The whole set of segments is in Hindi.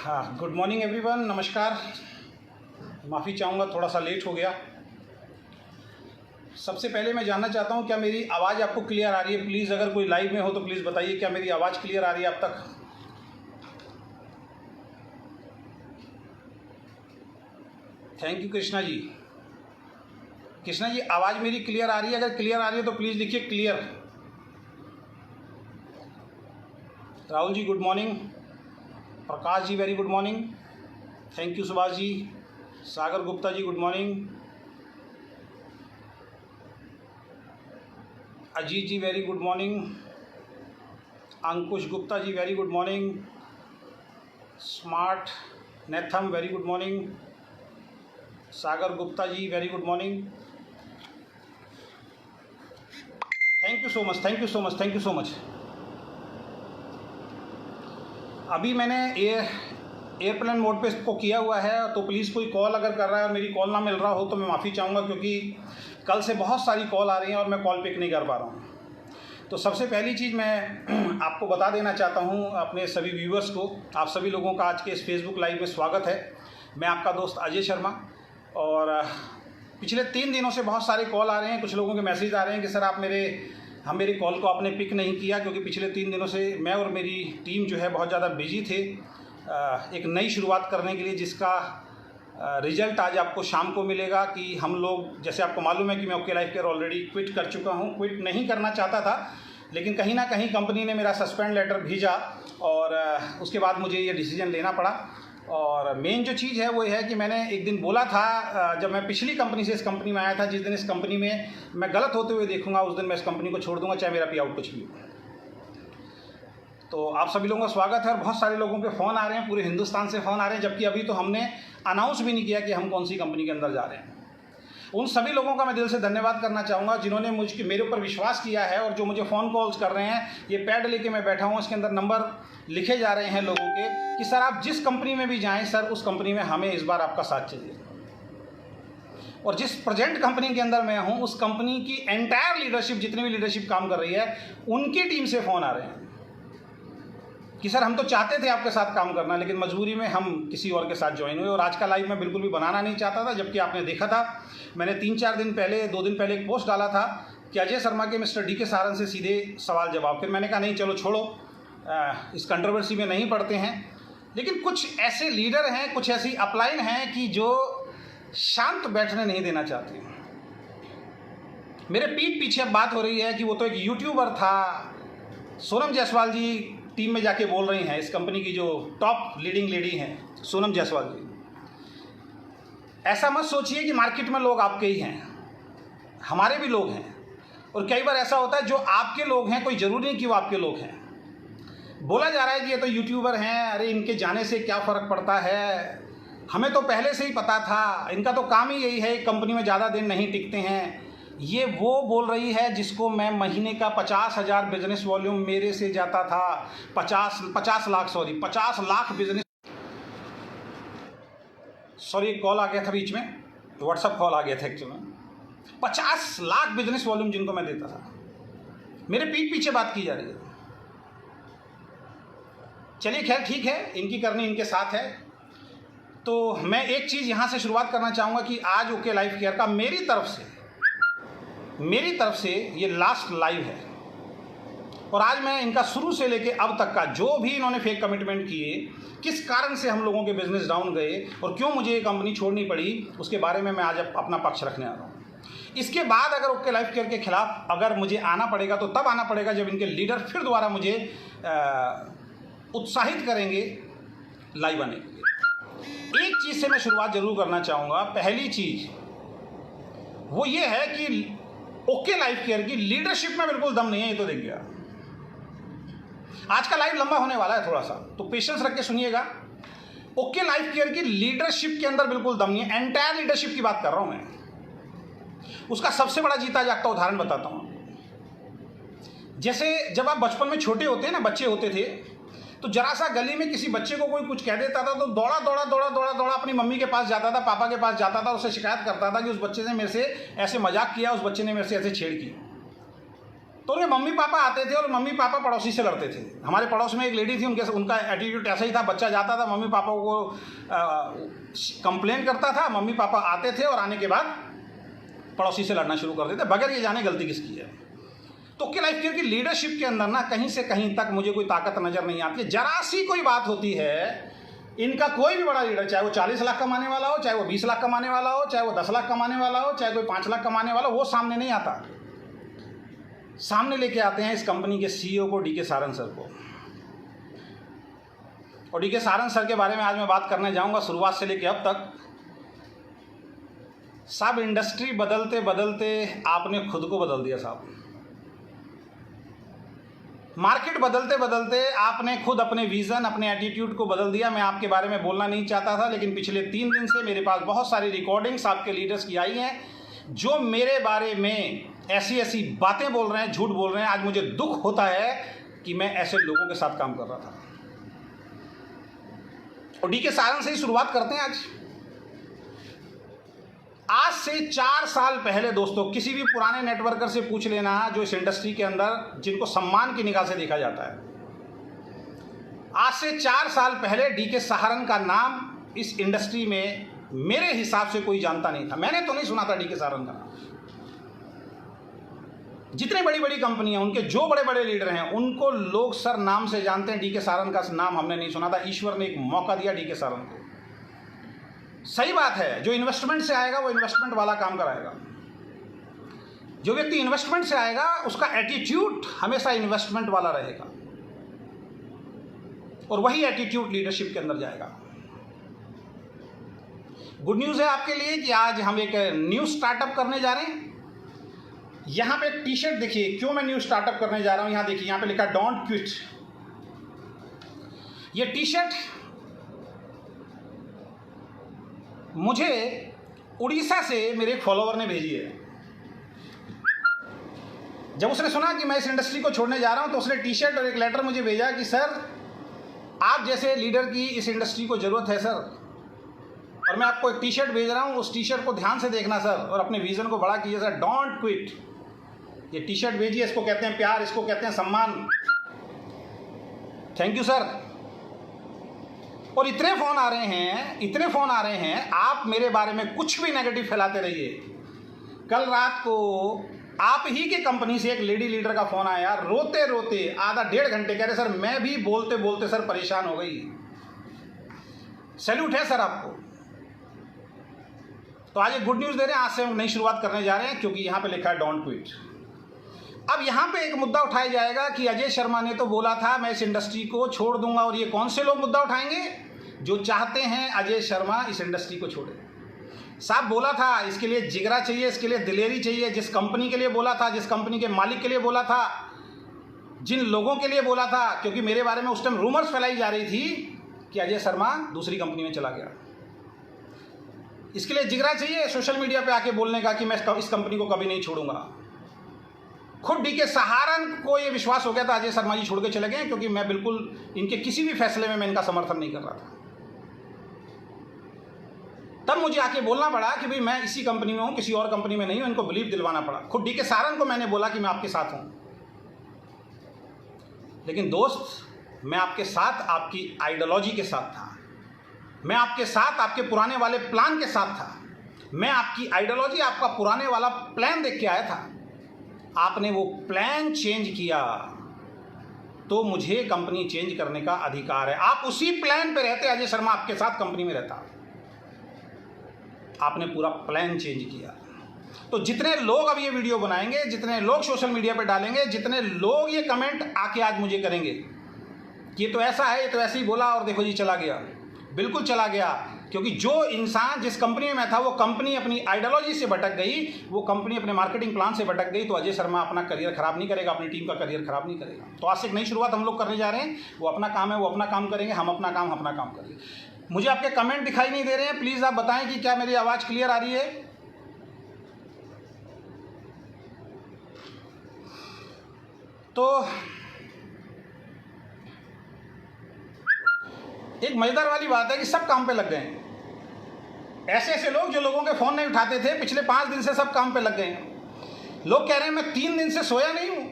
हाँ, गुड मॉर्निंग एवरीवन, नमस्कार। माफ़ी चाहूँगा थोड़ा सा लेट हो गया। सबसे पहले मैं जानना चाहता हूँ क्या मेरी आवाज़ आपको क्लियर आ रही है। प्लीज़ अगर कोई लाइव में हो तो प्लीज़ बताइए क्या मेरी आवाज़ क्लियर आ रही है आप तक। Thank you Krishna ji. कृष्णा जी, आवाज़ मेरी क्लियर आ रही है? अगर क्लियर आ रही है तो प्लीज़ लिखिए clear. Rahul ji good morning. Prakash ji very good morning. Thank you Subhash ji. Sagar Gupta ji good morning. Ajit ji very good morning. Ankush Gupta ji very good morning. Smart नेथम very good morning. Sagar Gupta ji very good morning. Thank you so much, thank you so much, thank you so much. अभी मैंने एयरप्लेन मोड पे इसको किया हुआ है, तो प्लीज़ कोई कॉल अगर कर रहा है और मेरी कॉल ना मिल रहा हो तो मैं माफ़ी चाहूँगा, क्योंकि कल से बहुत सारी कॉल आ रही हैं और मैं कॉल पिक नहीं कर पा रहा हूँ। तो सबसे पहली चीज़ मैं आपको बता देना चाहता हूँ अपने सभी व्यूअर्स को, आप सभी लोगों का आज के इस फेसबुक लाइव में स्वागत है। मैं आपका दोस्त अजय शर्मा, और पिछले 3 दिनों से बहुत सारे कॉल आ रहे हैं। कुछ लोगों के मैसेज आ रहे हैं कि सर आप मेरी कॉल को आपने पिक नहीं किया, क्योंकि पिछले 3 दिनों से मैं और मेरी टीम जो है बहुत ज़्यादा बिजी थे एक नई शुरुआत करने के लिए, जिसका रिजल्ट आज आपको शाम को मिलेगा। कि हम लोग, जैसे आपको मालूम है कि मैं okay life care already quit कर चुका हूँ। क्विट नहीं करना चाहता था, लेकिन कहीं ना कहीं कंपनी ने मेरा सस्पेंड लेटर भेजा और उसके बाद मुझे ये डिसीजन लेना पड़ा। और मेन जो चीज़ है वो है कि मैंने एक दिन बोला था, जब मैं पिछली कंपनी से इस कंपनी में आया था, जिस दिन इस कंपनी में मैं गलत होते हुए देखूंगा उस दिन मैं इस कंपनी को छोड़ दूंगा, चाहे मेरा पे आउट कुछ भी हो। तो आप सभी लोगों का स्वागत है। और बहुत सारे लोगों के फ़ोन आ रहे हैं, पूरे हिंदुस्तान से फ़ोन आ रहे हैं, जबकि अभी तो हमने अनाउंस भी नहीं किया कि हम कौन सी कंपनी के अंदर जा रहे हैं। उन सभी लोगों का मैं दिल से धन्यवाद करना चाहूँगा जिन्होंने मेरे ऊपर विश्वास किया है, और जो मुझे फ़ोन कॉल्स कर रहे हैं। ये पैड लेके मैं बैठा हूँ, इसके अंदर नंबर लिखे जा रहे हैं लोगों के कि सर आप जिस कंपनी में भी जाएँ सर, उस कंपनी में हमें इस बार आपका साथ चाहिए। और जिस प्रेजेंट कंपनी के अंदर मैं हूँ, उस कंपनी की एंटायर लीडरशिप, जितनी भी लीडरशिप काम कर रही है, उनकी टीम से फ़ोन आ रहे हैं कि सर हम तो चाहते थे आपके साथ काम करना, लेकिन मजबूरी में हम किसी और के साथ ज्वाइन हुए। और आज का लाइव मैं बिल्कुल भी बनाना नहीं चाहता था, जबकि आपने देखा था मैंने 2 दिन पहले एक पोस्ट डाला था कि अजय शर्मा के मिस्टर डी के सारन से सीधे सवाल जवाब। फिर मैंने कहा नहीं, चलो छोड़ो, इस कंट्रोवर्सी में नहीं पढ़ते हैं। लेकिन कुछ ऐसे लीडर हैं, कुछ ऐसी अपलाइन हैं कि जो शांत बैठने नहीं देना चाहते। मेरे पीठ पीछे बात हो रही है कि वो तो एक यूट्यूबर था। सोनम जायसवाल जी टीम में जाके बोल रही हैं, इस कंपनी की जो टॉप लीडिंग लेडी हैं सोनम जायसवाल जी। ऐसा मत सोचिए कि मार्केट में लोग आपके ही हैं, हमारे भी लोग हैं। और कई बार ऐसा होता है जो आपके लोग हैं, कोई ज़रूरी नहीं कि वो आपके लोग हैं। बोला जा रहा है कि ये तो यूट्यूबर हैं, अरे इनके जाने से क्या फ़र्क पड़ता है, हमें तो पहले से ही पता था, इनका तो काम ही यही है, कंपनी में ज़्यादा दिन नहीं टिकते हैं। ये वो बोल रही है जिसको मैं महीने का 50,000 बिजनेस वॉल्यूम मेरे से जाता था। 50 लाख बिजनेस, सॉरी कॉल आ गया था बीच में, व्हाट्सअप कॉल आ गया था एक्चुअली में। 50 लाख बिजनेस वॉल्यूम जिनको मैं देता था, मेरे पीठ पीछे बात की जा रही है। चलिए खैर ठीक है, इनकी करनी इनके साथ है। तो मैं एक चीज़ यहाँ से शुरुआत करना चाहूँगा कि आज ओके लाइफ केयर का मेरी तरफ से ये लास्ट लाइव है। और आज मैं इनका शुरू से लेके अब तक का जो भी इन्होंने फेक कमिटमेंट किए, किस कारण से हम लोगों के बिजनेस डाउन गए और क्यों मुझे ये कंपनी छोड़नी पड़ी, उसके बारे में मैं आज अपना पक्ष रखने आ रहा हूँ। इसके बाद अगर ओके लाइफ केयर के खिलाफ अगर मुझे आना पड़ेगा तो तब आना पड़ेगा जब इनके लीडर फिर दोबारा मुझे उत्साहित करेंगे लाइव आने के लिए। एक चीज़ से मैं शुरुआत जरूर करना चाहूँगा। पहली चीज़ वो ये है कि ओके लाइफ केयर की लीडरशिप में बिल्कुल दम नहीं है, ये तो देख गया। आज का लाइव लंबा होने वाला है थोड़ा सा, तो पेशेंस रख के सुनिएगा। ओके लाइफ केयर की लीडरशिप के अंदर बिल्कुल दम नहीं है। एंटायर लीडरशिप की बात कर रहा हूं मैं। उसका सबसे बड़ा जीता जागता उदाहरण बताता हूं। जैसे जब आप बचपन में छोटे होते हैं ना, बच्चे होते थे, तो जरा सा गली में किसी बच्चे को कोई कुछ कह देता था तो दौड़ा अपनी मम्मी के पास जाता था, पापा के पास जाता था, उससे शिकायत करता था कि उस बच्चे ने मेरे से ऐसे मजाक किया, उस बच्चे ने मेरे से ऐसे छेड़ की। तो उनके मम्मी पापा आते थे और मम्मी पापा पड़ोसी से लड़ते थे। हमारे पड़ोस में एक लेडी थी, उनका एटीट्यूड ऐसा ही था, बच्चा जाता था मम्मी पापा को कंप्लेन करता था, मम्मी पापा आते थे और आने के बाद पड़ोसी से लड़ना शुरू कर देते बगैर ये जाने गलती किसकी है। तो के लाइफ केयर की लीडरशिप के अंदर ना कहीं से कहीं तक मुझे कोई ताकत नज़र नहीं आती है। जरा सी कोई बात होती है, इनका कोई भी बड़ा लीडर, चाहे वो 40 लाख कमाने वाला हो, चाहे वो 20 लाख कमाने वाला हो, चाहे वो 10 लाख कमाने वाला हो, चाहे कोई 5 लाख कमाने वाला हो, वो सामने नहीं आता। सामने लेके आते हैं इस कंपनी के सीईओ को, डी के सारन सर को। और डी के सारन सर के बारे में आज मैं बात करने जाऊंगा शुरुआत से लेके अब तक। साहब, इंडस्ट्री बदलते बदलते आपने खुद को बदल दिया साहब। मार्केट बदलते बदलते आपने खुद अपने विज़न, अपने एटीट्यूड को बदल दिया। मैं आपके बारे में बोलना नहीं चाहता था, लेकिन पिछले 3 दिन से मेरे पास बहुत सारी रिकॉर्डिंग्स आपके लीडर्स की आई हैं जो मेरे बारे में ऐसी ऐसी बातें बोल रहे हैं, झूठ बोल रहे हैं। आज मुझे दुख होता है कि मैं ऐसे लोगों के साथ काम कर रहा था। और डी के सारन से ही शुरुआत करते हैं। आज से 4 साल पहले दोस्तों, किसी भी पुराने नेटवर्कर से पूछ लेना जो इस इंडस्ट्री के अंदर जिनको सम्मान की निगाह से देखा जाता है, आज से 4 साल पहले डी के सारन का नाम इस इंडस्ट्री में मेरे हिसाब से कोई जानता नहीं था। मैंने तो नहीं सुना था डी के सारन का नाम। जितनी बड़ी बड़ी कंपनियां, उनके जो बड़े बड़े लीडर हैं, उनको लोग सर नाम से जानते हैं। डी के सारन का नाम हमने नहीं सुना था। ईश्वर ने एक मौका दिया डी के सारन को। सही बात है, जो इन्वेस्टमेंट से आएगा वो इन्वेस्टमेंट वाला काम कराएगा। जो व्यक्ति इन्वेस्टमेंट से आएगा उसका एटीट्यूड हमेशा इन्वेस्टमेंट वाला रहेगा, और वही एटीट्यूड लीडरशिप के अंदर जाएगा। गुड न्यूज़ है आपके लिए कि आज हम एक न्यू स्टार्टअप करने जा रहे हैं। यहां पे एक टी शर्ट देखिए, क्यों मैं न्यू स्टार्टअप करने जा रहा हूं। यहां देखिए, यहां पे लिखा डोंट क्विट। ये टी शर्ट मुझे उड़ीसा से मेरे एक फॉलोवर ने भेजी है। जब उसने सुना कि मैं इस इंडस्ट्री को छोड़ने जा रहा हूं, तो उसने टी शर्ट और एक लेटर मुझे भेजा कि सर, आप जैसे लीडर की इस इंडस्ट्री को ज़रूरत है सर, और मैं आपको एक टी शर्ट भेज रहा हूं। उस टी शर्ट को ध्यान से देखना सर, और अपने विज़न को बड़ा कीजिए सर। Don't quit. ये टी शर्ट भेजिए, इसको कहते हैं प्यार, इसको कहते हैं सम्मान। Thank you sir. और इतने फ़ोन आ रहे हैं, आप मेरे बारे में कुछ भी नेगेटिव फैलाते रहिए। कल रात को आप ही की कंपनी से एक लेडी लीडर का फ़ोन आया, रोते रोते आधा 1.5 घंटे, कह रहे सर मैं भी बोलते बोलते सर परेशान हो गई। सैल्यूट है सर आपको। तो आज एक गुड न्यूज़ दे रहे हैं, आज से हम नई शुरुआत करने जा रहे हैं, क्योंकि यहाँ पे लिखा है डोंट क्विट। अब यहाँ पे एक मुद्दा उठाया जाएगा कि अजय शर्मा ने तो बोला था मैं इस इंडस्ट्री को छोड़ दूंगा, और ये कौन से लोग मुद्दा उठाएंगे? जो चाहते हैं अजय शर्मा इस इंडस्ट्री को छोड़े। साहब बोला था, इसके लिए जिगरा चाहिए, इसके लिए दिलेरी चाहिए। जिस कंपनी के लिए बोला था, जिस कंपनी के मालिक के लिए बोला था, जिन लोगों के लिए बोला था, क्योंकि मेरे बारे में उस टाइम रूमर्स फैलाई जा रही थी कि अजय शर्मा दूसरी कंपनी में चला गया। इसके लिए जिगरा चाहिए सोशल मीडिया पे आके बोलने का कि मैं इस कंपनी को कभी नहीं छोड़ूंगा। खुद डी के सारन को ये विश्वास हो गया था अजय शर्मा जी छोड़ के चले गए, क्योंकि मैं बिल्कुल इनके किसी भी फैसले में मैं इनका समर्थन नहीं कर रहा था। तब मुझे आके बोलना पड़ा कि भाई मैं इसी कंपनी में हूँ, किसी और कंपनी में नहीं हूँ। इनको बिलीव दिलवाना पड़ा। खुद डी के सारन को मैंने बोला कि मैं आपके साथ हूँ, लेकिन दोस्त, मैं आपके साथ आपकी आइडियोलॉजी के साथ था। मैं आपके साथ आपके पुराने वाले प्लान के साथ था। मैं आपकी आइडियोलॉजी, आपका पुराने वाला प्लान देख के आया था। आपने वो प्लान चेंज किया तो मुझे कंपनी चेंज करने का अधिकार है। आप उसी प्लान पे रहते, अजय शर्मा आपके साथ कंपनी में रहता। आपने पूरा प्लान चेंज किया। तो जितने लोग अब ये वीडियो बनाएंगे, जितने लोग सोशल मीडिया पे डालेंगे, जितने लोग ये कमेंट आके आज मुझे करेंगे कि ये तो ऐसा है, ये तो ऐसे ही बोला और देखो जी चला गया, बिल्कुल चला गया। क्योंकि जो इंसान जिस कंपनी में मैं था, वो कंपनी अपनी आइडियोलॉजी से भटक गई, वो कंपनी अपने मार्केटिंग प्लान से भटक गई, तो अजय शर्मा अपना करियर खराब नहीं करेगा, अपनी टीम का करियर खराब नहीं करेगा। तो आज से एक नई शुरुआत हम लोग करने जा रहे हैं। वो अपना काम है, वो अपना काम करेंगे, हम अपना काम करेंगे। मुझे आपके कमेंट दिखाई नहीं दे रहे हैं, प्लीज़ आप बताएं कि क्या मेरी आवाज़ क्लियर आ रही है। तो एक मज़ेदार वाली बात है कि सब काम पे लग गए हैं। ऐसे ऐसे लोग जो लोगों के फ़ोन नहीं उठाते थे, पिछले 5 दिन से सब काम पे लग गए हैं। लोग कह रहे हैं मैं 3 दिन से सोया नहीं हूँ,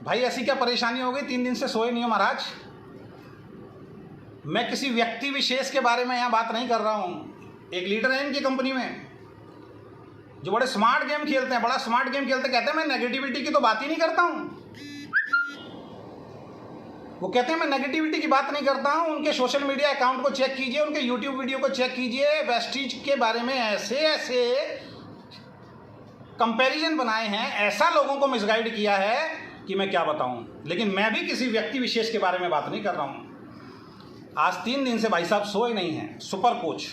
भाई ऐसी क्या परेशानी हो गई, 3 दिन से सोए नहीं हो महाराज? मैं किसी व्यक्ति विशेष के बारे में यहाँ बात नहीं कर रहा हूँ। एक लीडर है इनकी कंपनी में जो बड़े स्मार्ट गेम खेलते हैं, बड़ा स्मार्ट गेम खेलते हैं। कहते हैं मैं नेगेटिविटी की तो बात ही नहीं करता हूँ। वो कहते हैं मैं नेगेटिविटी की बात नहीं करता हूँ। उनके सोशल मीडिया अकाउंट को चेक कीजिए, उनके यूट्यूब वीडियो को चेक कीजिए। वेस्टीज के बारे में ऐसे ऐसे कंपैरिजन बनाए हैं, ऐसा लोगों को मिसगाइड किया है कि मैं क्या बताऊं। लेकिन मैं भी किसी व्यक्ति विशेष के बारे में बात नहीं कर रहा हूं। आज 3 दिन से भाई साहब सोए नहीं हैं। Super coach.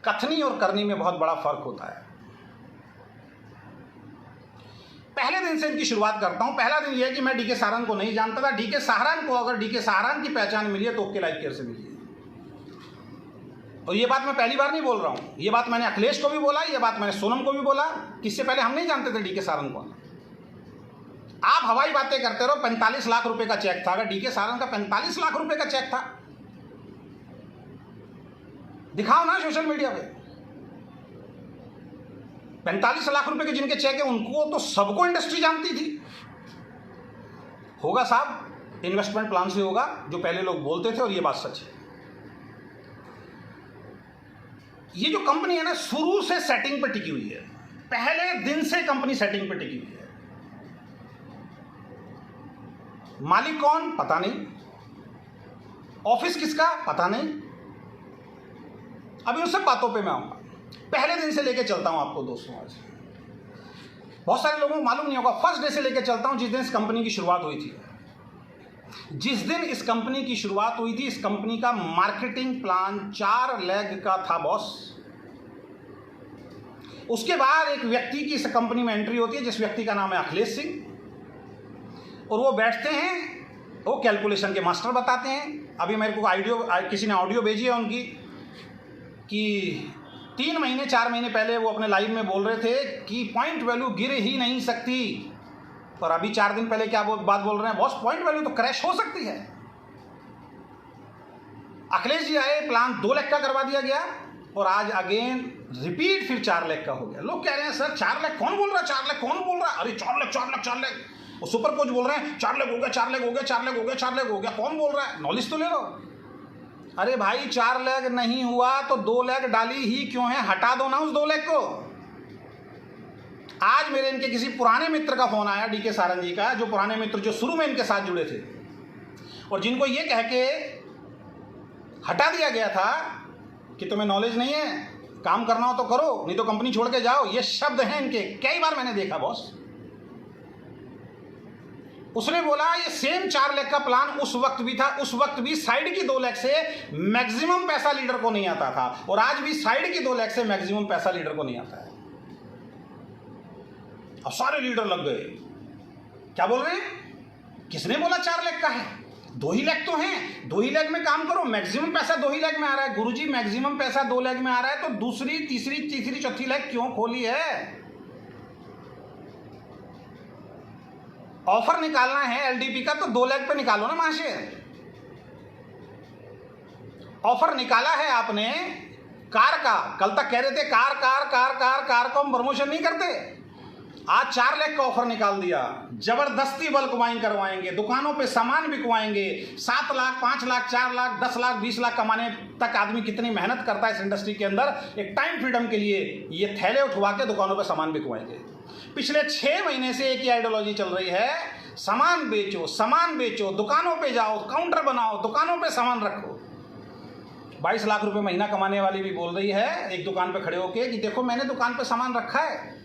कथनी और करनी में बहुत बड़ा फर्क होता है। पहले दिन से इनकी शुरुआत करता हूं। पहला दिन यह है कि मैं डीके सारन को नहीं जानता था। डीके सारन को अगर डीके सारन की पहचान मिली है तो ओके लाइफ केयर से मिली है। और ये बात मैं पहली बार नहीं बोल रहा हूं, ये बात मैंने अखिलेश को भी बोला, ये बात मैंने सोनम को भी बोला। किससे पहले हम नहीं जानते थे डीके सारन को। आप हवाई बातें करते रहो। 45 लाख रुपए का चेक था। अगर डीके सारन का 45 लाख रुपए का चेक था, दिखाओ ना सोशल मीडिया पे। 45 लाख रुपए के जिनके चेक है उनको तो सबको इंडस्ट्री जानती थी। होगा साहब, इन्वेस्टमेंट प्लान से होगा, जो पहले लोग बोलते थे, और ये बात सच है। ये जो कंपनी है ना, शुरू से सेटिंग पे टिकी हुई है। पहले दिन से कंपनी सेटिंग पे टिकी हुई है। मालिक कौन पता नहीं, ऑफिस किसका पता नहीं। अभी उन सब बातों पे मैं आऊंगा। पहले दिन से लेके चलता हूं आपको दोस्तों। आज बहुत सारे लोगों को मालूम नहीं होगा। फर्स्ट डे से लेके चलता हूं, जिस दिन इस कंपनी की शुरुआत हुई थी। जिस दिन इस कंपनी की शुरुआत हुई थी, इस कंपनी का मार्केटिंग प्लान 4 लेग का था बॉस। उसके बाद एक व्यक्ति की इस कंपनी में एंट्री होती है, जिस व्यक्ति का नाम है अखिलेश सिंह। और वो बैठते हैं, वो कैलकुलेशन के मास्टर बताते हैं। अभी मेरे को किसी ने ऑडियो भेजी है उनकी कि 3 महीने 4 महीने पहले वो अपने लाइव में बोल रहे थे कि पॉइंट वैल्यू गिर ही नहीं सकती। और अभी 4 दिन पहले क्या बात बोल रहे हैं, बॉस पॉइंट वैल्यू तो क्रैश हो सकती है। अखिलेश जी आए, प्लान 2 लाख का करवा दिया गया, और आज अगेन रिपीट फिर 4 लाख का हो गया। लोग कह रहे हैं सर 4 लाख कौन बोल रहा है, 4 लाख कौन बोल रहा है? अरे 4 लाख 4 लाख 4 लाख। वो सुपर कोच बोल रहे हैं 4 लाख हो गया, 4 लाख हो गया, 4 लाख हो गया, 4 लाख हो गया। कौन बोल रहा है? नॉलेज तो ले लो। अरे भाई 4 लाख नहीं हुआ तो 2 लाख डाली ही क्यों है? हटा दो ना उस 2 लाख को। आज मेरे इनके किसी पुराने मित्र का फोन आया, डीके सारन जी का, जो पुराने मित्र जो शुरू में इनके साथ जुड़े थे, और जिनको ये कह के हटा दिया गया था कि तुम्हें नॉलेज नहीं है, काम करना हो तो करो, नहीं तो कंपनी छोड़ के जाओ। ये शब्द हैं इनके, कई बार मैंने देखा बॉस। उसने बोला ये सेम 4 लाख का प्लान उस वक्त भी था, उस वक्त भी साइड की 2 लाख से मैक्सिमम पैसा लीडर को नहीं आता था, और आज भी साइड की 2 लाख से मैक्सिमम पैसा लीडर को नहीं आता है। अब सारे लीडर लग गए। क्या बोल रहे हैं? किसने बोला 4 लाख का है? 2 ही लाख तो हैं। 2 ही लाख में काम करो, मैक्सिमम पैसा 2 ही लाख में आ रहा है। गुरुजी मैक्सिमम पैसा 2 लाख में आ रहा है तो दूसरी तीसरी चौथी लाख क्यों खोली है? ऑफर निकालना है एलडीपी का तो 2 लाख पे निकालो ना महाशय। ऑफर निकाला है आपने कार का, कल तक कह रहे थे कार को हम प्रमोशन नहीं करते। आज 4 लाख का ऑफर निकाल दिया। जबरदस्ती बल्क बाइंग करवाएंगे, दुकानों पे सामान बिकवाएंगे। 7 लाख 5 लाख 4 लाख 10 लाख 20 लाख कमाने तक आदमी कितनी मेहनत करता है इस इंडस्ट्री के अंदर, एक टाइम फ्रीडम के लिए ये थैले उठवा के दुकानों पे सामान बिकवाएंगे। पिछले 6 महीने से एक ही आइडियोलॉजी चल रही है, सामान बेचो, दुकानों पे जाओ, काउंटर बनाओ, दुकानों पे सामान रखो। 22 लाख रुपए महीना कमाने वाली भी बोल रही है एक दुकान पे खड़े होके कि देखो मैंने दुकान पे सामान रखा है।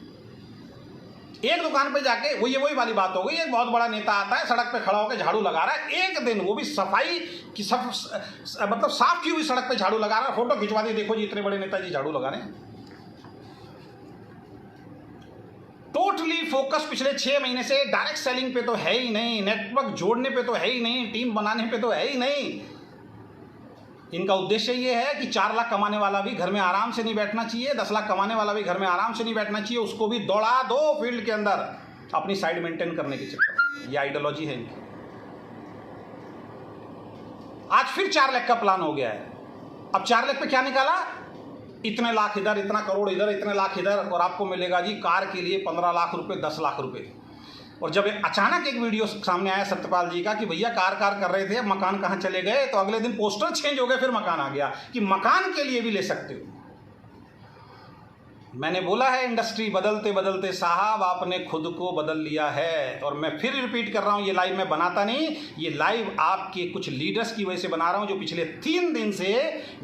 एक दुकान पे जाके वही वाली बात हो गई। एक बहुत बड़ा नेता आता है, सड़क पे खड़ा होकर झाड़ू लगा रहा है, एक दिन वो भी सफाई की मतलब साफ की हुई सड़क पे झाड़ू लगा रहा है, फोटो खिंचवा दी, देखो जी इतने बड़े नेताजी झाड़ू लगा रहे हैं। टोटली फोकस पिछले 6 महीने से डायरेक्ट सेलिंग पे तो है ही नहीं, नेटवर्क जोड़ने पे तो है ही नहीं, टीम बनाने पे तो है ही नहीं। इनका उद्देश्य ये है कि 4 लाख कमाने वाला भी घर में आराम से नहीं बैठना चाहिए, 10 लाख कमाने वाला भी घर में आराम से नहीं बैठना चाहिए, उसको भी दौड़ा दो फील्ड के अंदर अपनी साइड मेंटेन करने के चक्कर। ये आइडियोलॉजी है इनकी। आज फिर 4 लाख का प्लान हो गया है। अब 4 लाख पे क्या निकाला? इतने लाख इधर, इतना करोड़ इधर, इतने लाख इधर, और आपको मिलेगा जी कार के लिए 15 लाख रुपए, 10 लाख रुपए। और जब अचानक एक वीडियो सामने आया सत्यपाल जी का कि भैया कार कर रहे थे, अब मकान कहाँ चले गए, तो अगले दिन पोस्टर चेंज हो गए, फिर मकान आ गया कि मकान के लिए भी ले सकते हो। मैंने बोला है इंडस्ट्री बदलते बदलते साहब आपने खुद को बदल लिया है। और मैं फिर रिपीट कर रहा हूँ, ये लाइव मैं बनाता नहीं, ये लाइव आपके कुछ लीडर्स की वजह से बना रहा हूँ जो पिछले 3 दिन से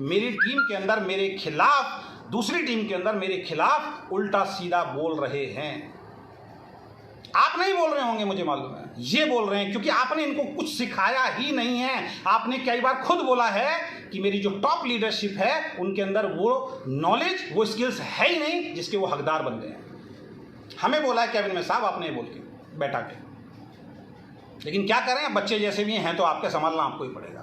मेरी टीम के अंदर मेरे खिलाफ, दूसरी टीम के अंदर मेरे खिलाफ उल्टा सीधा बोल रहे हैं। आप नहीं बोल रहे होंगे मुझे मालूम है, ये बोल रहे हैं क्योंकि आपने इनको कुछ सिखाया ही नहीं है। आपने कई बार खुद बोला है कि मेरी जो टॉप लीडरशिप है उनके अंदर वो नॉलेज, वो स्किल्स है ही नहीं जिसके वो हकदार बन गए हैं। हमें बोला है कैबिन में साहब आपने बोल के बैठा के, लेकिन क्या करें, बच्चे जैसे भी हैं तो आपके संभालना आपको ही पड़ेगा।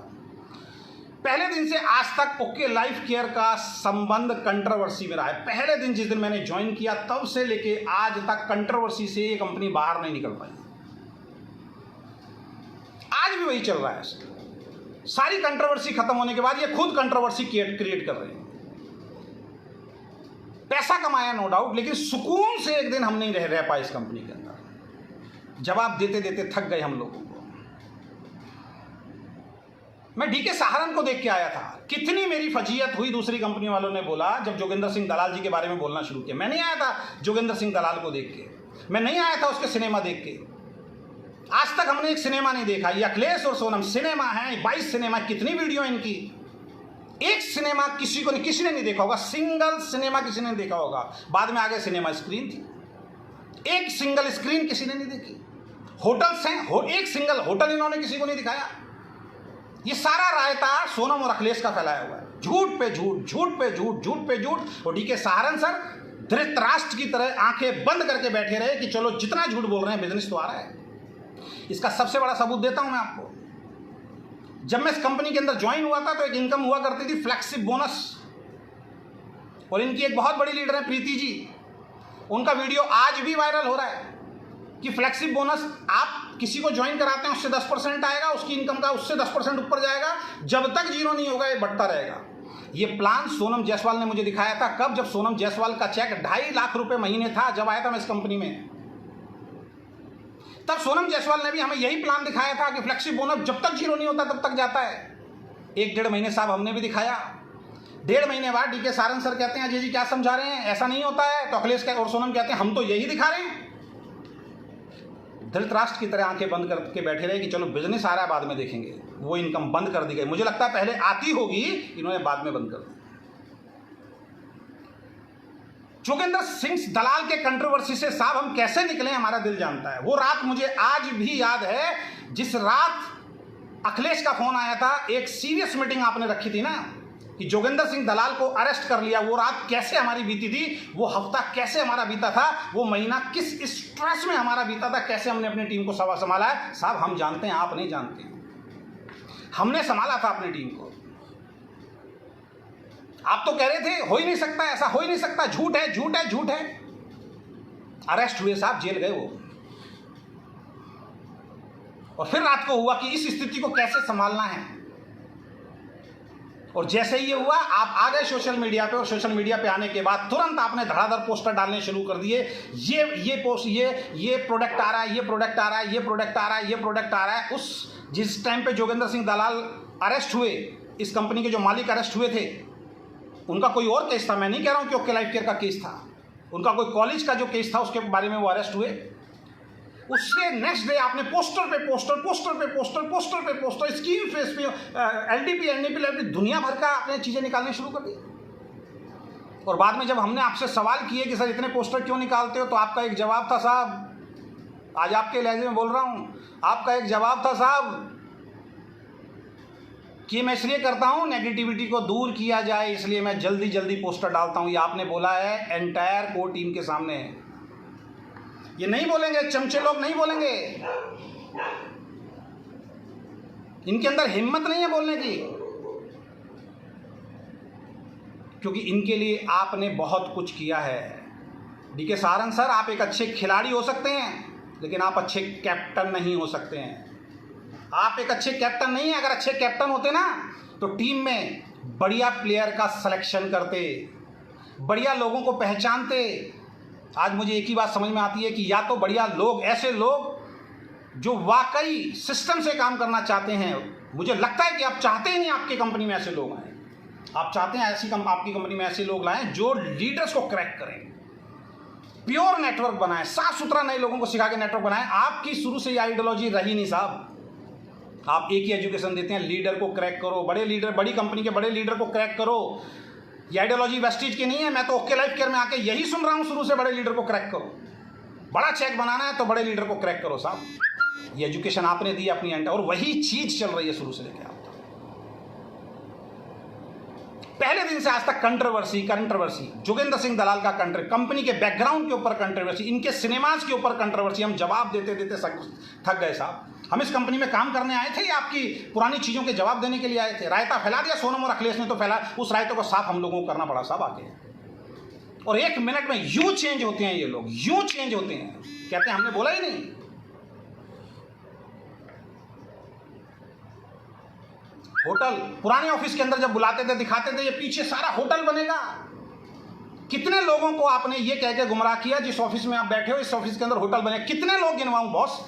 पहले दिन से आज तक ओके लाइफ केयर का संबंध कंट्रोवर्सी में रहा है। पहले दिन जिस दिन मैंने ज्वाइन किया तब से लेके आज तक कंट्रोवर्सी से ये कंपनी बाहर नहीं निकल पाई। आज भी वही चल रहा है। सारी कंट्रोवर्सी खत्म होने के बाद ये खुद कंट्रोवर्सी क्रिएट कर रहे हैं। पैसा कमाया नो डाउट, लेकिन सुकून से एक दिन हम नहीं रह पाए इस कंपनी के अंदर। जवाब देते देते थक गए हम लोगों को। मैं डीके सहारन को देख के आया था, कितनी मेरी फजीयत हुई। दूसरी कंपनी वालों ने बोला, जब जोगेंद्र सिंह दलाल जी के बारे में बोलना शुरू किया, मैं नहीं आया था जोगेंद्र सिंह दलाल को देख के, मैं नहीं आया था उसके सिनेमा देख के। आज तक हमने एक सिनेमा नहीं देखा। ये अखिलेश और सोनम सिनेमा है, 22 सिनेमा, कितनी वीडियो इनकी, एक सिनेमा किसी ने नहीं देखा होगा, सिंगल सिनेमा किसी ने नहीं देखा होगा। बाद में आगे सिनेमा स्क्रीन थी, एक सिंगल स्क्रीन किसी ने नहीं देखी। होटल्स हैं, एक सिंगल होटल इन्होंने किसी को नहीं दिखाया। ये सारा रायता सोनम और अखिलेश का फैलाया हुआ है, झूठ पे झूठ, झूठ पे झूठ, झूठ पे झूठ। और डीके सहारन सर धृतराष्ट्र की तरह आंखें बंद करके बैठे रहे कि चलो जितना झूठ बोल रहे हैं बिजनेस तो आ रहा है। इसका सबसे बड़ा सबूत देता हूं मैं आपको। जब मैं इस कंपनी के अंदर ज्वाइन हुआ था तो एक इनकम हुआ करती थी फ्लैगशिप बोनस, और इनकी एक बहुत बड़ी लीडर है प्रीति जी, उनका वीडियो आज भी वायरल हो रहा है कि फ्लैगशिप बोनस आप किसी को ज्वाइन कराते हैं उससे 10% आएगा, उसकी इनकम का उससे 10% ऊपर जाएगा, जब तक जीरो नहीं होगा ये बढ़ता रहेगा। ये प्लान सोनम जायसवाल ने मुझे दिखाया था। कब? जब सोनम जायसवाल का चेक 2.5 लाख रुपए महीने था, जब आया था मैं इस कंपनी में, तब सोनम जायसवाल ने भी हमें यही प्लान दिखाया था कि फ्लैगशिप बोनस जब तक जीरो नहीं होता तब तक जाता है। 1-1.5 महीने साहब हमने भी दिखाया। 1.5 महीने बाद डीके सहारन सर कहते हैं अजय जी क्या समझा रहे हैं, ऐसा नहीं होता है। तो अखिलेश और सोनम कहते हैं हम तो यही दिखा रहे हैं। धृतराष्ट्र की तरह आंखें बंद करके बैठे रहे कि चलो बिजनेस आ रहा है बाद में देखेंगे। वो इनकम बंद कर दी गई। मुझे लगता है पहले आती होगी, इन्होंने बाद में बंद कर दी। जोगेंद्र सिंह दलाल के कंट्रोवर्सी से साहब हम कैसे निकले हमारा दिल जानता है। वो रात मुझे आज भी याद है जिस रात अखिलेश का फोन आया था। एक सीरियस मीटिंग आपने रखी थी ना कि जोगेंद्र सिंह दलाल को अरेस्ट कर लिया। वो रात कैसे हमारी बीती थी, वो हफ्ता कैसे हमारा बीता था, वो महीना किस स्ट्रेस में हमारा बीता था, कैसे हमने अपनी टीम को संभाला है साहब हम जानते हैं, आप नहीं जानते। हमने संभाला था अपनी टीम को। आप तो कह रहे थे हो ही नहीं सकता, ऐसा हो ही नहीं सकता, झूठ है झूठ है झूठ है। अरेस्ट हुए साहब, जेल गए वो। और फिर रात को हुआ कि इस स्थिति को कैसे संभालना है। और जैसे ही ये हुआ आप आ गए सोशल मीडिया पे, और सोशल मीडिया पे आने के बाद तुरंत आपने धड़ाधड़ पोस्टर डालने शुरू कर दिए। ये प्रोडक्ट आ रहा है, ये प्रोडक्ट आ रहा है, ये प्रोडक्ट आ रहा है, ये प्रोडक्ट आ रहा है। जिस टाइम पे जोगेंद्र सिंह दलाल अरेस्ट हुए, इस कंपनी के जो मालिक अरेस्ट हुए थे, उनका कोई और केस था। मैं नहीं कह रहा हूं कि ओके लाइफ केयर का केस था, उनका कोई कॉलेज का जो केस था उसके बारे में वो अरेस्ट हुए। उससे नेक्स्ट डे आपने पोस्टर पे पोस्टर, पोस्टर पे पोस्टर, पोस्टर पे पोस्टर, स्कीम फेस पे एलडीपी, एनडीपी, दुनिया भर का आपने चीजें निकालनी शुरू कर दी। और बाद में जब हमने आपसे सवाल किए कि सर इतने पोस्टर क्यों निकालते हो, तो आपका एक जवाब था साहब, आज आपके लहजे में बोल रहा हूं, आपका एक जवाब था साहब कि मैं इसलिए करता हूं नेगेटिविटी को दूर किया जाए, इसलिए मैं जल्दी जल्दी पोस्टर डालता हूं। ये आपने बोला है एंटायर कोर टीम के सामने। ये नहीं बोलेंगे, चमचे लोग नहीं बोलेंगे, इनके अंदर हिम्मत नहीं है बोलने की, क्योंकि इनके लिए आपने बहुत कुछ किया है। डीके सहारन सर आप एक अच्छे खिलाड़ी हो सकते हैं, लेकिन आप अच्छे कैप्टन नहीं हो सकते हैं। आप एक अच्छे कैप्टन नहीं है। अगर अच्छे कैप्टन होते ना तो टीम में बढ़िया प्लेयर का सिलेक्शन करते, बढ़िया लोगों को पहचानते। आज मुझे एक ही बात समझ में आती है कि या तो बढ़िया लोग, ऐसे लोग जो वाकई सिस्टम से काम करना चाहते हैं। मुझे लगता है कि आप चाहते ही नहीं आपकी कंपनी में ऐसे लोग आए, आप चाहते हैं आपकी कंपनी में ऐसे लोग लाएं जो लीडर्स को क्रैक करें, प्योर नेटवर्क बनाएं, साफ सुथरा नए लोगों को सिखा के नेटवर्क बनाएं। आपकी शुरू से ये आइडियोलॉजी रही नहीं साहब। आप एक ही एजुकेशन देते हैं, लीडर को क्रैक करो, बड़े लीडर, बड़ी कंपनी के बड़े लीडर को क्रैक करो। ये आइडियोलॉजी वेस्टीज की नहीं है। मैं तो ओके लाइफ केयर में आके यही सुन रहा हूं शुरू से, बड़े लीडर को क्रैक करो। बड़ा चेक बनाना है तो बड़े लीडर को क्रैक करो साहब। ये एजुकेशन आपने दी अपनी एंड, और वही चीज चल रही है शुरू से लेकर आप तक। पहले दिन से आज तक कंट्रोवर्सी, जोगेंद्र सिंह दलाल का कंपनी के बैकग्राउंड के ऊपर कंट्रोवर्सी, इनके सिनेमाज के ऊपर कंट्रोवर्सी। हम जवाब देते देते थक गए साहब। हम इस कंपनी में काम करने आए थे या आपकी पुरानी चीजों के जवाब देने के लिए आए थे? रायता फैला दिया सोनम और अखिलेश ने, तो फैला, उस रायते को साफ हम लोगों को करना पड़ा साहब आके। और 1 मिनट में यूं चेंज होते हैं ये लोग, यूं चेंज होते हैं, कहते हैं हमने बोला ही नहीं। होटल, पुराने ऑफिस के अंदर जब बुलाते थे, दिखाते थे ये पीछे सारा होटल बनेगा। कितने लोगों को आपने ये कह के गुमराह किया, जिस ऑफिस में आप बैठे हो इस ऑफिस के अंदर होटल बने? कितने लोग गिनवाऊं बॉस?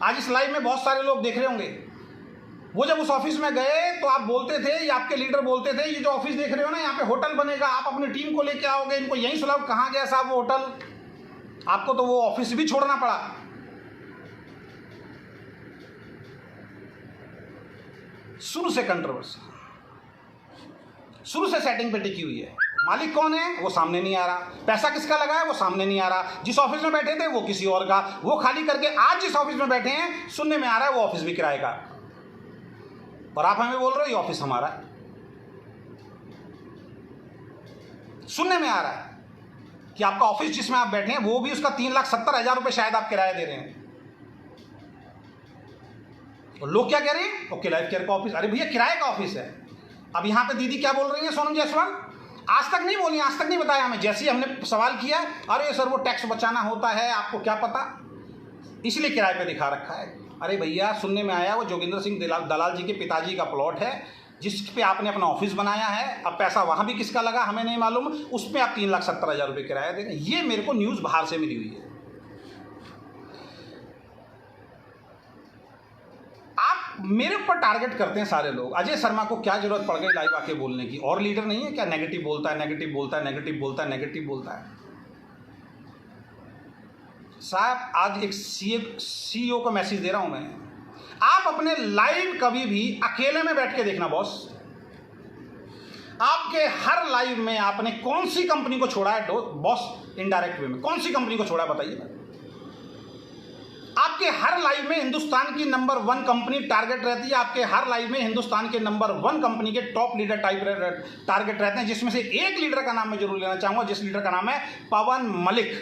आज इस लाइव में बहुत सारे लोग देख रहे होंगे। वो जब उस ऑफिस में गए तो आप बोलते थे, या आपके लीडर बोलते थे, ये जो ऑफिस देख रहे हो ना, यहाँ पे होटल बनेगा, आप अपनी टीम को लेके आओगे, इनको यहीं सुलाओ। कहाँ गया साहब वो होटल? आपको तो वो ऑफिस भी छोड़ना पड़ा। शुरू से कंट्रोवर्सी, शुरू से सेटिंग पे टिकी हुई है। मालिक कौन है वो सामने नहीं आ रहा, पैसा किसका लगा है वो सामने नहीं आ रहा, जिस ऑफिस में बैठे थे वो किसी और का, वो खाली करके आज जिस ऑफिस में बैठे हैं सुनने में आ रहा है वो ऑफिस भी किराए का, और आप हमें बोल रहे हो ये ऑफिस हमारा है। सुनने में आ रहा है कि आपका ऑफिस जिसमें आप बैठे हैं वो भी उसका 3,70,000 रुपए शायद आप किराया दे रहे हैं। और लोग क्या कह रहे हैं? ओके लाइफ केयर का ऑफिस, अरे भैया किराए का ऑफिस है। अब यहां पे दीदी क्या बोल रही है, सोनम जायसवाल, आज तक नहीं बोली, आज तक नहीं बताया हमें। जैसे ही हमने सवाल किया, अरे सर वो टैक्स बचाना होता है, आपको क्या पता, इसलिए किराए पे दिखा रखा है। अरे भैया सुनने में आया वो जोगेंद्र सिंह दलाल जी के पिताजी का प्लॉट है, जिस पे आपने अपना ऑफिस बनाया है। अब पैसा वहां भी किसका लगा हमें नहीं मालूम, उस पर आप 3,70,000 रुपये किराया दे रहे हैं। ये मेरे को न्यूज़ बाहर से मिली हुई है। मेरे ऊपर टारगेट करते हैं सारे लोग। अजय शर्मा को क्या जरूरत पड़ गई लाइव आके बोलने की? और लीडर नहीं है क्या? नेगेटिव बोलता है, नेगेटिव बोलता है, नेगेटिव बोलता है, नेगेटिव बोलता है। साहब आज एक सीईओ को मैसेज दे रहा हूं मैं, आप अपने लाइव कभी भी अकेले में बैठ के देखना बॉस। आपके हर लाइव में आपने कौन सी कंपनी को छोड़ा है बॉस? इनडायरेक्ट वे में कौन सी कंपनी को छोड़ा है बताइए? आपके हर लाइव में हिंदुस्तान की नंबर 1 कंपनी टारगेट रहती है। आपके हर लाइव में हिंदुस्तान के नंबर 1 कंपनी के टॉप लीडर टारगेट रहते हैं, जिसमें से एक लीडर का नाम मैं जरूर लेना चाहूंगा, जिस लीडर का नाम है पवन मलिक,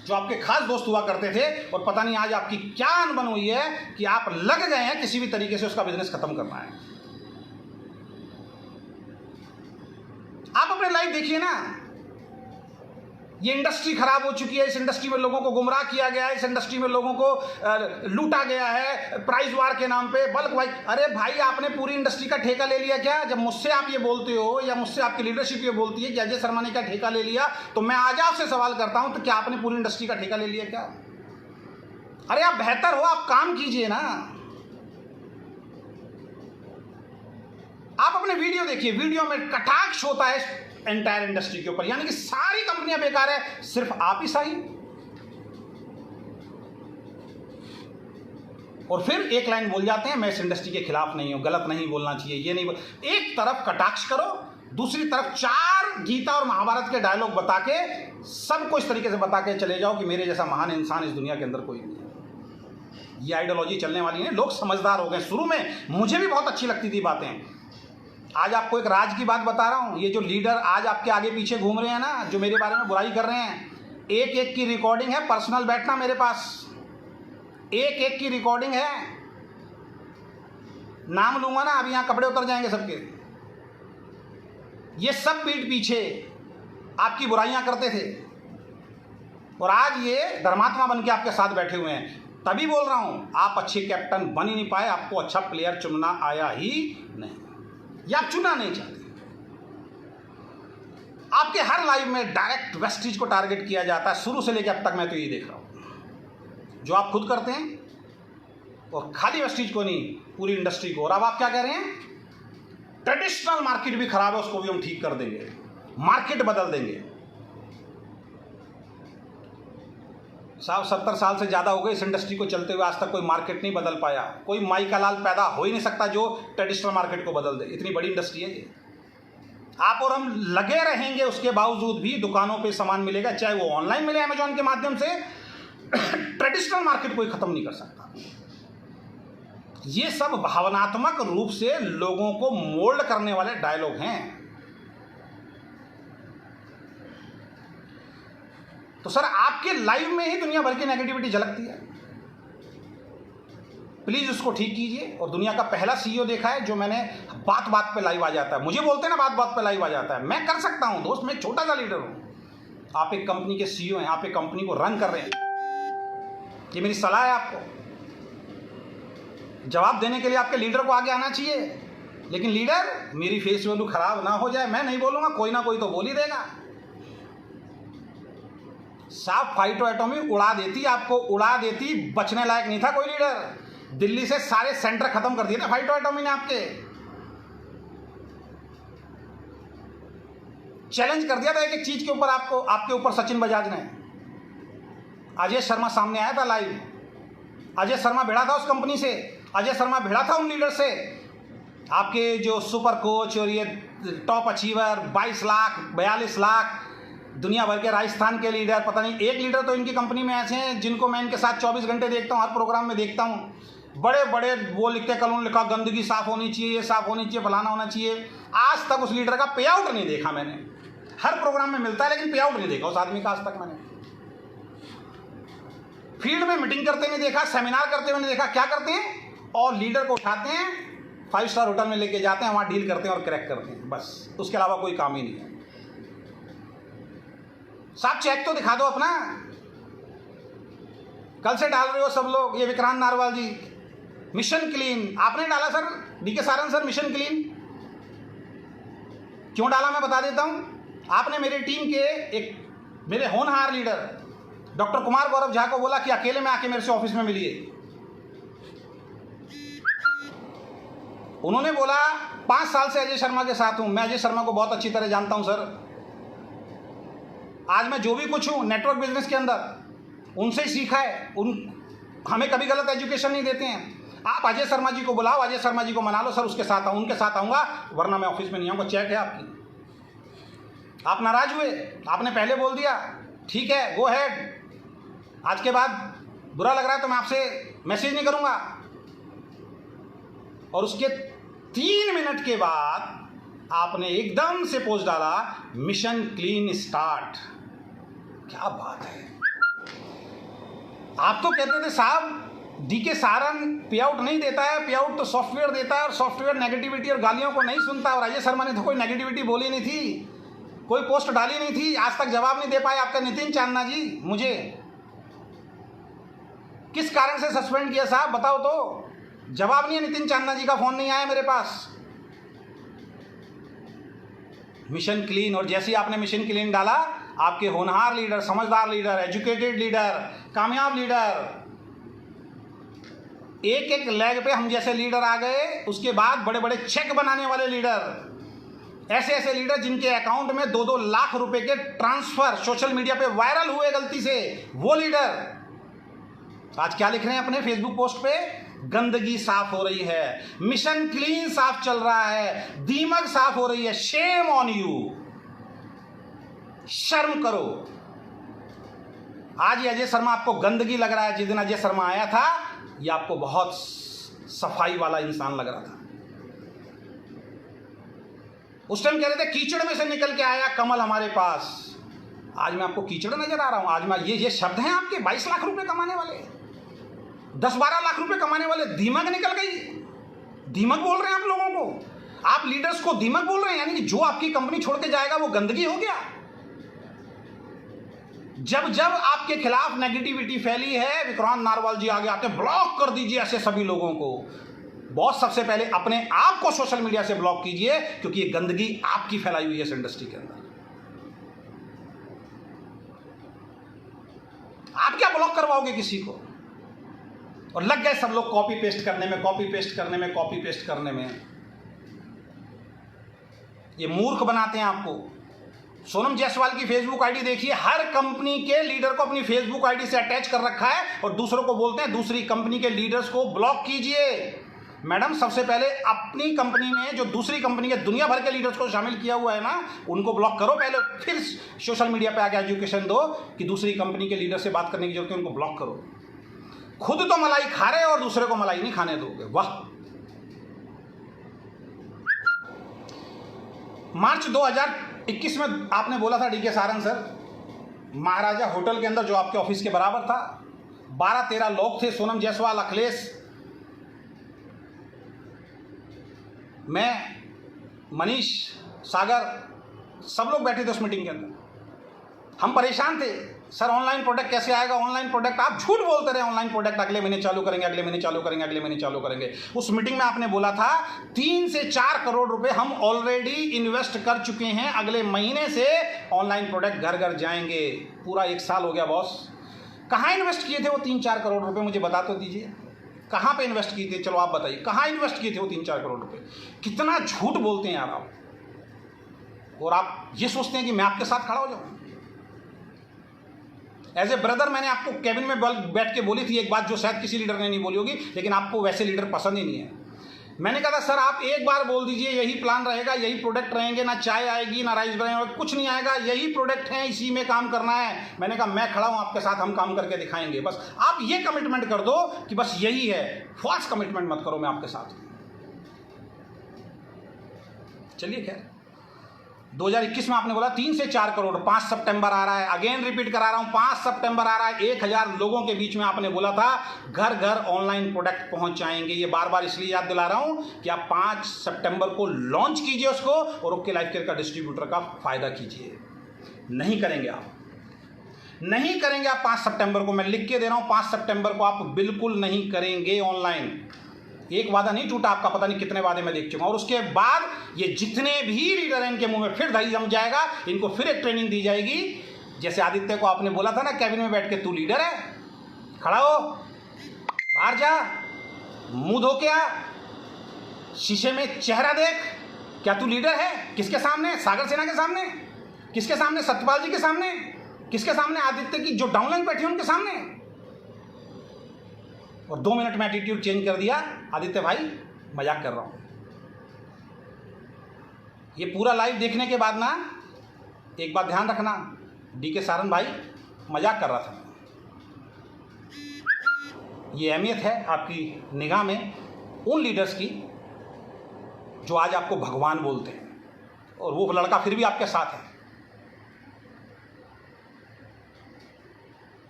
जो आपके खास दोस्त हुआ करते थे। और पता नहीं आज आपकी क्या अनबन हुई है कि आप लग गए हैं किसी भी तरीके से उसका बिजनेस खत्म करना है। आप अपने लाइव देखिए ना, ये इंडस्ट्री खराब हो चुकी है, इस इंडस्ट्री में लोगों को गुमराह किया गया है, इस इंडस्ट्री में लोगों को लूटा गया है प्राइस वार के नाम पे, बल्क वाइज। अरे भाई आपने पूरी इंडस्ट्री का ठेका ले लिया क्या? जब मुझसे आप ये बोलते हो या मुझसे आपकी लीडरशिप ये बोलती है कि अजय शर्मा ने क्या ठेका ले लिया, तो मैं आज आपसे सवाल करता हूं, तो क्या आपने पूरी इंडस्ट्री का ठेका ले लिया क्या? अरे आप बेहतर हो, आप काम कीजिए ना। आप अपने वीडियो देखिए, वीडियो में कटाक्ष होता है एंटायर इंडस्ट्री के ऊपर, यानी कि सारी कंपनियां बेकार है, सिर्फ आप ही सही। और फिर एक लाइन बोल जाते हैं, मैं इस इंडस्ट्री के खिलाफ नहीं हूं, गलत नहीं बोलना चाहिए, ये नहीं एक तरफ कटाक्ष करो, दूसरी तरफ 4 गीता और महाभारत के डायलॉग बता के सबको इस तरीके से बता के चले जाओ कि मेरे जैसा महान इंसान इस दुनिया के अंदर कोई नहीं है। ये आइडियोलॉजी चलने वाली है। लोग समझदार हो गए। शुरू में मुझे भी बहुत अच्छी लगती थी बातें। आज आपको एक राज की बात बता रहा हूं, ये जो लीडर आज आपके आगे पीछे घूम रहे हैं ना, जो मेरे बारे में बुराई कर रहे हैं, एक एक की रिकॉर्डिंग है। पर्सनल बैठना मेरे पास, एक एक की रिकॉर्डिंग है। नाम लूंगा ना, अभी यहां कपड़े उतर जाएंगे सबके। ये सब पीठ पीछे आपकी बुराइयां करते थे, और आज ये धर्मात्मा बन के आपके साथ बैठे हुए हैं। तभी बोल रहा हूं, आप अच्छे कैप्टन बन ही नहीं पाए, आपको अच्छा प्लेयर चुनना आया ही नहीं, या आप चुना नहीं चाहते। आपके हर लाइव में डायरेक्ट वेस्टीज को टारगेट किया जाता है, शुरू से लेकर अब तक मैं तो ये देख रहा हूं, जो आप खुद करते हैं, और खाली वेस्टीज को नहीं, पूरी इंडस्ट्री को। और अब आप क्या कह रहे हैं, ट्रेडिशनल मार्केट भी खराब है, उसको भी हम ठीक कर देंगे, मार्केट बदल देंगे। साहब 70 साल से ज़्यादा हो गए इस इंडस्ट्री को चलते हुए, आज तक कोई मार्केट नहीं बदल पाया। कोई माई का लाल पैदा हो ही नहीं सकता जो ट्रेडिशनल मार्केट को बदल दे, इतनी बड़ी इंडस्ट्री है ये। आप और हम लगे रहेंगे, उसके बावजूद भी दुकानों पे सामान मिलेगा, चाहे वो ऑनलाइन मिले अमेजॉन के माध्यम से। ट्रेडिशनल मार्केट कोई खत्म नहीं कर सकता। ये सब भावनात्मक रूप से लोगों को मोल्ड करने वाले डायलॉग हैं। तो सर आपके लाइव में ही दुनिया भर की नेगेटिविटी झलकती है, प्लीज उसको ठीक कीजिए। और दुनिया का पहला सीईओ देखा है जो मैंने बात बात पे लाइव आ जाता है। मुझे बोलते हैं ना बात बात पे लाइव आ जाता है, मैं कर सकता हूं दोस्त, मैं एक छोटा सा लीडर हूं। आप एक कंपनी के सीईओ हैं, आप एक कंपनी को रन कर रहे हैं, ये मेरी सलाह है आपको। जवाब देने के लिए आपके लीडर को आगे आना चाहिए, लेकिन लीडर मेरी फेस वैल्यू खराब ना हो जाए, मैं नहीं बोलूंगा, कोई ना कोई तो बोल ही देगा। साफ फाइटो एटॉमी उड़ा देती, आपको उड़ा देती, बचने लायक नहीं था कोई लीडर। दिल्ली से सारे सेंटर खत्म कर दिए थे फाइटो एटॉमी ने, आपके चैलेंज कर दिया था एक एक चीज के ऊपर, आपको, आपके ऊपर सचिन बजाज ने। अजय शर्मा सामने आया था लाइव, अजय शर्मा भिड़ा था उस कंपनी से, अजय शर्मा भिड़ा था उन लीडर से। आपके जो सुपर कोच और ये टॉप अचीवर 22 लाख 42 लाख दुनिया भर के राजस्थान के लीडर, पता नहीं एक लीडर तो इनकी कंपनी में ऐसे हैं जिनको मैं इनके साथ 24 घंटे देखता हूँ, हर प्रोग्राम में देखता हूँ। बड़े बड़े वो लिखते, कल उन्होंने लिखा गंदगी साफ होनी चाहिए, ये साफ होनी चाहिए, फलाना होना चाहिए। आज तक उस लीडर का पे आउट नहीं देखा मैंने। हर प्रोग्राम में मिलता है लेकिन पे आउट नहीं देखा उस आदमी का आज तक मैंने। फील्ड में मीटिंग करते नहीं देखा, सेमिनार करते हुए नहीं देखा। क्या करते हैं, और लीडर को उठाते हैं, 5 स्टार होटल में लेके जाते हैं, वहां डील करते हैं और क्रैक करते हैं, बस उसके अलावा कोई काम ही नहीं है। साहब चेक तो दिखा दो अपना। कल से डाल रहे हो सब लोग, ये विक्रांत नारवाल जी मिशन क्लीन आपने डाला sir, DK Saran sir mission clean क्यों डाला मैं बता देता हूं। आपने मेरी टीम के एक मेरे होनहार लीडर डॉक्टर कुमार गौरव झा को बोला कि अकेले में आके मेरे से ऑफिस में मिलिए। उन्होंने बोला 5 साल से अजय शर्मा के साथ हूं, मैं अजय शर्मा को बहुत अच्छी तरह जानता हूं सर। आज मैं जो भी कुछ हूं नेटवर्क बिजनेस के अंदर उनसे ही सीखा है। हमें कभी गलत एजुकेशन नहीं देते हैं। आप अजय शर्मा जी को बुलाओ, अजय शर्मा जी को मना लो, सर उसके साथ आऊँ, उनके साथ आऊँगा, वरना मैं ऑफिस में नहीं आऊँगा। चेक है आपकी। आप नाराज हुए, आपने पहले बोल दिया, ठीक है गो हेड, आज के बाद बुरा लग रहा है तो मैं आपसे मैसेज नहीं करूँगा। और उसके 3 मिनट के बाद आपने एकदम से पोस्ट डाला मिशन क्लीन स्टार्ट। क्या बात है। आप तो कहते थे साहब डीके सारन पे आउट नहीं देता है, पे आउट तो सॉफ्टवेयर देता है, और सॉफ्टवेयर नेगेटिविटी और गालियों को नहीं सुनता। और अजय शर्मा ने तो कोई नेगेटिविटी बोली नहीं थी, कोई पोस्ट डाली नहीं थी, आज तक जवाब नहीं दे पाए आपका नितिन चांदना जी। मुझे किस कारण से सस्पेंड किया साहब बताओ तो, जवाब नहीं है। नितिन चांदना जी का फोन नहीं आया मेरे पास। मिशन क्लीन, और जैसे ही आपने मिशन क्लीन डाला, आपके होनहार लीडर, समझदार लीडर, एजुकेटेड लीडर, कामयाब लीडर, एक एक लेग पे हम जैसे लीडर आ गए। उसके बाद बड़े बड़े चेक बनाने वाले लीडर, ऐसे ऐसे लीडर जिनके अकाउंट में 2-2 लाख रुपए के ट्रांसफर सोशल मीडिया पे वायरल हुए गलती से, वो लीडर आज क्या लिख रहे हैं अपने फेसबुक पोस्ट पे, गंदगी साफ हो रही है, मिशन क्लीन साफ चल रहा है, दीमक साफ हो रही है। शेम ऑन यू, शर्म करो। आज ये अजय शर्मा आपको गंदगी लग रहा है, जिस दिन अजय शर्मा आया था ये आपको बहुत सफाई वाला इंसान लग रहा था। उस टाइम कह रहे थे कीचड़ में से निकल के आया कमल हमारे पास। आज मैं आपको कीचड़ नजर आ रहा हूं। आज मैं ये शब्द हैं आपके, 22 लाख रुपए कमाने वाले, 10-12 लाख रुपए कमाने वाले, दीमक निकल गई। दीमक बोल रहे हैं आप लोगों को, आप लीडर्स को दीमक बोल रहे हैं, यानी कि जो आपकी कंपनी छोड़ के जाएगा वो गंदगी हो गया। जब जब आपके खिलाफ नेगेटिविटी फैली है, विक्रांत नारवाल जी आगे आके ब्लॉक कर दीजिए ऐसे सभी लोगों को। बॉस सबसे पहले अपने आप को सोशल मीडिया से ब्लॉक कीजिए, क्योंकि ये गंदगी आपकी फैलाई हुई है इस इंडस्ट्री के अंदर। आप क्या ब्लॉक करवाओगे किसी को? और लग गए सब लोग कॉपी पेस्ट करने में, कॉपी पेस्ट करने में, कॉपी पेस्ट करने में। ये मूर्ख बनाते हैं आपको। सोनम जायसवाल की फेसबुक आईडी देखिए, हर कंपनी के लीडर को अपनी फेसबुक आईडी से अटैच कर रखा है और दूसरों को बोलते हैं दूसरी कंपनी के लीडर्स को ब्लॉक कीजिए। मैडम, सबसे पहले अपनी कंपनी में जो दूसरी कंपनी के दुनिया भर के लीडर्स को शामिल किया हुआ है ना, उनको ब्लॉक करो पहले, फिर सोशल मीडिया पे आके एजुकेशन दो कि दूसरी कंपनी के लीडर से बात करने की जरूरत है, उनको ब्लॉक करो। खुद तो मलाई खा रहे और दूसरे को मलाई नहीं खाने दोगे। वाह। मार्च 2021 में आपने बोला था डीके सारंग सर, महाराजा होटल के अंदर जो आपके ऑफिस के बराबर था, 12-13 लोग थे, सोनम जायसवाल, अखिलेश, मैं, मनीष, सागर, सब लोग बैठे थे उस मीटिंग के अंदर। हम परेशान थे, सर ऑनलाइन प्रोडक्ट कैसे आएगा, ऑनलाइन प्रोडक्ट, आप झूठ बोलते रहे, ऑनलाइन प्रोडक्ट अगले महीने चालू करेंगे, अगले महीने चालू करेंगे, अगले महीने चालू करेंगे। उस मीटिंग में आपने बोला था 3 से 4 करोड़ रुपए हम ऑलरेडी इन्वेस्ट कर चुके हैं, अगले महीने से ऑनलाइन प्रोडक्ट घर घर जाएंगे। पूरा 1 साल हो गया बॉस, कहाँ इन्वेस्ट किए थे वो 3-4 करोड़ रुपए, मुझे बता तो दीजिए कहाँ पे इन्वेस्ट किए थे? चलो आप बताइए, कहाँ इन्वेस्ट किए थे वो 3-4 करोड़ रुपए? कितना झूठ बोलते हैं यार आप। और आप ये सोचते हैं कि मैं आपके साथ खड़ा हो जाऊं। एज ए ब्रदर मैंने आपको कैबिन में बैठ के बोली थी एक बात जो शायद किसी लीडर ने नहीं बोली होगी, लेकिन आपको वैसे लीडर पसंद ही नहीं है। मैंने कहा था सर आप एक बार बोल दीजिए यही प्लान रहेगा, यही प्रोडक्ट रहेंगे, ना चाय आएगी ना राइस बनेगा, कुछ नहीं आएगा, यही प्रोडक्ट है, इसी में काम करना है। मैंने कहा मैं खड़ा हूं आपके साथ, हम काम करके दिखाएंगे। बस आप ये कमिटमेंट कर दो कि बस यही है, फॉल्स कमिटमेंट मत करो मैं आपके साथ। चलिए खैर, 2021 में आपने बोला 3 से 4 करोड़, 5 सितंबर आ रहा है, अगेन रिपीट करा रहा हूं, 5 सितंबर आ रहा है, 1000 लोगों के बीच में आपने बोला था घर घर ऑनलाइन प्रोडक्ट पहुंचाएंगे। ये बार बार इसलिए याद दिला रहा हूं कि आप 5 सितंबर को लॉन्च कीजिए उसको और ओके लाइफ केयर का डिस्ट्रीब्यूटर का फायदा कीजिए। नहीं करेंगे आप, नहीं करेंगे आप 5 सितंबर को, मैं लिख के दे रहा हूं, 5 सितंबर को आप बिल्कुल नहीं करेंगे ऑनलाइन। एक वादा नहीं टूटा आपका, पता नहीं कितने वादे मैं देख चुका हूं। और उसके बाद ये जितने भी लीडर हैं इनके मुंह में फिर दही जम जाएगा, इनको फिर एक ट्रेनिंग दी जाएगी। जैसे आदित्य को आपने बोला था ना कैबिन में बैठ के, तू लीडर है, खड़ा हो, बाहर जा, मुंह धो के आ, शीशे में चेहरा देख, क्या तू लीडर है? किसके सामने? सागर सेना के सामने? किसके सामने? सत्यपाल जी के सामने? किसके सामने? आदित्य की जो डाउनलाइन बैठी है उनके सामने। और 2 मिनट में एटीट्यूड चेंज कर दिया, आदित्य भाई मजाक कर रहा हूं। ये पूरा लाइव देखने के बाद ना एक बात ध्यान रखना, डीके सारंग भाई मजाक कर रहा था। ये अहमियत है आपकी निगाह में उन लीडर्स की जो आज आपको भगवान बोलते हैं, और वो लड़का फिर भी आपके साथ है।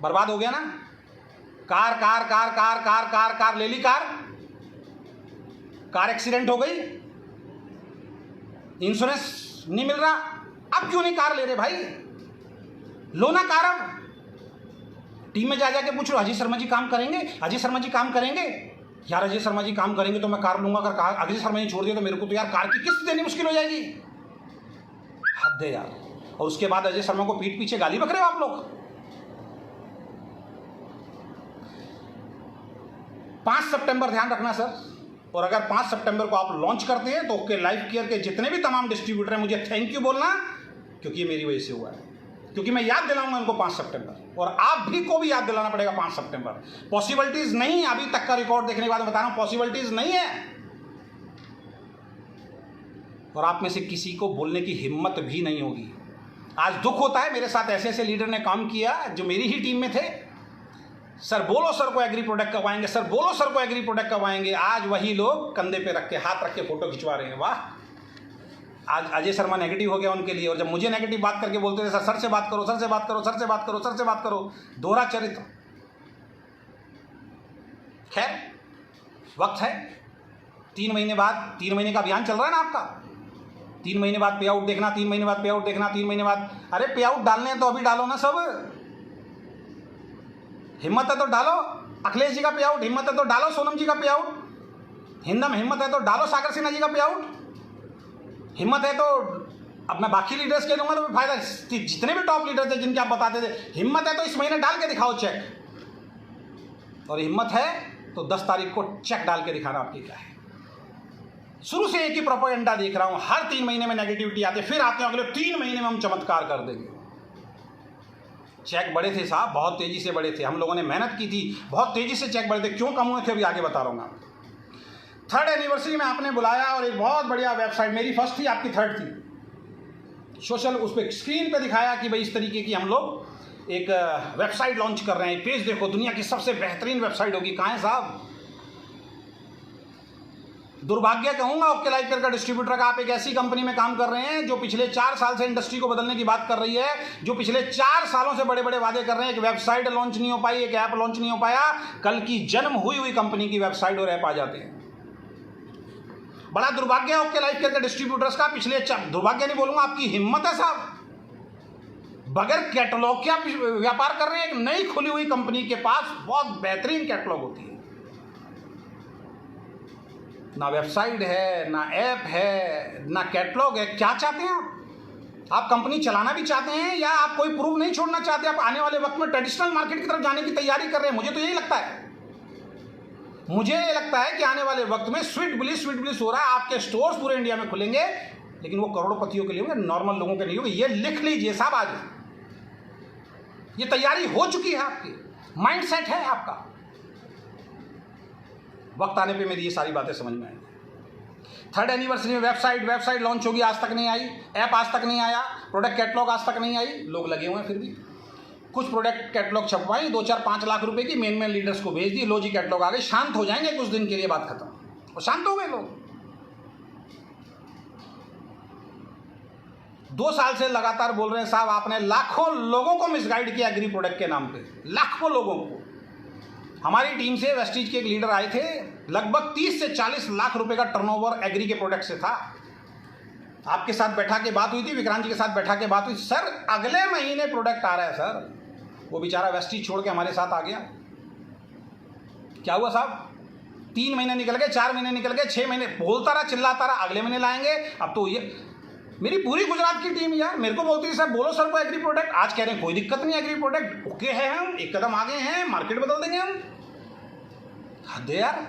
बर्बाद हो गया ना, car car car car car car car ले ली, कार एक्सीडेंट हो गई, इंश्योरेंस नहीं मिल रहा, अब क्यों नहीं कार ले रहे भाई? लो ना कार। अब टीम में जा जाके पूछ लो, अजय शर्मा जी काम करेंगे, अजय शर्मा जी काम करेंगे, यार अजय शर्मा जी काम करेंगे तो मैं कार लूंगा, अगर कार अजय शर्मा जी छोड़ दिया तो मेरे को तो यार कार की किस्त देनी मुश्किल हो जाएगी। हद है यार। और उसके बाद अजय शर्मा को पीठ पीछे गाली बक रहे हो आप लोग। 5 सितंबर ध्यान रखना सर, और अगर 5 सितंबर को आप लॉन्च करते हैं तो ओके लाइफ केयर के जितने भी तमाम डिस्ट्रीब्यूटर हैं मुझे थैंक यू बोलना, क्योंकि ये मेरी वजह से हुआ है, क्योंकि मैं याद दिलाऊंगा उनको 5 सितंबर, और आप भी को भी याद दिलाना पड़ेगा 5 सितंबर। पॉसिबिलिटीज नहीं, अभी तक का रिकॉर्ड देखने के बाद बता रहा हूं, पॉसिबिलिटीज नहीं है, और आप में से किसी को बोलने की हिम्मत भी नहीं होगी। आज दुख होता है, मेरे साथ ऐसे ऐसे लीडर ने काम किया जो मेरी ही टीम में थे, सर बोलो सर को एग्री प्रोडक्ट करवाएंगे, सर बोलो सर को एग्री प्रोडक्ट करवाएंगे। आज वही लोग कंधे पे रख के, हाथ रख के फोटो खिंचवा रहे हैं। वाह, आज अजय शर्मा नेगेटिव हो गया उनके लिए, और जब मुझे नेगेटिव बात करके बोलते थे सर से बात करो, सर से बात करो, सर से बात करो, सर से बात करो, दोहरा चरित्र। खैर वक्त है, 3 महीने बाद, 3 महीने का अभियान चल रहा है ना आपका, 3 महीने बाद पे आउट देखना, 3 महीने बाद पे आउट देखना, 3 महीने बाद, अरे पे आउट डालने हैं तो अभी डालो ना सब, हिम्मत है तो डालो। अखिलेश जी का पे आउट, हिम्मत है तो डालो। सोनम जी का पे आउट, हिंदम हिम्मत है तो डालो। सागर सिन्हा जी का पे आउट, हिम्मत है तो अब मैं बाकी लीडर्स के दूंगा तो फायदा, जितने भी टॉप लीडर्स थे जिनके आप बताते थे, हिम्मत है तो इस महीने डाल के दिखाओ चेक, और हिम्मत है तो 10 तारीख को चेक डाल के दिखाना आपकी क्या है। शुरू से एक ही प्रोपेगेंडा देख रहा हूं, हर 3 महीने में नेगेटिविटी आती है, फिर आते हैं अगले 3 महीने में हम चमत्कार कर देंगे। चेक बढ़े थे साहब, बहुत तेजी से बढ़े थे, हम लोगों ने मेहनत की थी, बहुत तेजी से चेक बढ़े थे। क्यों कम हुए थे अभी आगे बता रहा हूँ आपको। 3rd एनिवर्सरी में आपने बुलाया और एक बहुत बढ़िया वेबसाइट, मेरी फर्स्ट थी, आपकी 3rd थी, सोशल उस पर स्क्रीन पे दिखाया कि भाई इस तरीके की हम लोग एक वेबसाइट लॉन्च कर रहे हैं, पेज देखो दुनिया की सबसे बेहतरीन वेबसाइट होगी। कहाँ है साहब? दुर्भाग्य कहूंगा ओके लाइफ केयर का डिस्ट्रीब्यूटर का, आप एक ऐसी कंपनी में काम कर रहे हैं जो पिछले 4 साल से इंडस्ट्री को बदलने की बात कर रही है, जो पिछले 4 सालों से बड़े बड़े वादे कर रहे हैं। एक वेबसाइट लॉन्च नहीं हो पाई, एक ऐप लॉन्च नहीं हो पाया, कल की जन्म हुई कंपनी की वेबसाइट और ऐप आ जाते हैं। बड़ा दुर्भाग्य है ओके लाइफ केयर के डिस्ट्रीब्यूटर्स का, पिछले दुर्भाग्य नहीं बोलूंगा, आपकी हिम्मत है साहब, बगैर कैटलॉग के आप व्यापार कर रहे हैं। एक नई खुली हुई कंपनी के पास बहुत बेहतरीन कैटलॉग होती है, ना वेबसाइट है, ना ऐप है, ना कैटलॉग है। क्या चाहते हैं आप कंपनी चलाना भी चाहते हैं या आप कोई प्रूफ नहीं छोड़ना चाहते? आप आने वाले वक्त में ट्रेडिशनल मार्केट की तरफ जाने की तैयारी कर रहे हैं। मुझे तो यही लगता है, मुझे ये लगता है कि आने वाले वक्त में स्वीट ब्लिस हो रहा है। आपके स्टोर्स पूरे इंडिया में खुलेंगे, लेकिन वो करोड़पतियों के लिए होंगे, नॉर्मल लोगों के नहीं होंगे। ये लिख लीजिए साहब, आज ये तैयारी हो चुकी है, आपकी माइंडसेट है आपका। वक्त आने पे मेरी ये सारी बातें समझ में आएंगी। 3rd एनिवर्सरी में वेबसाइट लॉन्च होगी, आज तक नहीं आई, ऐप आज तक नहीं आया, प्रोडक्ट कैटलॉग आज तक नहीं आई, लोग लगे हुए हैं। फिर भी कुछ प्रोडक्ट कैटलॉग छपवाई, 2-4-5 लाख रुपए की, मेन लीडर्स को भेज दी, लो जी कैटलॉग आ गए, शांत हो जाएंगे कुछ दिन के लिए, बात खत्म, और शांत हो गए लोग। 2 साल से लगातार बोल रहे हैं साहब, आपने लाखों लोगों को मिसगाइड किया एग्री प्रोडक्ट के नाम पे, लाखों लोगों को। हमारी टीम से वेस्टीज के एक लीडर आए थे, लगभग 30 से 40 लाख रुपए का टर्नओवर एग्री के प्रोडक्ट से था। आपके साथ बैठा के बात हुई थी, विक्रांत जी के साथ बैठा के बात हुई, सर अगले महीने प्रोडक्ट आ रहा है सर। वो बेचारा वेस्टीज छोड़ के हमारे साथ आ गया। क्या हुआ साहब? 3 महीने निकल गए, 4 महीने निकल गए, 6 महीने बोलता रहा, चिल्लाता रहा, अगले महीने लाएंगे। अब तो ये मेरी पूरी गुजरात की टीम यार मेरे को बोलती है सर बोलो सर को एग्री प्रोडक्ट। आज कह रहे हैं कोई दिक्कत नहीं, एग्री प्रोडक्ट ओके है, हम एक कदम आगे हैं, मार्केट बदल देंगे हम। हद है यार।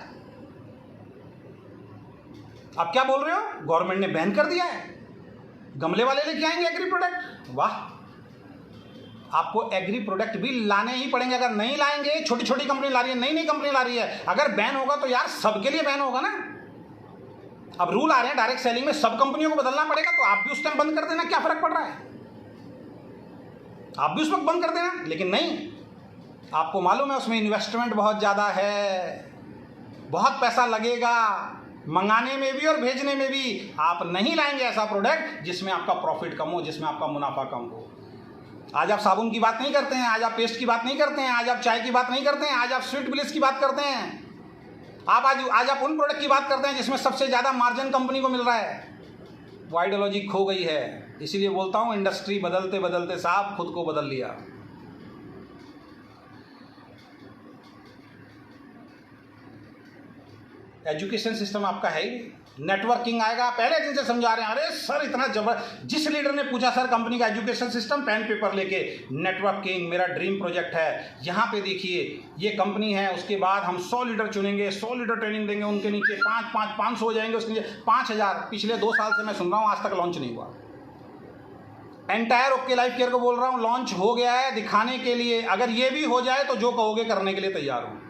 आप क्या बोल रहे हो? गवर्नमेंट ने बैन कर दिया है, गमले वाले लेके आएंगे एग्री प्रोडक्ट। वाह, आपको एग्री प्रोडक्ट भी लाने ही पड़ेंगे। अगर नहीं लाएंगे, छोटी छोटी कंपनी ला रही है, नई नई कंपनी ला रही है, अगर बैन होगा तो यार सबके लिए बैन होगा ना। अब रूल आ रहे हैं डायरेक्ट सेलिंग में, सब कंपनियों को बदलना पड़ेगा, तो आप भी उस टाइम बंद कर देना, क्या फर्क पड़ रहा है? आप भी उस वक्त बंद कर देना। लेकिन नहीं, आपको मालूम है उसमें इन्वेस्टमेंट बहुत ज़्यादा है, बहुत पैसा लगेगा मंगाने में भी और भेजने में भी। आप नहीं लाएंगे ऐसा प्रोडक्ट जिसमें आपका प्रॉफिट कम हो, जिसमें आपका मुनाफा कम हो। आज आप साबुन की बात नहीं करते हैं, आज आप पेस्ट की बात नहीं करते हैं, आज आप चाय की बात नहीं करते हैं, आज आप स्वीट ब्लिस की बात करते हैं। आप आज आप उन प्रोडक्ट की बात करते हैं जिसमें सबसे ज़्यादा मार्जिन कंपनी को मिल रहा है। वो आइडियोलॉजी खो गई है। इसीलिए बोलता हूँ इंडस्ट्री बदलते बदलते साहब खुद को बदल लिया। एजुकेशन सिस्टम आपका है ही, नेटवर्किंग आएगा। पहले दिन से समझा रहे हैं, अरे सर इतना जबरदस्त। जिस लीडर ने पूछा सर कंपनी का एजुकेशन सिस्टम, पेन पेपर लेके, नेटवर्किंग मेरा ड्रीम प्रोजेक्ट है, यहाँ पे देखिए ये कंपनी है, उसके बाद हम 100 लीडर चुनेंगे, 100 लीडर ट्रेनिंग देंगे, उनके नीचे 500 हो जाएंगे, उसके नीचे 5000। पिछले 2 साल से मैं सुन रहा हूँ, आज तक लॉन्च नहीं हुआ। एंटायर ओके लाइफ केयर को बोल रहा हूँ, लॉन्च हो गया है दिखाने के लिए। अगर ये भी हो जाए तो जो कहोगे करने के लिए तैयार हूँ।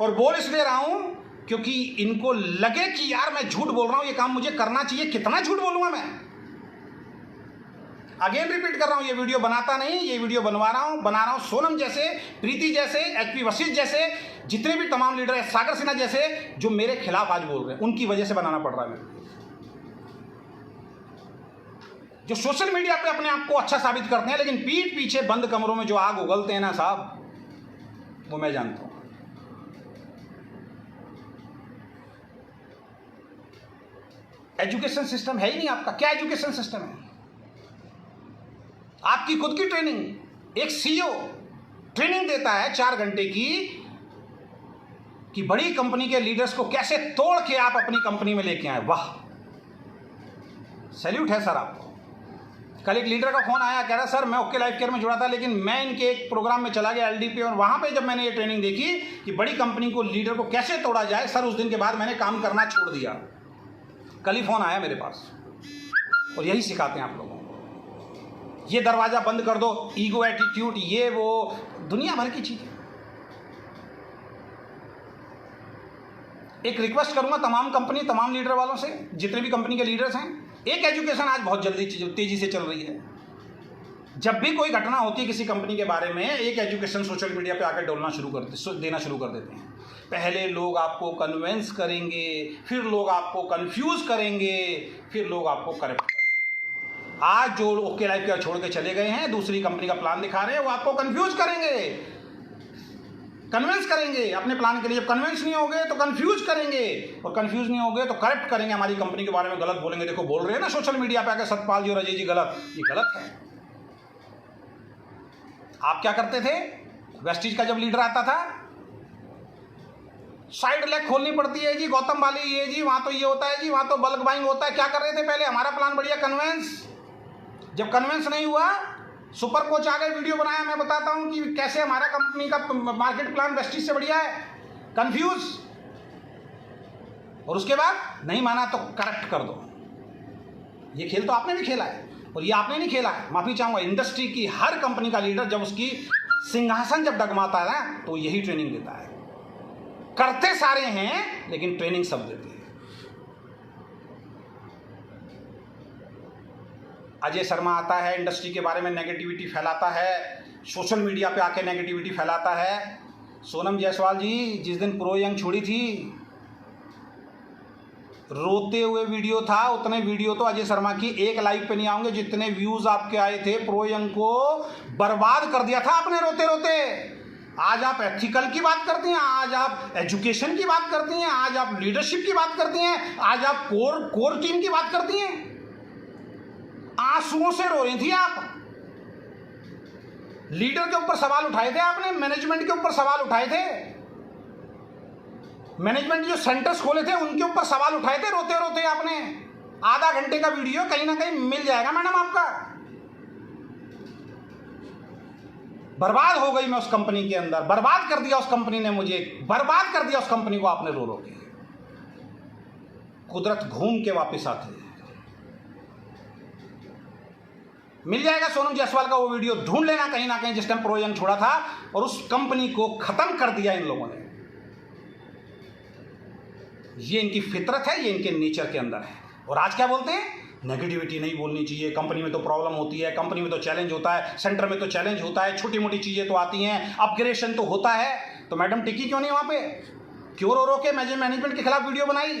और बोल इसलिए रहा हूँ क्योंकि इनको लगे कि यार मैं झूठ बोल रहा हूं, ये काम मुझे करना चाहिए। कितना झूठ बोलूंगा मैं? अगेन रिपीट कर रहा हूं, ये वीडियो बनाता नहीं, ये वीडियो बना रहा हूं सोनम जैसे, प्रीति जैसे, एचपी वशिष्ठ जैसे, जितने भी तमाम लीडर हैं, सागर सिन्हा जैसे, जो मेरे खिलाफ आज बोल रहे हैं, उनकी वजह से बनाना पड़ रहा है मेरे। जो सोशल मीडिया पे अपने आप को अच्छा साबित करते हैं, लेकिन पीठ पीछे बंद कमरों में जो आग उगलते हैं ना साहब, वो मैं जानता हूं। एजुकेशन सिस्टम है ही नहीं आपका। क्या एजुकेशन सिस्टम है? आपकी खुद की ट्रेनिंग। एक सीईओ ट्रेनिंग देता है 4 घंटे की कि बड़ी कंपनी के लीडर्स को कैसे तोड़ के आप अपनी कंपनी में लेके आए। वाह, सैल्यूट है सर आपको। कल एक लीडर का फ़ोन आया, कह रहा सर मैं ओके लाइफ केयर में जुड़ा था, लेकिन मैं इनके एक प्रोग्राम में चला गया LD पे, और वहाँ पे जब मैंने ये ट्रेनिंग देखी कि बड़ी कंपनी को लीडर को कैसे तोड़ा जाए, सर उस दिन के बाद मैंने काम करना छोड़ दिया। कल ही फ़ोन आया मेरे पास, और यही सिखाते हैं आप लोगों को। ये दरवाज़ा बंद कर दो, ईगो एटीट्यूड, ये वो दुनिया भर की चीज़ें। एक रिक्वेस्ट करूंगा तमाम कंपनी, तमाम लीडर वालों से, जितने भी कंपनी के लीडर्स हैं, एक एजुकेशन आज बहुत जल्दी तेजी से चल रही है। जब भी कोई घटना होती है किसी कंपनी के बारे में, एक एजुकेशन सोशल मीडिया पे आकर देना शुरू कर देते हैं। पहले लोग आपको कन्विंस करेंगे, फिर लोग आपको कंफ्यूज करेंगे, फिर लोग आपको करेक्ट करेंगे। आज जो ओके लाइफ केयर छोड़ के चले गए हैं, दूसरी कंपनी का प्लान दिखा रहे हैं, वो आपको कंफ्यूज करेंगे, कन्विंस करेंगे अपने प्लान के लिए। जब कन्विंस नहीं होगे तो कंफ्यूज करेंगे, और कंफ्यूज नहीं होगे तो करेक्ट करेंगे, हमारी कंपनी के बारे में गलत बोलेंगे। देखो बोल रहे हैं ना सोशल मीडिया पे आकर सतपाल जी और अजय जी गलत, ये गलत है। आप क्या करते थे? वेस्टीज का जब लीडर आता था, साइड लेग खोलनी पड़ती है जी, गौतम वाली ये जी, वहां तो ये होता है जी, वहां तो बल्क बाइंग होता है। क्या कर रहे थे पहले? हमारा प्लान बढ़िया, कन्विंस। जब कन्विंस नहीं हुआ, सुपर कोच आ गए, वीडियो बनाया, मैं बताता हूं कि कैसे हमारा कंपनी का मार्केट प्लान वेस्टीज से बढ़िया है। कंफ्यूज, और उसके बाद नहीं माना तो करेक्ट कर दो। ये खेल तो आपने भी खेला है, और ये आपने नहीं खेला है। माफी चाहूंगा, इंडस्ट्री की हर कंपनी का लीडर जब उसकी सिंहासन जब डगमाता है ना, तो यही ट्रेनिंग देता है। करते सारे हैं लेकिन ट्रेनिंग सब देते हैं। अजय शर्मा आता है, इंडस्ट्री के बारे में नेगेटिविटी फैलाता है, सोशल मीडिया पे आके नेगेटिविटी फैलाता है। सोनम जायसवाल जी जिस दिन प्रो यंग छोड़ी थी, रोते हुए वीडियो था, उतने वीडियो तो अजय शर्मा की एक लाइव पे नहीं आएंगे जितने व्यूज आपके आए थे। प्रो यंग को बर्बाद कर दिया था आपने रोते रोते। आज आप एथिकल की बात करती हैं, आज आप एजुकेशन की बात करती हैं, आज आप लीडरशिप की बात करती हैं, आज आप कोर टीम की बात करती हैं। आंसुओं से रो रही थी आप। लीडर के ऊपर सवाल उठाए थे आपने, मैनेजमेंट के ऊपर सवाल उठाए थे, मैनेजमेंट जो सेंटर्स खोले थे उनके ऊपर सवाल उठाए थे रोते रोते आपने। आधा घंटे का वीडियो कहीं ना कहीं मिल जाएगा मैडम आपका। बर्बाद हो गई मैं उस कंपनी के अंदर, बर्बाद कर दिया उस कंपनी ने मुझे, बर्बाद कर दिया उस कंपनी को आपने रो रो के। कुदरत घूम के वापस आती है। मिल जाएगा सोनम जायसवाल का वो वीडियो, ढूंढ लेना कहीं ना कहीं, जिस टाइम प्रो यंग छोड़ा था और उस कंपनी को खत्म कर दिया इन लोगों ने। ये इनकी फितरत है, ये इनके नेचर के अंदर है। और आज क्या बोलते हैं? नेगेटिविटी नहीं बोलनी चाहिए, कंपनी में तो प्रॉब्लम होती है, कंपनी में तो चैलेंज होता है, सेंटर में तो चैलेंज होता है, छोटी मोटी चीजें तो आती हैं, अपग्रेडेशन तो होता है। तो मैडम टिकी क्यों नहीं वहां पे? क्यों रो रो के मैनेजमेंट के खिलाफ वीडियो बनाई?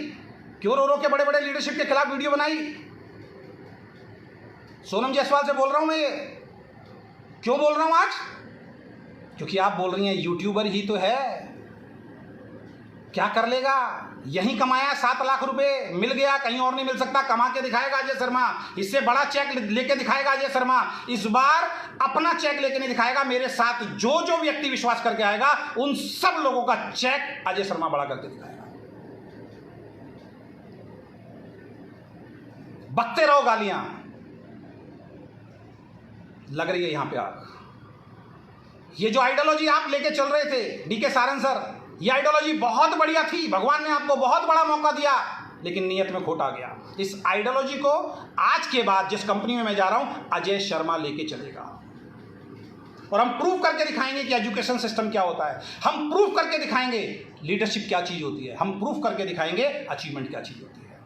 क्यों रो रो के बड़े बड़े लीडरशिप के खिलाफ वीडियो बनाई? सोनम जायसवाल से बोल रहा हूं मैं ये। क्यों बोल रहा हूं आज? क्योंकि आप बोल रही हैं यूट्यूबर ही तो है, क्या कर लेगा, यहीं कमाया 7 लाख रुपए, मिल गया, कहीं और नहीं मिल सकता, कमा के दिखाएगा अजय शर्मा। इससे बड़ा चेक लेके दिखाएगा अजय शर्मा। इस बार अपना चेक लेके नहीं दिखाएगा, मेरे साथ जो जो व्यक्ति विश्वास करके आएगा उन सब लोगों का चेक अजय शर्मा बड़ा करके दिखाएगा। बकते रहो गालियां, लग रही है यहां पे आग। ये जो आइडियोलॉजी आप लेके चल रहे थे डीके सारन सर, ये आइडियोलॉजी बहुत बढ़िया थी, भगवान ने आपको बहुत बड़ा मौका दिया, लेकिन नियत में खोट आ गया। इस आइडियोलॉजी को आज के बाद जिस कंपनी में मैं जा रहा हूं, अजय शर्मा लेके चलेगा। और हम प्रूव करके दिखाएंगे कि एजुकेशन सिस्टम क्या होता है, हम प्रूव करके दिखाएंगे लीडरशिप क्या चीज होती है, हम प्रूव करके दिखाएंगे अचीवमेंट क्या चीज होती है।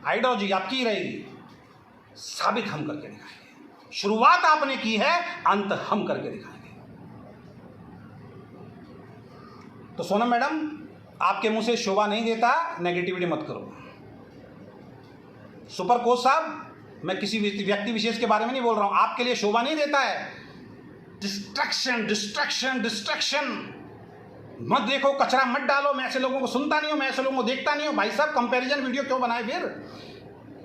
आइडियोलॉजी आपकी रहेगी, साबित हम करके दिखाएंगे। शुरुआत आपने की है, अंत हम करके दिखाएंगे। तो सोनम मैडम, आपके मुंह से शोभा नहीं देता, नेगेटिविटी मत करो। सुपर कोच साहब, मैं किसी व्यक्ति विशेष के बारे में नहीं बोल रहा हूं, आपके लिए शोभा नहीं देता है। डिस्ट्रैक्शन डिस्ट्रैक्शन डिस्ट्रैक्शन मत देखो, कचरा मत डालो। मैं ऐसे लोगों को सुनता नहीं हूं, मैं ऐसे लोगों को देखता नहीं हूं। भाई साहब, कंपैरिजन वीडियो क्यों बनाए? फिर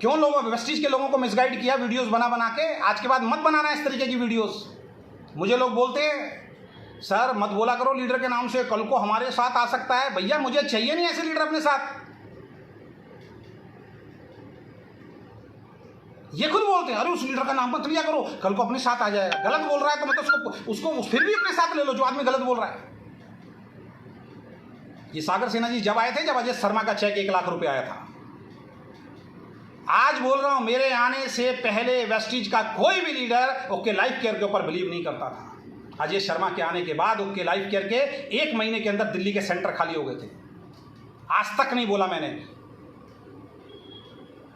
क्यों लोगों वेस्टीज के लोगों को मिसगाइड किया वीडियोस बना बना के? आज के बाद मत बनाना इस तरीके की वीडियोस। मुझे लोग बोलते हैं सर मत बोला करो लीडर के नाम से, कल को हमारे साथ आ सकता है। भैया मुझे चाहिए नहीं ऐसे लीडर अपने साथ। ये खुद बोलते हैं, अरे उस लीडर का नाम मत लिया करो, कल को अपने साथ आ जाएगा। गलत बोल रहा है तो मतलब उसको फिर भी अपने साथ ले लो जो आदमी गलत बोल रहा है। ये सागर सिन्हा जी जब आए थे, जब अजय शर्मा का चेक 1 लाख रुपए आया था। आज बोल रहा हूं, मेरे आने से पहले वेस्टीज का कोई भी लीडर ओके लाइफ केयर के ऊपर बिलीव नहीं करता था। अजय शर्मा के आने के बाद ओके लाइफ केयर के 1 महीने के अंदर दिल्ली के सेंटर खाली हो गए थे। आज तक नहीं बोला मैंने,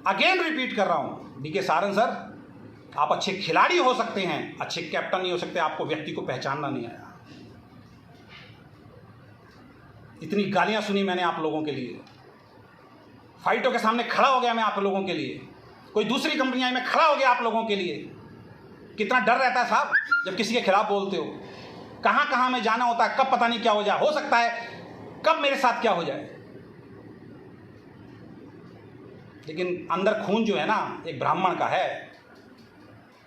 अगेन रिपीट कर रहा हूं, डीके सारन सर, आप अच्छे खिलाड़ी हो सकते हैं, अच्छे कैप्टन नहीं हो सकते। आपको व्यक्ति को पहचानना नहीं आया। इतनी गालियां सुनी मैंने आप लोगों के लिए, फाइटों के सामने खड़ा हो गया मैं आप लोगों के लिए, कोई दूसरी कंपनी आई मैं खड़ा हो गया आप लोगों के लिए। कितना डर रहता है साहब जब किसी के खिलाफ बोलते हो। कहां कहां में जाना होता है, कब पता नहीं क्या हो जाए, हो सकता है कब मेरे साथ क्या हो जाए। लेकिन अंदर खून जो है ना एक ब्राह्मण का है,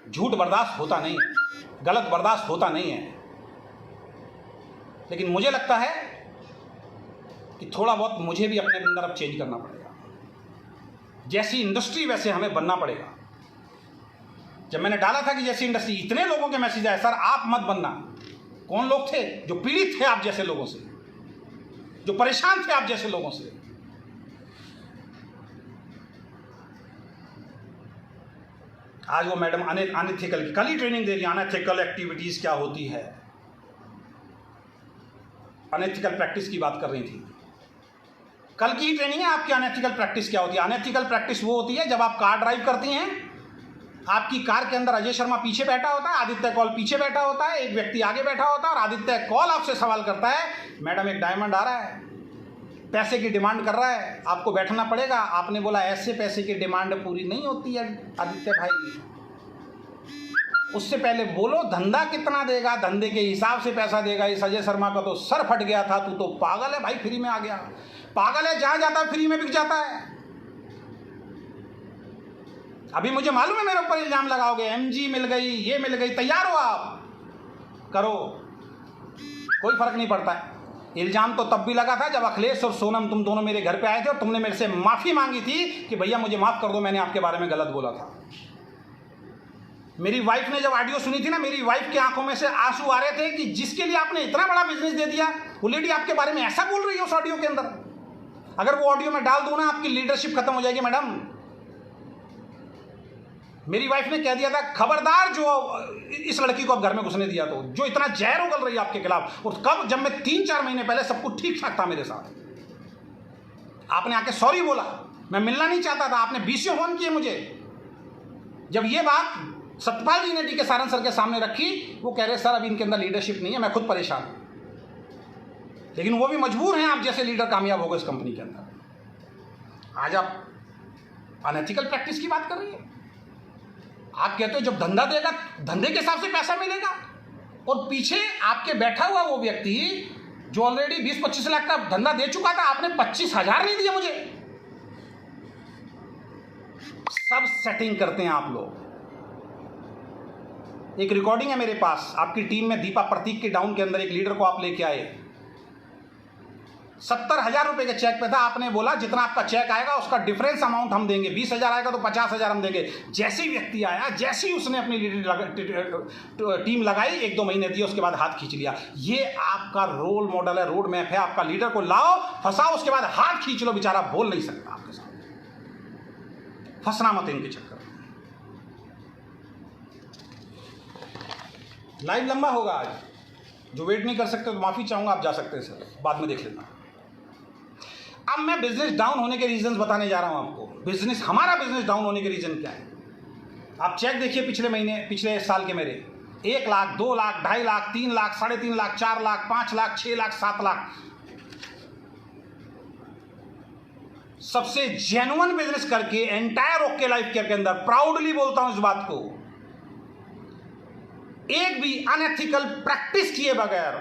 झूठ बर्दाश्त होता नहीं है, गलत बर्दाश्त होता नहीं है। लेकिन मुझे लगता है कि थोड़ा बहुत मुझे भी अपने अंदर अब चेंज करना पड़ेगा। जैसी इंडस्ट्री वैसे हमें बनना पड़ेगा। जब मैंने डाला था कि जैसी इंडस्ट्री, इतने लोगों के मैसेज आए, सर आप मत बनना। कौन लोग थे? जो पीड़ित थे आप जैसे लोगों से, जो परेशान थे आप जैसे लोगों से। आज वो मैडम अनएथिकल कल ही ट्रेनिंग दे रही, अनएथिकल एक्टिविटीज क्या होती है, अनएथिकल प्रैक्टिस की बात कर रही थी। कल की ही ट्रेनिंग है आपकी, अनएथिकल प्रैक्टिस क्या होती है। अनएथिकल प्रैक्टिस वो होती है जब आप कार ड्राइव करती हैं, आपकी कार के अंदर अजय शर्मा पीछे बैठा होता है, आदित्य कौल पीछे बैठा होता है, एक व्यक्ति आगे बैठा होता है और आदित्य कौल आपसे सवाल करता है, मैडम एक डायमंड आ रहा है, पैसे की डिमांड कर रहा है, आपको बैठना पड़ेगा। आपने बोला ऐसे पैसे की डिमांड पूरी नहीं होती है आदित्य भाई, उससे पहले बोलो धंधा कितना देगा, धंधे के हिसाब से पैसा देगा। इस अजय शर्मा का तो सर फट गया था, तू तो पागल है भाई, फ्री में आ गया। पागल है, जहां जाता है फ्री में बिक जाता है। अभी मुझे मालूम है मेरे ऊपर इल्जाम लगाओगे, एमजी मिल गई, ये मिल गई, तैयार हो आप, करो, कोई फर्क नहीं पड़ता है। इल्जाम तो तब भी लगा था जब अखिलेश और सोनम तुम दोनों मेरे घर पे आए थे और तुमने मेरे से माफी मांगी थी कि भैया मुझे माफ कर दो, मैंने आपके बारे में गलत बोला था। मेरी वाइफ ने जब ऑडियो सुनी थी ना, मेरी वाइफ की आंखों में से आंसू आ रहे थे कि जिसके लिए आपने इतना बड़ा बिजनेस दे दिया, वो लेडी आपके बारे में ऐसा बोल रही है उस ऑडियो के अंदर। अगर वो ऑडियो में डाल दूं ना, आपकी लीडरशिप खत्म हो जाएगी मैडम। मेरी वाइफ ने कह दिया था, खबरदार जो इस लड़की को अब घर में घुसने दिया तो, जो इतना जहर उगल रही है आपके खिलाफ। और कब? जब मैं 3-4 महीने पहले सब कुछ ठीक ठाक था मेरे साथ, आपने आके सॉरी बोला, मैं मिलना नहीं चाहता था, आपने बीसीओ फोन किए मुझे। जब ये बात सतपाल जी ने डीके सारन सर के सामने रखी, वो कह रहे सर अभी इनके अंदर लीडरशिप नहीं है, मैं खुद परेशान हूं। लेकिन वो भी मजबूर हैं, आप जैसे लीडर कामयाब हो गए इस कंपनी के अंदर। आज आप अनएथिकल प्रैक्टिस की बात कर रही है। आप कहते हो जब धंधा देगा धंधे के हिसाब से पैसा मिलेगा, और पीछे आपके बैठा हुआ वो व्यक्ति जो ऑलरेडी 20-25 लाख का धंधा दे चुका था, आपने 25,000 नहीं दिए मुझे। सब सेटिंग करते हैं आप लोग। एक रिकॉर्डिंग है मेरे पास, आपकी टीम में दीपा प्रतीक के डाउन के अंदर एक लीडर को आप लेके आए, 70,000 रुपए के चेक पे था, आपने बोला जितना आपका चेक आएगा उसका डिफरेंस अमाउंट हम देंगे, 20,000 आएगा तो 50,000 हम देंगे। जैसे ही व्यक्ति आया, जैसे ही उसने अपनी टीम लगाई, 1-2 महीने दिए, उसके बाद हाथ खींच लिया। ये आपका रोल मॉडल है, रोड मैप है आपका। लीडर को लाओ, फंसाओ, उसके बाद हाथ खींच लो, बेचारा बोल नहीं सकता आपके साथ। फंसना मत इनके चक्कर। लाइव लंबा होगा आज, जो वेट नहीं कर सकते तो माफी चाहूंगा, आप जा सकते हैं सर, बाद में देख लेना। अब मैं बिजनेस डाउन होने के रीजंस बताने जा रहा हूं आपको। हमारा बिजनेस डाउन होने के रीजन क्या है, आप चेक देखिए पिछले साल के मेरे 1 लाख, 2 लाख, 2.5 लाख, 3 लाख, 3.5 लाख, 4 लाख, 5 लाख, 6 लाख, 7 लाख। सबसे जेन्युइन बिजनेस करके एंटायर ओके लाइफ केयर के अंदर प्राउडली बोलता हूं इस बात को, एक भी अनएथिकल प्रैक्टिस किए बगैर,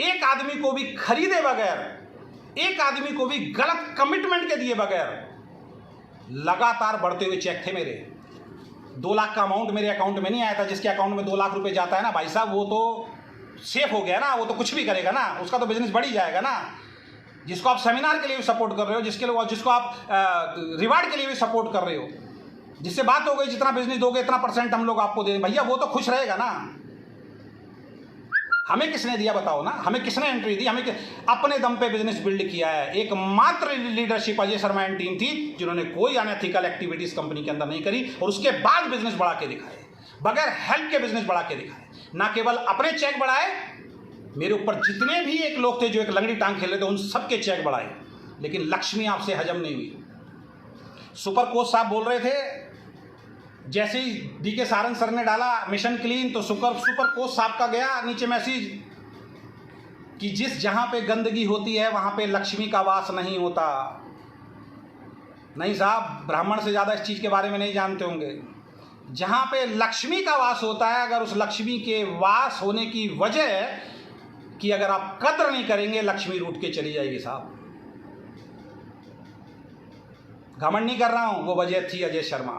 एक आदमी को भी खरीदे बगैर, एक आदमी को भी गलत कमिटमेंट के दिए बगैर लगातार बढ़ते हुए चेक थे मेरे। 2 लाख का अमाउंट मेरे अकाउंट में नहीं आया था। जिसके अकाउंट में 2 लाख रुपए जाता है ना भाई साहब, वो तो सेफ हो गया ना, वो तो कुछ भी करेगा ना, उसका तो बिजनेस बढ़ ही जाएगा ना। जिसको आप सेमिनार के लिए भी सपोर्ट कर रहे हो, जिसको आप रिवार्ड के लिए भी सपोर्ट कर रहे हो, जिससे बात हो गई जितना बिजनेस दोगे इतना % हम लोग आपको देंगे, भैया वो तो खुश रहेगा ना। हमें किसने दिया बताओ ना, हमें किसने एंट्री दी, हमें अपने दम पे बिजनेस बिल्ड किया है। एकमात्र leadership Ajay Sharma and team थी जिन्होंने कोई अनएथिकल एक्टिविटीज कंपनी के अंदर नहीं करी और उसके बाद बिजनेस बढ़ा के दिखाए, बगैर हेल्प के बिजनेस बढ़ा के दिखाए। ना केवल अपने चेक बढ़ाए, मेरे ऊपर जितने भी एक लोग थे जो एक लंगड़ी टांग खेले थे उन सबके चेक बढ़ाए, लेकिन लक्ष्मी आपसे हजम नहीं हुई। सुपर कोच साहब बोल रहे थे, जैसे ही डीके सारंग सर ने डाला मिशन क्लीन तो सुपर कोच साहब का गया नीचे मैसेज कि जिस जहां पे गंदगी होती है वहां पे लक्ष्मी का वास नहीं होता। नहीं साहब, ब्राह्मण से ज़्यादा इस चीज़ के बारे में नहीं जानते होंगे। जहां पे लक्ष्मी का वास होता है, अगर उस लक्ष्मी के वास होने की वजह कि अगर आप कद्र नहीं करेंगे, लक्ष्मी रूठ के चली जाएगी साहब। घमंड नहीं कर रहा हूं, वो वजह थी अजय शर्मा,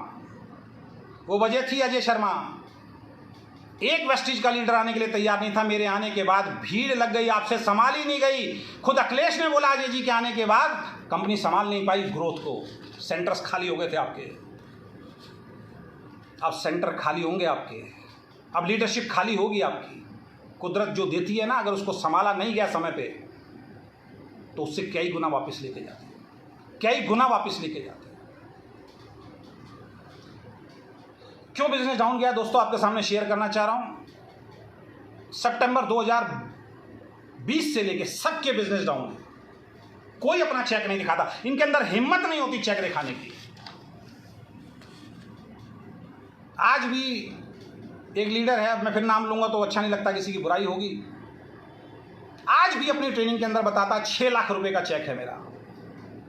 वो वजह थी अजय शर्मा। एक वेस्टिज का लीडर आने के लिए तैयार नहीं था। मेरे आने के बाद भीड़ लग गई, आपसे संभाल ही नहीं गई। खुद अखिलेश ने बोला अजय जी के आने के बाद कंपनी संभाल नहीं पाई ग्रोथ को, सेंटर्स खाली हो गए थे आपके। अब सेंटर खाली होंगे आपके, अब लीडरशिप खाली होगी आपकी। कुदरत जो देती है ना, अगर उसको संभाला नहीं गया समय पे तो उससे कई गुना वापस लेके जाते हैं, कई गुना वापस लेके जाते हैं। क्यों बिजनेस डाउन गया दोस्तों, आपके सामने शेयर करना चाह रहा हूं। सितंबर 2020 से लेके सबके बिजनेस डाउन है। कोई अपना चेक नहीं दिखाता, इनके अंदर हिम्मत नहीं होती चेक दिखाने की। आज भी एक लीडर है, मैं फिर नाम लूंगा तो अच्छा नहीं लगता, किसी की बुराई होगी। आज भी अपनी ट्रेनिंग के अंदर बताता 6 लाख रुपए का चेक है मेरा।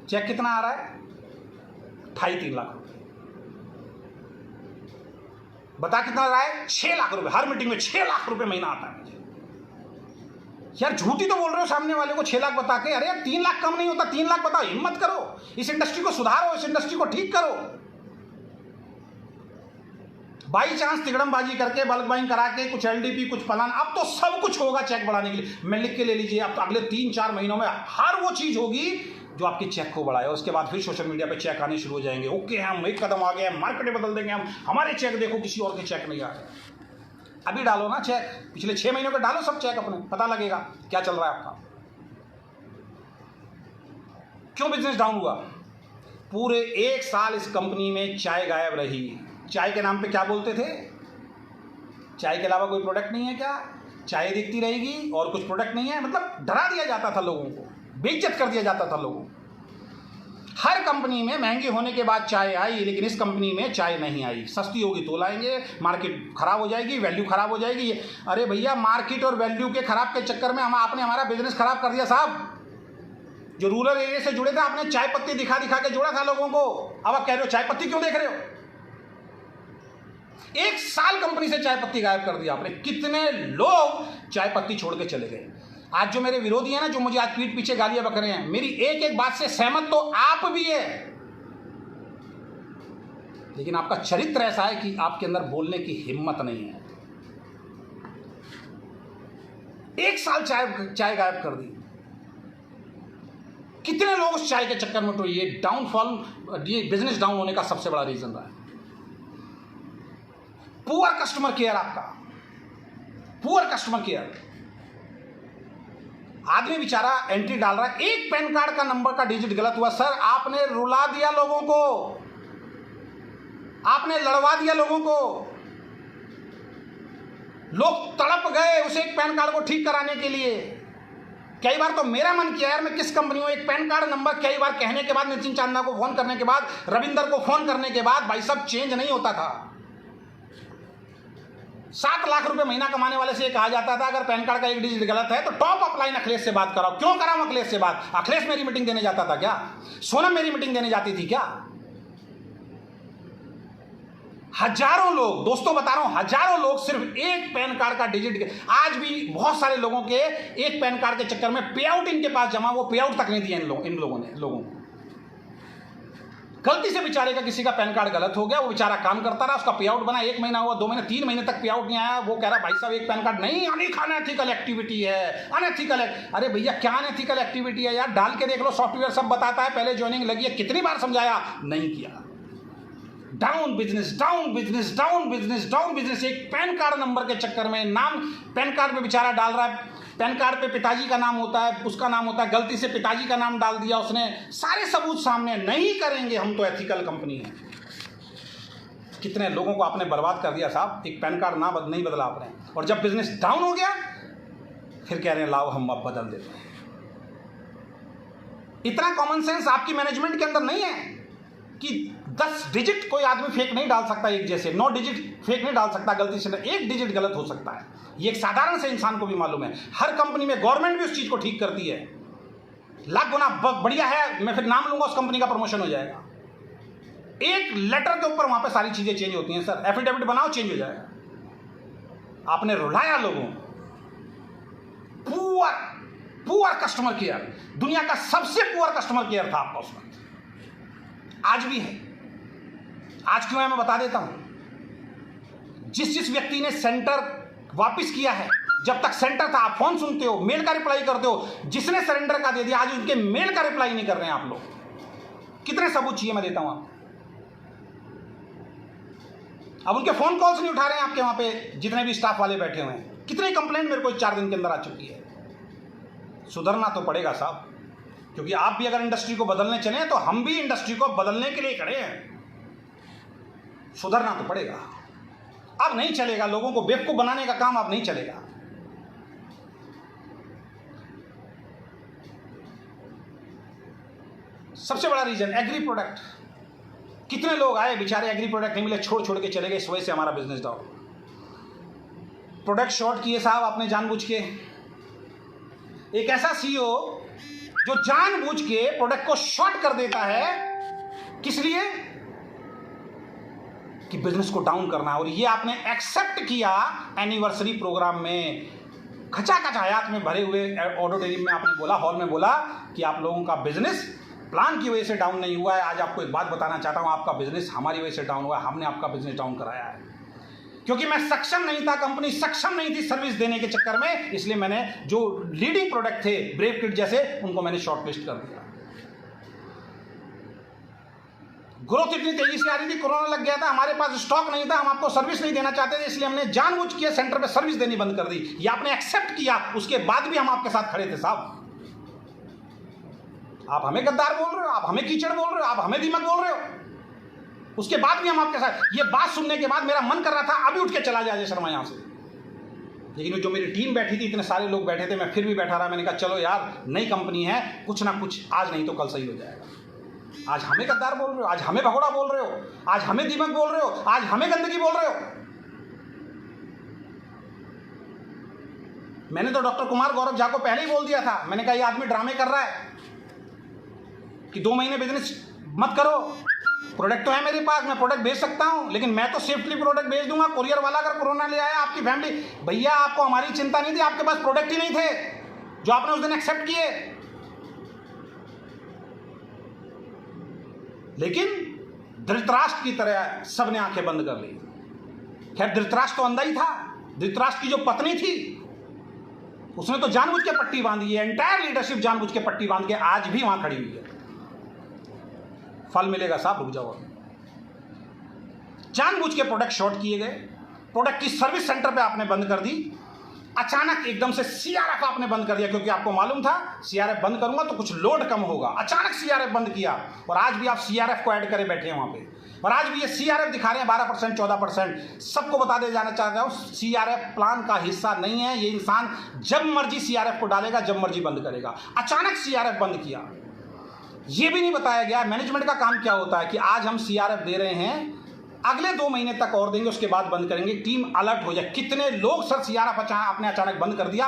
चेक कितना आ रहा है? 2.5-3 लाख रुपए। बता कितना रहा है? 6 लाख रुपए। हर मीटिंग में 6 लाख रुपए महीना आता है मुझे। यार झूठी तो बोल रहे हो सामने वाले को 6 लाख बता के। अरे यार 3 लाख कम नहीं होता, 3 लाख बताओ। हिम्मत करो, इस इंडस्ट्री को सुधारो, इस इंडस्ट्री को ठीक करो। बाई चांस तिगड़मबाजी करके बल्क बाइंग करा के कुछ एलडीपी कुछ प्लान, अब तो सब कुछ होगा चेक बढ़ाने के लिए। मैं लिख के ले लीजिए, अब तो अगले 3-4 महीनों में हर वो चीज होगी जो आपके चेक को बढ़ाए। उसके बाद फिर सोशल मीडिया पे चेक आने शुरू हो जाएंगे। ओके, हम एक कदम आगे हैं, मार्केट बदल देंगे हम, हमारे चेक देखो, किसी और के चेक नहीं आ रहे। अभी डालो ना चेक, पिछले 6 महीनों के डालो सब चेक अपने, पता लगेगा क्या चल रहा है आपका। क्यों बिजनेस डाउन हुआ? पूरे 1 साल इस कंपनी में चाय गायब रही। चाय के नाम पे क्या बोलते थे? चाय के अलावा कोई प्रोडक्ट नहीं है क्या? चाय दिखती रहेगी और कुछ प्रोडक्ट नहीं है, मतलब डरा दिया जाता था लोगों को, बेइज्जत कर दिया जाता था लोगों को। हर कंपनी में महंगी होने के बाद चाय आई, लेकिन इस कंपनी में चाय नहीं आई। सस्ती होगी तो लाएंगे, मार्केट खराब हो जाएगी, वैल्यू खराब हो जाएगी। अरे भैया, मार्केट और वैल्यू के खराब के चक्कर में आपने हमारा बिजनेस खराब कर दिया साहब। जो रूरल एरिया से जुड़े थे, आपने चाय पत्ती दिखा दिखा के जोड़ा था लोगों को। अब आप कह रहे हो चाय पत्ती क्यों देख रहे हो? 1 साल कंपनी से चाय पत्ती गायब कर दिया आपने। कितने लोग चाय पत्ती छोड़ के चले गए। आज जो मेरे विरोधी हैं ना, जो मुझे आज पीठ पीछे गालियां बक रहे हैं, मेरी एक एक बात से सहमत तो आप भी है, लेकिन आपका चरित्र ऐसा है कि आपके अंदर बोलने की हिम्मत नहीं है। 1 साल चाय गायब कर दी। कितने लोग उस चाय के चक्कर में, तो ये डाउनफॉल, ये बिजनेस डाउन होने का सबसे बड़ा रीजन रहा है। पुअर कस्टमर केयर आपका, पुअर कस्टमर केयर। आदमी बेचारा एंट्री डाल रहा है, एक पैन कार्ड का नंबर का डिजिट गलत हुआ, सर आपने रुला दिया लोगों को, आपने लड़वा दिया लोगों को। लोग तड़प गए उस एक पैन कार्ड को ठीक कराने के लिए। कई बार तो मेरा मन किया यार, मैं किस कंपनी में, एक पैन कार्ड नंबर कई बार कहने के बाद, नितिन चांदा को फोन करने के बाद, रविंदर को फोन करने के बाद, भाई सब चेंज नहीं होता था। 7 लाख रुपए महीना कमाने वाले से कहा जाता था अगर पैन कार्ड का एक डिजिट गलत है तो टॉप अपलाइन अखिलेश से बात कराओ। क्यों कराऊं अखिलेश से बात? अखिलेश मेरी मीटिंग देने जाता था क्या? सोनम मेरी मीटिंग देने जाती थी क्या? हजारों लोग, दोस्तों बता रहा हूं, हजारों लोग सिर्फ एक पैन कार्ड का डिजिट। आज भी बहुत सारे लोगों के एक पैन कार्ड के चक्कर में पे आउट इनके पास जमा, वो पे आउट तक नहीं दिया इन लोगों ने। गलती से बेचारे का किसी का पैन कार्ड गलत हो गया, वो बेचारा काम करता रहा, उसका पे आउट बना, 1 महीना हुआ, 2 महीने, 3 महीने तक पे आउट नहीं आया। वो कह रहा भाई साहब एक पैन कार्ड नहीं, अनएथिकल एक्टिविटी है, अनएथिकल है। अरे भैया क्या अनएथिकल एक्टिविटी है यार? डाल के देख लो, सॉफ्टवेयर सब बताता है। पहले ज्वाइनिंग लगी है, कितनी बार समझाया, नहीं किया। Down business, down business, down business, down business. एक पैन कार्ड नंबर के चक्कर में नाम पैन कार्ड पे बेचारा डाल रहा है, पैन कार्ड पे पिताजी का नाम होता है, उसका नाम होता है, गलती से पिताजी का नाम डाल दिया उसने, सारे सबूत सामने, नहीं करेंगे हम तो एथिकल कंपनी है। कितने लोगों को आपने बर्बाद कर दिया साहब, एक पैन कार्ड नहीं बदला आपने, और जब बिजनेस डाउन हो गया फिर कह रहे हैं लाओ हम अब बदल देते हैं। इतना कॉमन सेंस आपकी मैनेजमेंट के अंदर नहीं है कि 10 डिजिट कोई आदमी फेक नहीं डाल सकता, एक जैसे 9 डिजिट फेक नहीं डाल सकता गलती से, एक डिजिट गलत हो सकता है। ये एक साधारण से इंसान को भी मालूम है। हर कंपनी में गवर्नमेंट भी उस चीज को ठीक करती है। लाख गुना बढ़िया है, मैं फिर नाम लूंगा, उस कंपनी का प्रमोशन हो जाएगा। एक लेटर के ऊपर वहां पे सारी चीजें चेंज होती हैं सर, एफिडेविट बनाओ चेंज हो जाएगा। आपने रुलाया लोगों, पुअर कस्टमर केयर, दुनिया का सबसे पुअर कस्टमर केयर था आपका उसमें, आज भी है। आज क्यों है मैं बता देता हूं। जिस व्यक्ति ने सेंटर वापस किया है, जब तक सेंटर था आप फोन सुनते हो, मेल का रिप्लाई करते हो, जिसने सरेंडर का दे दिया आज उनके मेल का रिप्लाई नहीं कर रहे हैं आप लोग। कितने सबूत चाहिए मैं देता हूं आपको। अब उनके फोन कॉल्स नहीं उठा रहे हैं आपके वहां पे जितने भी स्टाफ वाले बैठे हुए हैं। कितनी कंप्लेंट मेरे को 4 दिन के अंदर आ चुकी है। सुधरना तो पड़ेगा साहब, क्योंकि आप भी अगर इंडस्ट्री को बदलने चले तो हम भी इंडस्ट्री को बदलने के लिए खड़े हैं। सुधरना तो पड़ेगा। अब नहीं चलेगा, लोगों को बेवकूफ बनाने का काम अब नहीं चलेगा। सबसे बड़ा रीजन एग्री प्रोडक्ट। कितने लोग आए बेचारे, एग्री प्रोडक्ट नहीं मिले, छोड़ के चले गए, इस वजह से हमारा बिजनेस डाउन। प्रोडक्ट शॉर्ट किए साहब आपने जानबूझ के। एक ऐसा सीईओ जो जानबूझ के प्रोडक्ट को शॉर्ट कर देता है, किस लिए? कि बिजनेस को डाउन करना है। और ये आपने एक्सेप्ट किया एनिवर्सरी प्रोग्राम में, खचाखच हयात में भरे हुए ऑडिटोरियम में आपने बोला, हॉल में बोला कि आप लोगों का बिजनेस प्लान की वजह से डाउन नहीं हुआ है। आज आपको एक बात बताना चाहता हूं, आपका बिजनेस हमारी वजह से डाउन हुआ है, हमने आपका बिजनेस डाउन कराया है। क्योंकि मैं सक्षम नहीं था, कंपनी सक्षम नहीं थी सर्विस देने के चक्कर में, इसलिए मैंने जो लीडिंग प्रोडक्ट थे ब्रेव किट जैसे, उनको मैंने शॉर्टलिस्ट कर दिया। ग्रोथ इतनी तेजी से आ रही थी, कोरोना लग गया था, हमारे पास स्टॉक नहीं था, हम आपको सर्विस नहीं देना चाहते थे, इसलिए हमने जानबूझ के सेंटर पे सर्विस देनी बंद कर दी। ये आपने एक्सेप्ट किया, उसके बाद भी हम आपके साथ खड़े थे साहब। आप हमें गद्दार बोल रहे हो, आप हमें कीचड़ बोल रहे हो, आप हमें दीमक बोल रहे हो, उसके बाद भी हम आपके साथ। ये बात सुनने के बाद मेरा मन कर रहा था अभी उठ के चला जाए शर्मा यहां से, लेकिन जो मेरी टीम बैठी थी, इतने सारे लोग बैठे थे, मैं फिर भी बैठा रहा। मैंने कहा चलो यार, नई कंपनी है, कुछ ना कुछ आज नहीं तो कल सही हो जाएगा। आज हमें गद्दार बोल रहे हो, आज हमें भगोड़ा बोल रहे हो, आज हमें दीमक बोल रहे हो, आज हमें गंदगी बोल रहे हो। मैंने तो डॉक्टर कुमार गौरव झा को पहले ही बोल दिया था, मैंने कहा ये आदमी ड्रामे कर रहा है कि 2 महीने बिजनेस मत करो, प्रोडक्ट तो है मेरे पास, मैं प्रोडक्ट भेज सकता हूं, लेकिन मैं तो सेफ्टली प्रोडक्ट भेज दूंगा। कुरियर वाला अगर कोरोना ले आया आपकी फैमिली, भैया आपको हमारी चिंता नहीं थी, आपके पास प्रोडक्ट ही नहीं थे जो आपने उस दिन एक्सेप्ट किए। लेकिन धृतराष्ट्र की तरह सबने आंखें बंद कर ली। खैर धृतराष्ट्र तो अंधा ही था, धृतराष्ट्र की जो पत्नी थी उसने तो जानबूझ के पट्टी बांधी है, एंटायर लीडरशिप जानबूझ के पट्टी बांध के आज भी वहां खड़ी हुई है। फल मिलेगा साहब, रुक जाओ। जानबूझ के प्रोडक्ट शॉर्ट किए गए, प्रोडक्ट की सर्विस सेंटर पे आपने बंद कर दी। अचानक एकदम से सीआरएफ आपने बंद कर दिया, क्योंकि आपको मालूम था सीआरएफ बंद करूंगा तो कुछ लोड कम होगा। अचानक सीआरएफ बंद किया, और आज भी आप सीआरएफ को ऐड करे बैठे हैं वहां पे, और आज भी ये सीआरएफ दिखा रहे हैं 12%, 14%। सबको बता दे जाना चाहता हूं, सीआरएफ प्लान का हिस्सा नहीं है। ये इंसान जब मर्जी सीआरएफ को डालेगा, जब मर्जी बंद करेगा। अचानक सीआरएफ बंद किया, ये भी नहीं बताया गया मैनेजमेंट का काम क्या होता है कि आज हम सीआरएफ दे रहे हैं, अगले 2 महीने तक और देंगे, उसके बाद बंद करेंगे। टीम अलर्ट हो जाए। कितने लोग सर सीआरएफ आपने अचानक बंद कर दिया,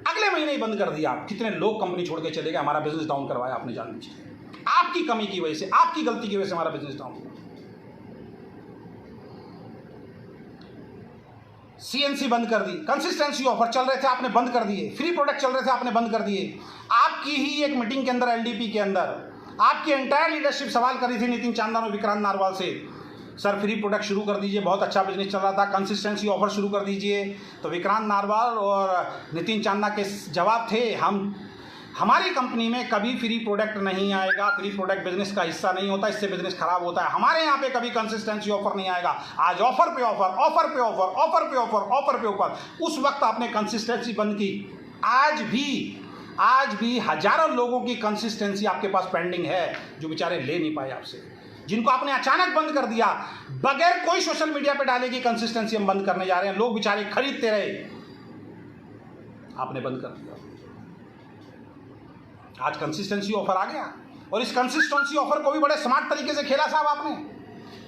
अगले महीने ही बंद कर दिया। कितने लोग कंपनी छोड़ के चले गए, हमारा बिजनेस डाउन करवाया आपने जानबूझ के। आपकी कमी की वजह से, आपकी गलती की वजह से हमारा बिजनेस डाउन हुआ। सीएनसी बंद कर दी, कंसिस्टेंसी ऑफर चल रहे थे आपने बंद कर दिए, फ्री प्रोडक्ट चल रहे थे आपने बंद कर दिए। आपकी ही एक मीटिंग के अंदर, एलडीपी के अंदर, आपकी एंटायर लीडरशिप सवाल कर रही थी नितिन चांदन और विक्रांत नारवाल से, सर फ्री प्रोडक्ट शुरू कर दीजिए, बहुत अच्छा बिजनेस चल रहा था, कंसिस्टेंसी ऑफर शुरू कर दीजिए। तो विक्रांत नारवाल और नितिन चांदना के जवाब थे, हम हमारी कंपनी में कभी फ्री प्रोडक्ट नहीं आएगा, फ्री प्रोडक्ट बिजनेस का हिस्सा नहीं होता, इससे बिजनेस खराब होता है। हमारे यहाँ पे कभी कंसिस्टेंसी ऑफर नहीं आएगा। आज ऑफर पे ऑफर, ऑफर पे ऑफर, ऑफर पे ऑफर, ऑफर पे ऑफर। उस वक्त आपने कंसिस्टेंसी बंद की। आज भी हजारों लोगों की कंसिस्टेंसी आपके पास पेंडिंग है जो बेचारे ले नहीं पाए आपसे, जिनको आपने अचानक बंद कर दिया, बगैर कोई सोशल मीडिया पे डाले की कंसिस्टेंसी हम बंद करने जा रहे हैं। लोग बेचारे खरीदते रहे, आपने बंद कर दिया। आज कंसिस्टेंसी ऑफर आ गया और इस कंसिस्टेंसी ऑफर को भी बड़े स्मार्ट तरीके से खेला साहब आपने।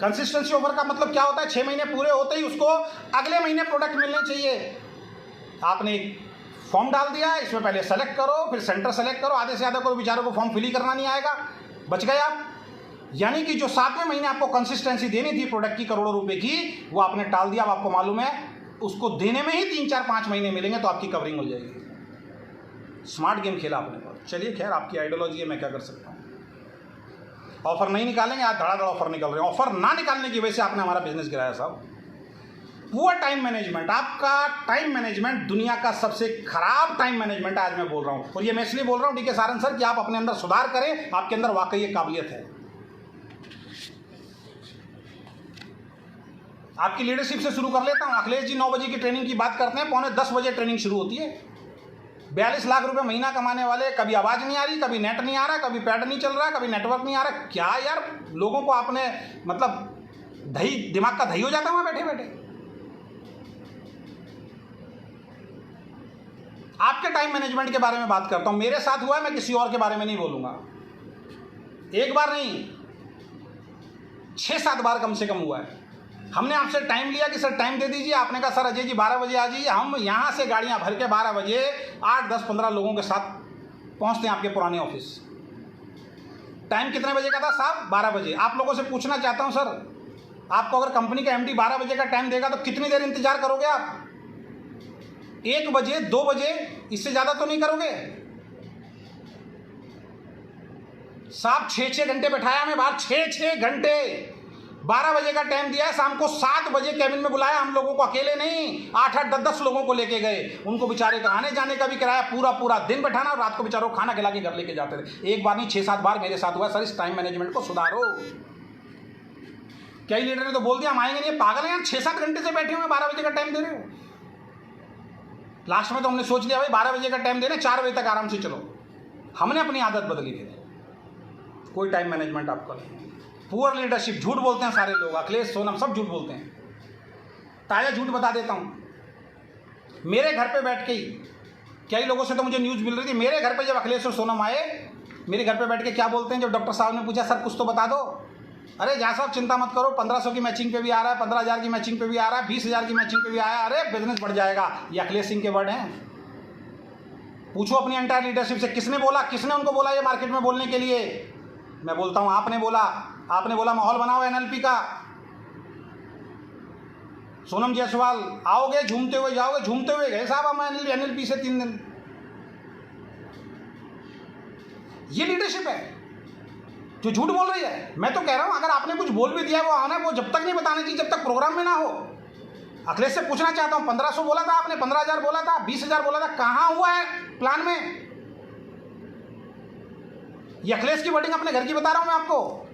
कंसिस्टेंसी ऑफर का मतलब क्या होता है? 6 महीने पूरे होते ही उसको अगले महीने प्रोडक्ट मिलने चाहिए। आपने एक फॉर्म डाल दिया, इसमें पहले सेलेक्ट करो, फिर सेंटर सेलेक्ट करो। आधे से ज़्यादा को बेचारों को फॉर्म फिल ही करना नहीं आएगा, बच गए आप। यानी कि जो 7वें महीने आपको कंसिस्टेंसी देनी थी प्रोडक्ट की करोड़ों रुपए की, वो आपने टाल दिया। अब आपको मालूम है उसको देने में ही 3, 4, 5 महीने मिलेंगे तो आपकी कवरिंग हो जाएगी। स्मार्ट गेम खेला आपने। चलिए खैर, आपकी आइडियोलॉजी है, मैं क्या कर सकता हूँ। ऑफर नहीं निकालेंगे, आज धड़ाधड़ ऑफर निकल रहे हैं। ऑफर ना निकालने की वजह से आपने हमारा बिजनेस गिराया साहब। पुअर टाइम मैनेजमेंट, आपका टाइम मैनेजमेंट दुनिया का सबसे खराब टाइम मैनेजमेंट आज मैं बोल रहा हूँ। और ये मैं इसलिए बोल रहा हूँ डीके सारन सर कि आप अपने अंदर सुधार करें, आपके अंदर वाकई ये काबिलियत है। आपकी लीडरशिप से शुरू कर लेता हूँ। अखिलेश जी 9 बजे की ट्रेनिंग की बात करते हैं, पौने 10 बजे ट्रेनिंग शुरू होती है। 42 लाख रुपए महीना कमाने वाले, कभी आवाज़ नहीं आ रही, कभी नेट नहीं आ रहा, कभी पैड नहीं चल रहा, कभी नेटवर्क नहीं आ रहा। क्या यार, लोगों को आपने मतलब दिमाग का दही हो जाता है वहाँ बैठे बैठे। आपके टाइम मैनेजमेंट के बारे में बात करता हूँ। मेरे साथ हुआ है, मैं किसी और के बारे में नहीं बोलूँगा। एक बार नहीं, 6-7 बार कम से कम हुआ है। हमने आपसे टाइम लिया कि सर टाइम दे दीजिए, आपने कहा सर अजय जी 12 बजे आ जाइए। हम यहाँ से गाड़ियाँ भर के 12 बजे 8, 10, 15 लोगों के साथ पहुँचते हैं आपके पुराने ऑफिस। टाइम कितने बजे का था साहब? 12 बजे। आप लोगों से पूछना चाहता हूँ सर, आपको अगर कंपनी का एमडी 12 बजे का टाइम देगा तो कितनी देर इंतजार करोगे आप? 1 बजे, 2 बजे, इससे ज़्यादा तो नहीं करोगे साहब। 6-6 घंटे बैठाया हमें बाहर, 6-6 घंटे। 12 बजे का टाइम दिया है, शाम को 7 बजे कैबिन में बुलाया हम लोगों को, अकेले नहीं, 8-8, 10-10 लोगों को लेके गए। उनको बेचारे का आने जाने का भी किराया, पूरा दिन बैठाना, और रात को बेचारों को खाना खिला के घर लेके जाते थे। एक बार नहीं, 6-7 बार मेरे साथ हुआ। सर इस टाइम मैनेजमेंट को सुधारो। कई लीडर ने तो बोल दिया हम आएंगे नहीं। पागल है यार, 6-7 घंटे से बैठे हुए 12 बजे का टाइम दे रहे हो। लास्ट में तो हमने सोच लिया भाई 12 बजे का टाइम देना, 4 बजे तक आराम से चलो। हमने अपनी आदत बदली थी। कोई टाइम मैनेजमेंट आपका नहीं। पुअर लीडरशिप, झूठ बोलते हैं सारे लोग, अखिलेश, सोनम सब झूठ बोलते हैं। ताजा झूठ बता देता हूँ। मेरे घर पे बैठ के ही कई लोगों से तो मुझे न्यूज़ मिल रही थी। मेरे घर पे जब अखिलेश और सोनम आए, मेरे घर पे बैठ के क्या बोलते हैं, जब डॉक्टर साहब ने पूछा सर कुछ तो बता दो। अरे जहाँ साहब चिंता मत करो, 1500 की मैचिंग पे भी आ रहा है, 15,000 की मैचिंग पे भी आ रहा है, 20,000 की मैचिंग पे भी आया। अरे बिजनेस बढ़ जाएगा। ये अखिलेश सिंह के वर्ड हैं। पूछो अपनी एंटायर लीडरशिप से, किसने बोला, किसने उनको बोला ये मार्केट में बोलने के लिए? मैं बोलता हूँ आपने बोला माहौल बनाओ एनएलपी का। सोनम जायसवाल आओगे झूमते हुए जाओगे, झूमते हुए गए साहब हम एनएलपी से 3 दिन। ये लीडरशिप है जो झूठ बोल रही है। मैं तो कह रहा हूं अगर आपने कुछ बोल भी दिया वो आना, वो जब तक नहीं बताना चाहिए जब तक प्रोग्राम में ना हो। अखिलेश से पूछना चाहता हूं, 1500 बोला था आपने, 15,000 बोला था, 20,000 बोला था, कहां हुआ है प्लान में? ये अखिलेश की वर्डिंग अपने घर की बता रहा हूं मैं आपको।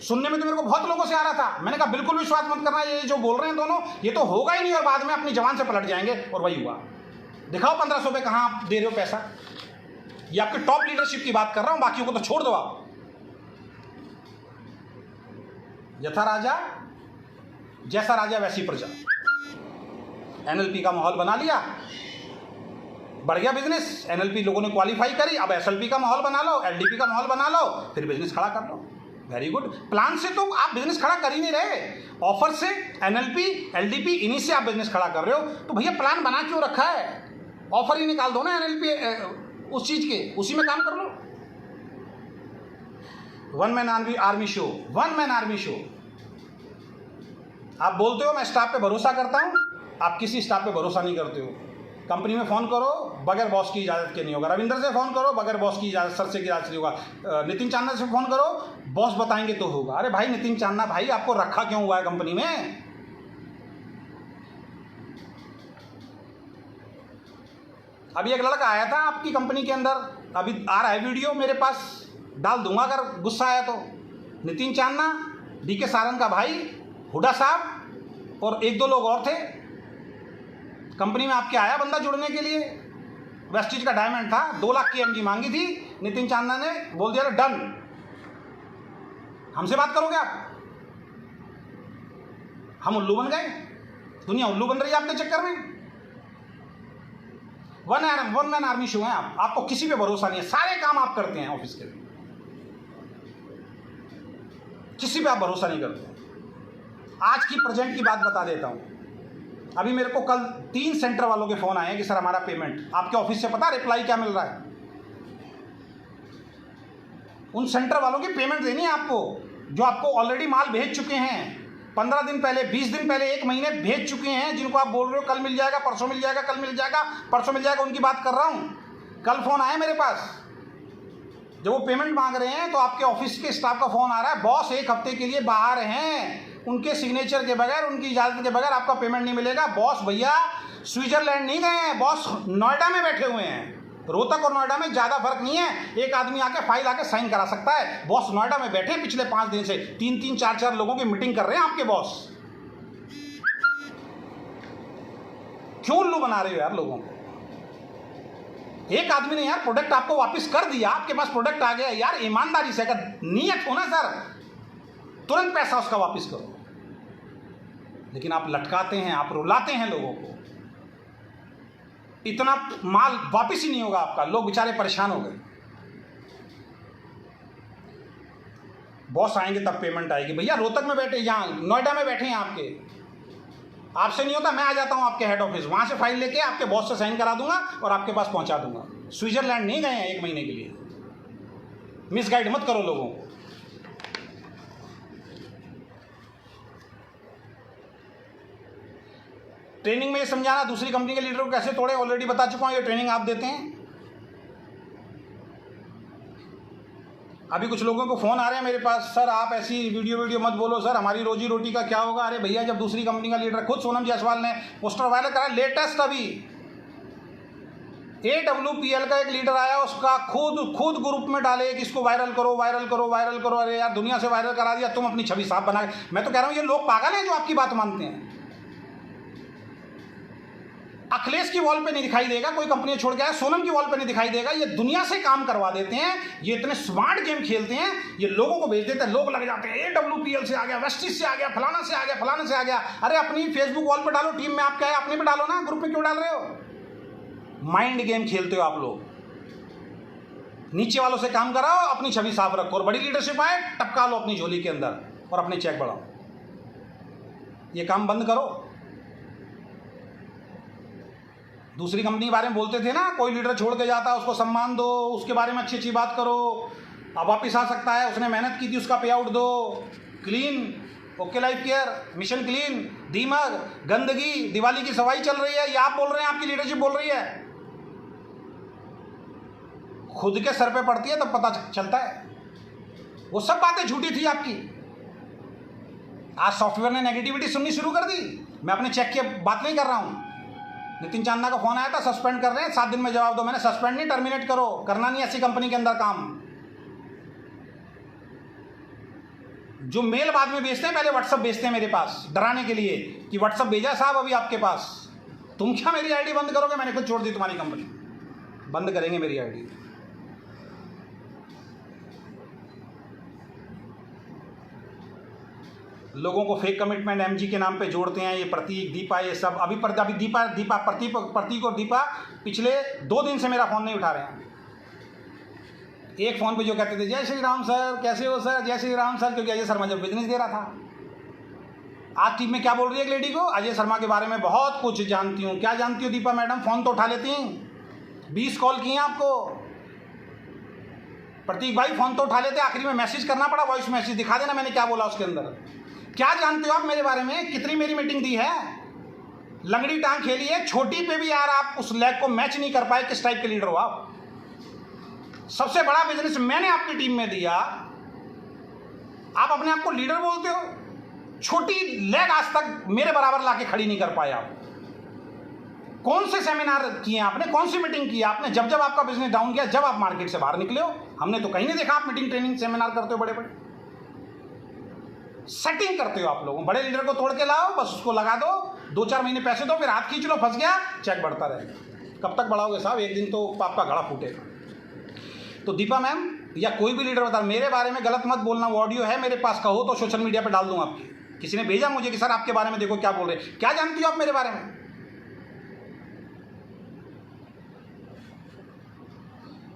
सुनने में तो मेरे को बहुत लोगों से आ रहा था। मैंने कहा बिल्कुल विश्वास मत करना, ये जो बोल रहे हैं दोनों, ये तो होगा ही नहीं, और बाद में अपनी जवान से पलट जाएंगे। और वही हुआ। दिखाओ 1500 पे कहां आप दे रहे हो पैसा। ये आपके टॉप लीडरशिप की बात कर रहा हूं, बाकियों को तो छोड़ दो आप। यथा राजा जैसा राजा वैसी प्रजा। एनएलपी का माहौल बना लिया, बढ़ गया बिजनेस। एनएलपी लोगों ने क्वालिफाई करी, अब एसएलपी का माहौल बना लो, एलडीपी का माहौल बना लो, फिर बिजनेस खड़ा कर लो। Very good. प्लान से तो आप बिजनेस खड़ा कर ही नहीं रहे, ऑफर से, एनएलपी, एलडीपी, इन्हीं से आप बिजनेस खड़ा कर रहे हो। तो भैया प्लान बना क्यों रखा है? ऑफर ही निकाल दो ना एनएलपी उस चीज के, उसी में काम कर लो। One man army show, one man army show. आप बोलते हो मैं स्टाफ पे भरोसा करता हूं, आप किसी स्टाफ पे भरोसा नहीं करते हो। कंपनी में फ़ोन करो बगैर बॉस की इजाज़त के नहीं होगा। रविंदर से फ़ोन करो बगैर बॉस की इजाज़त, सर से की इजाज़त नहीं होगा। नितिन चांदना से फ़ोन करो, बॉस बताएंगे तो होगा। अरे भाई नितिन चांदना भाई, आपको रखा क्यों हुआ है कंपनी में? अभी एक लड़का आया था आपकी कंपनी के अंदर, अभी आ रहा है वीडियो मेरे पास, डाल दूंगा अगर गुस्सा आया तो। नितिन चांदना, डीके सारंग का भाई, हुडा साहब और एक दो लोग और थे। कंपनी में आपके आया बंदा जुड़ने के लिए, वेस्टिज का डायमंड था, 2 लाख की एमजी मांगी थी, नितिन चांदना ने बोल दिया डन। हमसे बात करोगे आप? हम उल्लू बन गए? दुनिया उल्लू बन रही है आपके चक्कर में। वन मैन आर्मी शो है आप, आपको किसी पे भरोसा नहीं है, सारे काम आप करते हैं ऑफिस के, किसी पे आप भरोसा नहीं करते। आज की प्रेजेंट की बात बता देता हूं। अभी मेरे को कल 3 सेंटर वालों के फोन आए हैं कि सर हमारा पेमेंट, आपके ऑफिस से पता रिप्लाई क्या मिल रहा है? उन सेंटर वालों की पेमेंट देनी है आपको, जो आपको ऑलरेडी माल भेज चुके हैं 15 दिन पहले, 20 दिन पहले, 1 महीने भेज चुके हैं, जिनको आप बोल रहे हो कल मिल जाएगा, परसों मिल जाएगा, कल मिल जाएगा, परसों मिल जाएगा, उनकी बात कर रहा हूं। कल फोन आया मेरे पास, जब वो पेमेंट मांग रहे हैं तो आपके ऑफिस के स्टाफ का फोन आ रहा है, बॉस 1 हफ्ते के लिए बाहर हैं, उनके सिग्नेचर के बगैर, उनकी इजाजत के बगैर आपका पेमेंट नहीं मिलेगा। बॉस भैया स्विट्जरलैंड नहीं गए हैं, बॉस नोएडा में बैठे हुए हैं। रोहतक और नोएडा में ज़्यादा फर्क नहीं है, एक आदमी आके फाइल आके साइन करा सकता है। बॉस नोएडा में बैठे पिछले 5 दिन से 3-3, 4-4 लोगों की मीटिंग कर रहे हैं आपके बॉस। क्यों उल्लू बना रहे हो यार लोगों को? एक आदमी ने यार प्रोडक्ट आपको वापस कर दिया, आपके पास प्रोडक्ट आ गया यार, ईमानदारी से अगर नियत हो ना सर, तुरंत पैसा उसका वापस करो। लेकिन आप लटकाते हैं, आप रुलाते हैं लोगों को, इतना माल वापस ही नहीं होगा आपका, लोग बेचारे परेशान हो गए। बॉस आएंगे तब पेमेंट आएगी। भैया रोहतक में बैठे, यहाँ नोएडा में बैठे हैं आपके, आपसे नहीं होता, मैं आ जाता हूं आपके हेड ऑफिस, वहां से फाइल लेके आपके बॉस से साइन करा दूंगा और आपके पास पहुंचा दूंगा। स्विट्जरलैंड नहीं गए हैं 1 महीने के लिए। मिसगाइड मत करो लोगों को। ट्रेनिंग में ये समझाना दूसरी कंपनी के लीडर को कैसे तोड़े, ऑलरेडी बता चुका हूं, ये ट्रेनिंग आप देते हैं। अभी कुछ लोगों को फोन आ रहे हैं मेरे पास, सर आप ऐसी वीडियो मत बोलो सर, हमारी रोजी रोटी का क्या होगा। अरे भैया, जब दूसरी कंपनी का लीडर, खुद सोनम जायसवाल ने पोस्टर वायरल करा, लेटेस्ट अभी AWPL का एक लीडर आया, उसका खुद ग्रुप में डाले कि इसको वायरल करो, वायरल करो, वायरल करो। अरे यार, दुनिया से वायरल करा दिया, तुम अपनी छवि साफ बना। मैं तो कह रहा हूं ये लोग पागल हैं जो आपकी बात मानते हैं। अखिलेश की वॉल पे नहीं दिखाई देगा, कोई कंपनी छोड़ के आया, सोनम की वॉल पे नहीं दिखाई देगा। ये दुनिया से काम करवा देते हैं, ये इतने स्मार्ट गेम खेलते हैं, ये लोगों को भेज देते हैं, लोग लग जाते हैं AWPL से आ गया, वेस्टिज से आ गया, फलाना से आ गया, फलाना से आ गया। अरे अपनी फेसबुक वॉल पे डालो, टीम में आप क्या है अपने पे डालो ना, ग्रुप में क्यों डाल रहे हो? माइंड गेम खेलते हो आप लोग। नीचे वालों से काम कराओ, अपनी छवि साफ रखो, और बड़ी लीडरशिप आए टपका लो अपनी झोली के अंदर और अपने चेक बढ़ाओ। ये काम बंद करो। दूसरी कंपनी के बारे में बोलते थे ना, कोई लीडर छोड़ के जाता है उसको सम्मान दो, उसके बारे में अच्छी अच्छी बात करो, अब वापिस आ सकता है, उसने मेहनत की थी, उसका पे आउट दो। Clean, okay life care, mission clean, दीमक, गंदगी, दिवाली की सफाई चल रही है, ये आप बोल रहे हैं, आपकी लीडरशिप बोल रही है। खुद के सर पे पड़ती है तब पता चलता है। वो सब बातें झूठी थी आपकी। आज सॉफ्टवेयर ने नेगेटिविटी सुननी शुरू कर दी। मैं अपने चेक की बात नहीं कर रहा हूं। नितिन चांदना का फोन आया था, सस्पेंड कर रहे हैं, 7 दिन में जवाब दो। मैंने सस्पेंड नहीं, टर्मिनेट करो, करना नहीं ऐसी कंपनी के अंदर काम। जो मेल बाद में भेजते हैं, पहले व्हाट्सएप भेजते हैं मेरे पास डराने के लिए कि व्हाट्सएप भेजा साहब अभी आपके पास। तुम क्या मेरी आईडी बंद करोगे? मैंने खुद छोड़ दी तुम्हारी कंपनी, बंद करेंगे मेरी आईडी। लोगों को फेक कमिटमेंट MG के नाम पे जोड़ते हैं, ये प्रतीक, दीपा, ये सब। अभी प्रतीक और दीपा पिछले 2 दिन से मेरा फ़ोन नहीं उठा रहे हैं। एक फ़ोन पे जो कहते थे जय श्री राम सर, कैसे हो सर, जय श्री राम सर, क्योंकि अजय शर्मा जब बिजनेस दे रहा था। आज टीम में क्या बोल रही है एक लेडी को, अजय शर्मा के बारे में बहुत कुछ जानती हूँ। क्या जानती हो दीपा मैडम? फ़ोन तो उठा लेती हैं, 20 कॉल की हैं आपको। प्रतीक भाई फ़ोन तो उठा लेते, आखिरी में मैसेज करना पड़ा, वॉइस मैसेज दिखा देना मैंने क्या बोला उसके अंदर। क्या जानते हो आप मेरे बारे में? कितनी मेरी मीटिंग दी है, लंगड़ी टांग खेली है, छोटी पे भी यार आप उस लैग को मैच नहीं कर पाए। किस टाइप के लीडर हो आप? सबसे बड़ा बिजनेस मैंने आपकी टीम में दिया, आप अपने आप को लीडर बोलते हो। छोटी लैग आज तक मेरे बराबर लाके खड़ी नहीं कर पाए आप। कौन से सेमिनार किए आपने, कौन सी मीटिंग की आपने जब जब आपका बिजनेस डाउन गया, जब आप मार्केट से बाहर निकले हो? हमने तो कहीं नहीं देखा आप मीटिंग ट्रेनिंग सेमिनार करते हो। बड़े बड़े सेटिंग करते हो आप लोगों, बड़े लीडर को तोड़ के लाओ, बस उसको लगा दो, 2-4 महीने पैसे दो, फिर हाथ खींच लो, फंस गया, चेक बढ़ता रहेगा। कब तक बढ़ाओगे साहब? एक दिन तो आपका घड़ा फूटेगा। तो दीपा मैम या कोई भी लीडर बता, मेरे बारे में गलत मत बोलना, वो ऑडियो है मेरे पास, कहो तो सोशल मीडिया पे डाल दूं आपकी। किसी ने भेजा मुझे कि सर आपके बारे में देखो क्या बोल रहे हैं। क्या जानती हो आप मेरे बारे में?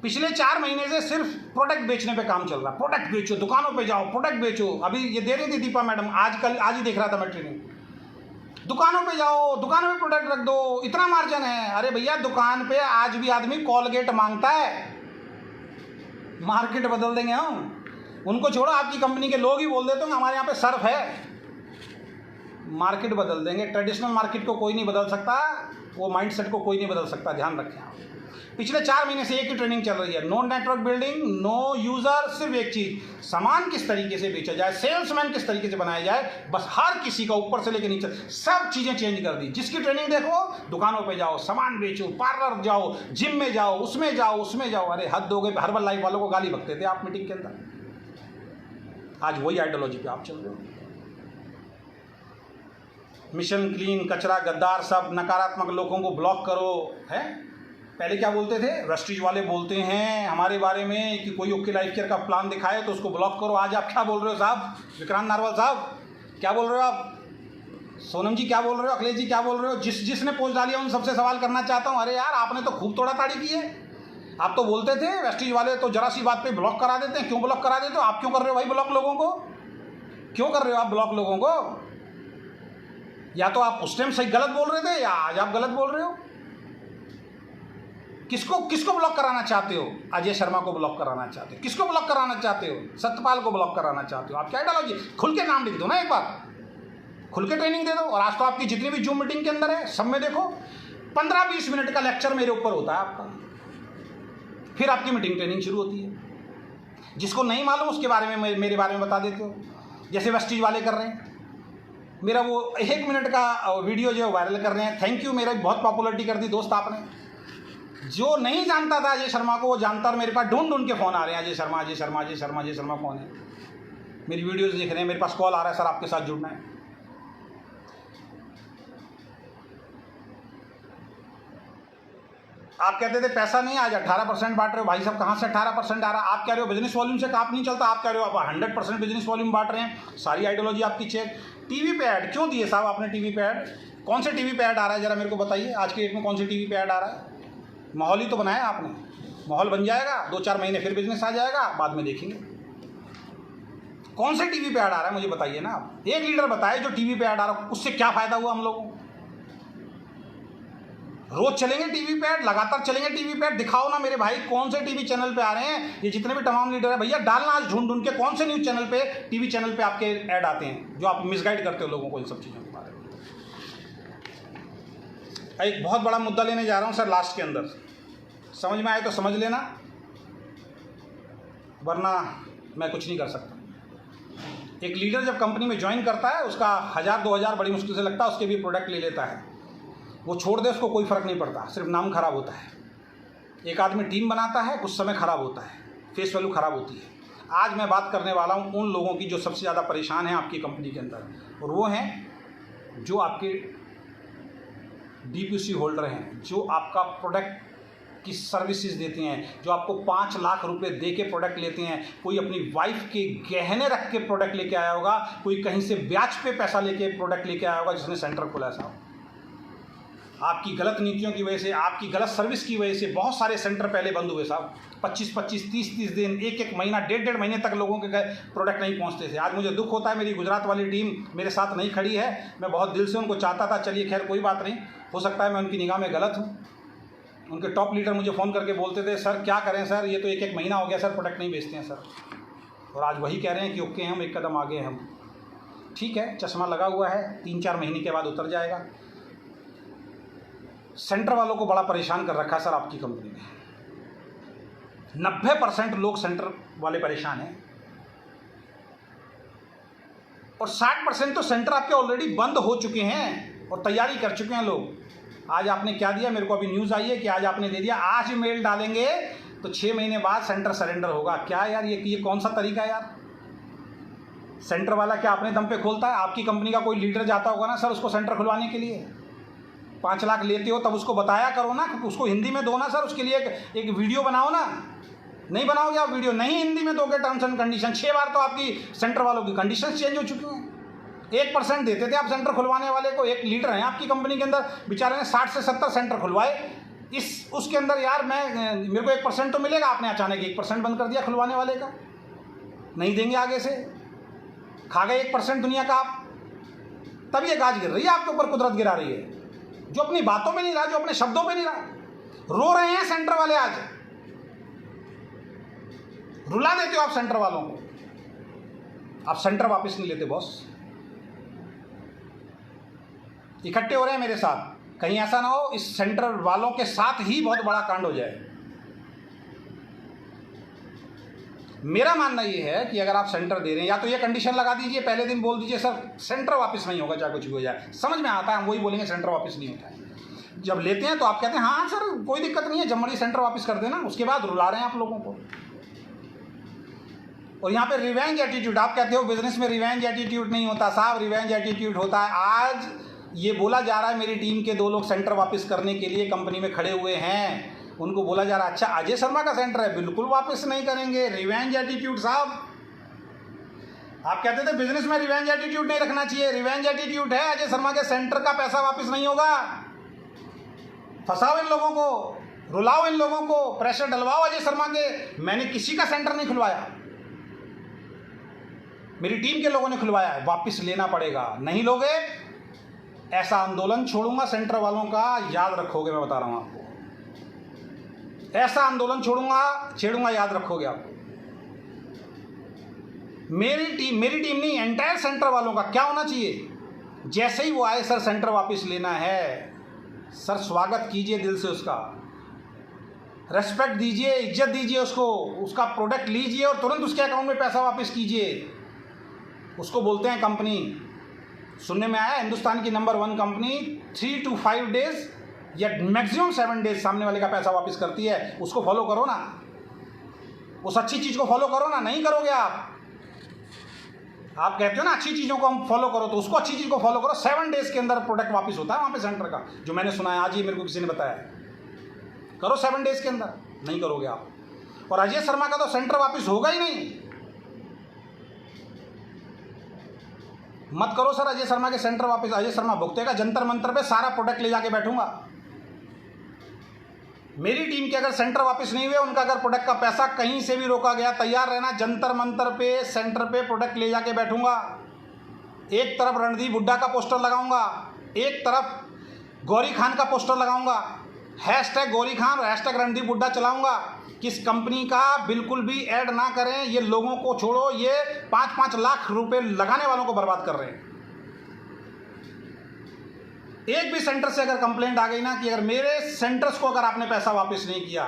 पिछले 4 महीने से सिर्फ प्रोडक्ट बेचने पे काम चल रहा है। प्रोडक्ट बेचो, दुकानों पे जाओ, प्रोडक्ट बेचो। अभी ये दे रही थी दीपा मैडम, आज ही देख रहा था मैं ट्रेनिंग। दुकानों पे जाओ, दुकानों पे प्रोडक्ट रख दो, इतना मार्जिन है। अरे भैया दुकान पे आज भी आदमी कॉलगेट मांगता है। मार्केट बदल देंगे हम, उनको छोड़ो, आपकी कंपनी के लोग ही बोल देते होंगे हमारे यहाँ पे सर्फ है। मार्केट बदल देंगे। ट्रेडिशनल मार्केट को कोई नहीं बदल सकता, वो माइंडसेट को कोई नहीं बदल सकता, ध्यान रखें आप। पिछले 4 महीने से एक ही ट्रेनिंग चल रही है, no network building, no user. सिर्फ एक चीज, सामान किस तरीके से बेचा जाए, सेल्समैन किस तरीके से बनाया जाए, बस हर किसी का ऊपर से लेकर नीचे सब चीजें चेंज कर दी। जिसकी ट्रेनिंग देखो, दुकानों पे जाओ, सामान बेचो, पार्लर जाओ, जिम में जाओ, उसमें जाओ, उसमें जाओ। अरे हद हो गए, हर्बल लाइफ वालों को गाली बकते थे आप मीटिंग के अंदर। आज वही आइडियोलॉजी पे आप चल रहे हो। मिशन क्लीन, कचरा, गद्दार, सब नकारात्मक लोगों को ब्लॉक करो। है पहले क्या बोलते थे? वेस्टीज वाले बोलते हैं हमारे बारे में कि कोई ओके लाइफ केयर का प्लान दिखाए तो उसको ब्लॉक करो। आज आप क्या बोल रहे हो साहब? विक्रांत नारवाल साहब क्या बोल रहे हो आप? सोनम जी क्या बोल रहे हो? अखिलेश जी क्या बोल रहे हो? जिसने पोस्ट डाली है उन सबसे सवाल करना चाहता हूँ। अरे यार आपने तो खूब तोड़ा ताड़ी की है। आप तो बोलते थे वेस्टीज वाले तो जरा सी बात पे ब्लॉक करा देते हैं। क्यों ब्लॉक करा देते हो? आप क्यों कर रहे हो भाई ब्लॉक लोगों को? क्यों कर रहे हो आप ब्लॉक लोगों को? या तो आप उस टाइम सही गलत बोल रहे थे या आज आप गलत बोल रहे हो। किसको ब्लॉक कराना चाहते हो? अजय शर्मा को ब्लॉक कराना चाहते हो? किसको ब्लॉक कराना चाहते हो? सत्यपाल को ब्लॉक कराना चाहते हो? आप क्या डालोगे? खुल के नाम लिख दो ना, एक बार खुल के ट्रेनिंग दे दो। और आज तो आपकी जितनी भी जूम मीटिंग के अंदर है सब में देखो 15-20 मिनट का लेक्चर मेरे ऊपर होता है आपका, फिर आपकी मीटिंग ट्रेनिंग शुरू होती है। जिसको नहीं मालूम उसके बारे में मेरे बारे में बता देते हो, जैसे वेस्टीज वाले कर रहे हैं। मेरा वो 1 मिनट का वीडियो जो वायरल कर रहे हैं, थैंक यू, मेरा बहुत पॉपुलरिटी कर दी दोस्त आपने। जो नहीं जानता था अजय शर्मा को वो जानता, और मेरे पास ढूंढ के फ़ोन आ रहे हैं, अजय शर्मा अजय शर्मा अजय शर्मा अजय शर्मा कौन है? मेरी वीडियोस देख रहे हैं, मेरे पास कॉल आ रहा है, सर आपके साथ जुड़ना है। आप कहते थे पैसा नहीं, आज 18% बांट रहे हो। भाई साहब कहाँ से 18% आ रहा? आप कह रहे हो बिजनेस वॉल्यूम से काम नहीं चलता, आप कह रहे हो आप 100% बिजनेस वॉल्यूम बांट रहे हैं। सारी आइडियोलॉजी आपकी चेक। टीवी पे ऐड क्यों दिए साहब आपने? टीवी पे ऐड कौन से टीवी पे ऐड आ रहा है जरा मेरे को बताइए। आज के डेट में कौन से टीवी पे ऐड आ रहा है? माहौल ही तो बनाया आपने, माहौल बन जाएगा, 2-4 महीने फिर बिजनेस आ जाएगा, बाद में देखेंगे। कौन से टीवी पे ऐड आ रहा है मुझे बताइए ना आप। एक लीडर बताए जो टीवी पे ऐड आ रहा है, उससे क्या फायदा हुआ हम लोगों को? रोज चलेंगे टीवी पे ऐड, लगातार चलेंगे टीवी पे ऐड। दिखाओ ना मेरे भाई कौन से टीवी चैनल पे आ रहे हैं। ये जितने भी तमाम लीडर है भैया, डालना आज ढूंढ के कौन से न्यूज चैनल पे, टीवी चैनल पे आपके ऐड आते हैं जो आप मिसगाइड करते हो लोगों को इन सब चीज़ों के बारे में। एक बहुत बड़ा मुद्दा लेने जा रहा हूं सर लास्ट के अंदर, समझ में आए तो समझ लेना, वरना मैं कुछ नहीं कर सकता। एक लीडर जब कंपनी में ज्वाइन करता है उसका 1000-2000 बड़ी मुश्किल से लगता है, उसके भी प्रोडक्ट ले लेता है, वो छोड़ दे उसको कोई फ़र्क नहीं पड़ता, सिर्फ नाम खराब होता है। एक आदमी टीम बनाता है, कुछ समय खराब होता है, फेस वैल्यू खराब होती है। आज मैं बात करने वाला हूँ उन लोगों की जो सबसे ज़्यादा परेशान हैं आपकी कंपनी के अंदर, और वो हैं जो आपके DPC होल्डर हैं, जो आपका प्रोडक्ट की सर्विसेज देते हैं, जो आपको 5 लाख रुपए दे के प्रोडक्ट लेते हैं। कोई अपनी वाइफ के गहने रख के प्रोडक्ट लेके आया होगा, कोई कहीं से ब्याज पे पैसा लेके प्रोडक्ट लेके आया होगा जिसने सेंटर खोला है साहब। आपकी गलत नीतियों की वजह से, आपकी गलत सर्विस की वजह से बहुत सारे सेंटर पहले बंद हुए साहब। 25-25, 30-30 दिन, 1-1 महीना, 1.5 महीने तक लोगों के प्रोडक्ट नहीं पहुंचते थे। आज मुझे दुख होता है मेरी गुजरात वाली टीम मेरे साथ नहीं खड़ी है। मैं बहुत दिल से उनको चाहता था, चलिए खैर कोई बात नहीं, हो सकता है मैं उनकी निगाह में गलत हूँ। उनके टॉप लीडर मुझे फ़ोन करके बोलते थे, सर क्या करें सर, ये तो 1-1 महीना हो गया सर, प्रोडक्ट नहीं बेचते हैं सर। और आज वही कह रहे हैं कि ओके हम एक कदम आगे हैं हम। ठीक है, चश्मा लगा हुआ है, 3-4 महीने के बाद उतर जाएगा। सेंटर वालों को बड़ा परेशान कर रखा है सर आपकी कंपनी में। 90% लोग सेंटर वाले परेशान हैं, और 60% तो सेंटर आपके ऑलरेडी बंद हो चुके हैं और तैयारी कर चुके हैं लोग। आज आपने क्या दिया, मेरे को अभी न्यूज़ आई है कि आज आपने दे दिया, आज मेल डालेंगे तो 6 महीने बाद सेंटर सरेंडर होगा। क्या यार, ये कौन सा तरीका है यार? सेंटर वाला क्या अपने दम पे खोलता है? आपकी कंपनी का कोई लीडर जाता होगा ना सर उसको सेंटर खुलवाने के लिए, 5 लाख लेते हो तब उसको बताया करो ना, उसको हिंदी में दो ना सर, उसके लिए एक वीडियो बनाओ ना। नहीं बनाओगे आप वीडियो, नहीं हिंदी में दोगे टर्म्स एंड कंडीशन। 6 बार तो आपकी सेंटर वालों की कंडीशन चेंज हो चुकी हैं। 1% देते थे आप सेंटर खुलवाने वाले को। एक लीडर है आपकी कंपनी के अंदर, बेचारे ने 60 से 70 सेंटर खुलवाए। उसके अंदर यार मेरे को 1% तो मिलेगा, आपने अचानक 1% बंद कर दिया खुलवाने वाले का। नहीं देंगे आगे से, खा गए 1% दुनिया का आप। तब ये गाज गिर रही है आपके ऊपर, कुदरत गिरा रही है। जो अपनी बातों में नहीं रहा, जो अपने शब्दों में नहीं रहा, रो रहे हैं सेंटर वाले। आज रुला देते हो आप सेंटर वालों को, आप सेंटर वापस नहीं लेते बॉस। इकट्ठे हो रहे हैं मेरे साथ, कहीं ऐसा ना हो इस सेंटर वालों के साथ ही बहुत बड़ा कांड हो जाए। मेरा मानना ये है कि अगर आप सेंटर दे रहे हैं, या तो ये कंडीशन लगा दीजिए, पहले दिन बोल दीजिए सर सेंटर वापस नहीं होगा, चाहे कुछ भी हो जाए। समझ में आता है, हम वही बोलेंगे सेंटर वापस नहीं होता है। जब लेते हैं तो आप कहते हैं हाँ सर कोई दिक्कत नहीं है, जमड़ी सेंटर वापस कर देना। उसके बाद रुला रहे हैं आप लोगों को। और यहाँ पे रिवेंज एटीट्यूड, आप कहते हो बिजनेस में रिवेंज एटीट्यूड नहीं होता साहब, रिवेंज एटीट्यूड होता है। आज ये बोला जा रहा है, मेरी टीम के 2 लोग सेंटर वापस करने के लिए कंपनी में खड़े हुए हैं, उनको बोला जा रहा है अच्छा अजय शर्मा का सेंटर है, बिल्कुल वापस नहीं करेंगे। रिवेंज एटीट्यूड साहब, आप कहते थे बिजनेस में रिवेंज एटीट्यूड नहीं रखना चाहिए, रिवेंज एटीट्यूड है अजय शर्मा के सेंटर का पैसा वापस नहीं होगा। फंसाओ इन लोगों को, रुलाओ इन लोगों को, प्रेशर डलवाओ अजय शर्मा के। मैंने किसी का सेंटर नहीं खुलवाया, मेरी टीम के लोगों ने खुलवाया है। वापस लेना पड़ेगा, नहीं लोगे ऐसा आंदोलन छोड़ूंगा सेंटर वालों का, याद रखोगे। मैं बता रहा हूं आपको, ऐसा आंदोलन छेड़ूंगा, याद रखोगे आप। मेरी टीम नहीं, एंटायर सेंटर वालों का क्या होना चाहिए, जैसे ही वो आए सर सेंटर वापस लेना है, सर स्वागत कीजिए दिल से, उसका रेस्पेक्ट दीजिए, इज्जत दीजिए उसको, उसका प्रोडक्ट लीजिए और तुरंत उसके अकाउंट में पैसा वापस कीजिए। उसको बोलते हैं कंपनी, सुनने में आया हिंदुस्तान की नंबर 1 कंपनी 3 to 5 डेज या मैक्सिमम 7 डेज सामने वाले का पैसा वापस करती है। उसको फॉलो करो ना, उस अच्छी चीज़ को फॉलो करो ना। नहीं करोगे आप कहते हो ना अच्छी चीज़ों को हम फॉलो करो, तो उसको अच्छी चीज़ को फॉलो करो। 7 डेज के अंदर प्रोडक्ट वापस होता है वहाँ पे सेंटर का, जो मैंने सुना है, आज ही मेरे को किसी ने बताया। करो 7 डेज के अंदर, नहीं करोगे आप। और अजय शर्मा का तो सेंटर वापस होगा ही नहीं। मत करो सर अजय शर्मा के सेंटर वापस। अजय शर्मा भुगतेगा, जंतर मंतर पे सारा प्रोडक्ट ले जाके बैठूंगा। मेरी टीम के अगर सेंटर वापस नहीं हुए, उनका अगर प्रोडक्ट का पैसा कहीं से भी रोका गया, तैयार रहना, जंतर मंतर पे सेंटर पे प्रोडक्ट ले जाके बैठूंगा। एक तरफ रणदीप हुड्डा का पोस्टर लगाऊंगा, एक तरफ गौरी खान का पोस्टर लगाऊंगा, हैशटैग गौरी खान और हैशटैग रणदीप हुड्डा चलाऊंगा। किस कंपनी का बिल्कुल भी ऐड ना करें, ये लोगों को छोड़ो, ये 5-5 लाख रुपए लगाने वालों को बर्बाद कर रहे हैं। एक भी सेंटर से अगर कंप्लेंट आ गई ना कि अगर मेरे सेंटर्स को अगर आपने पैसा वापस नहीं किया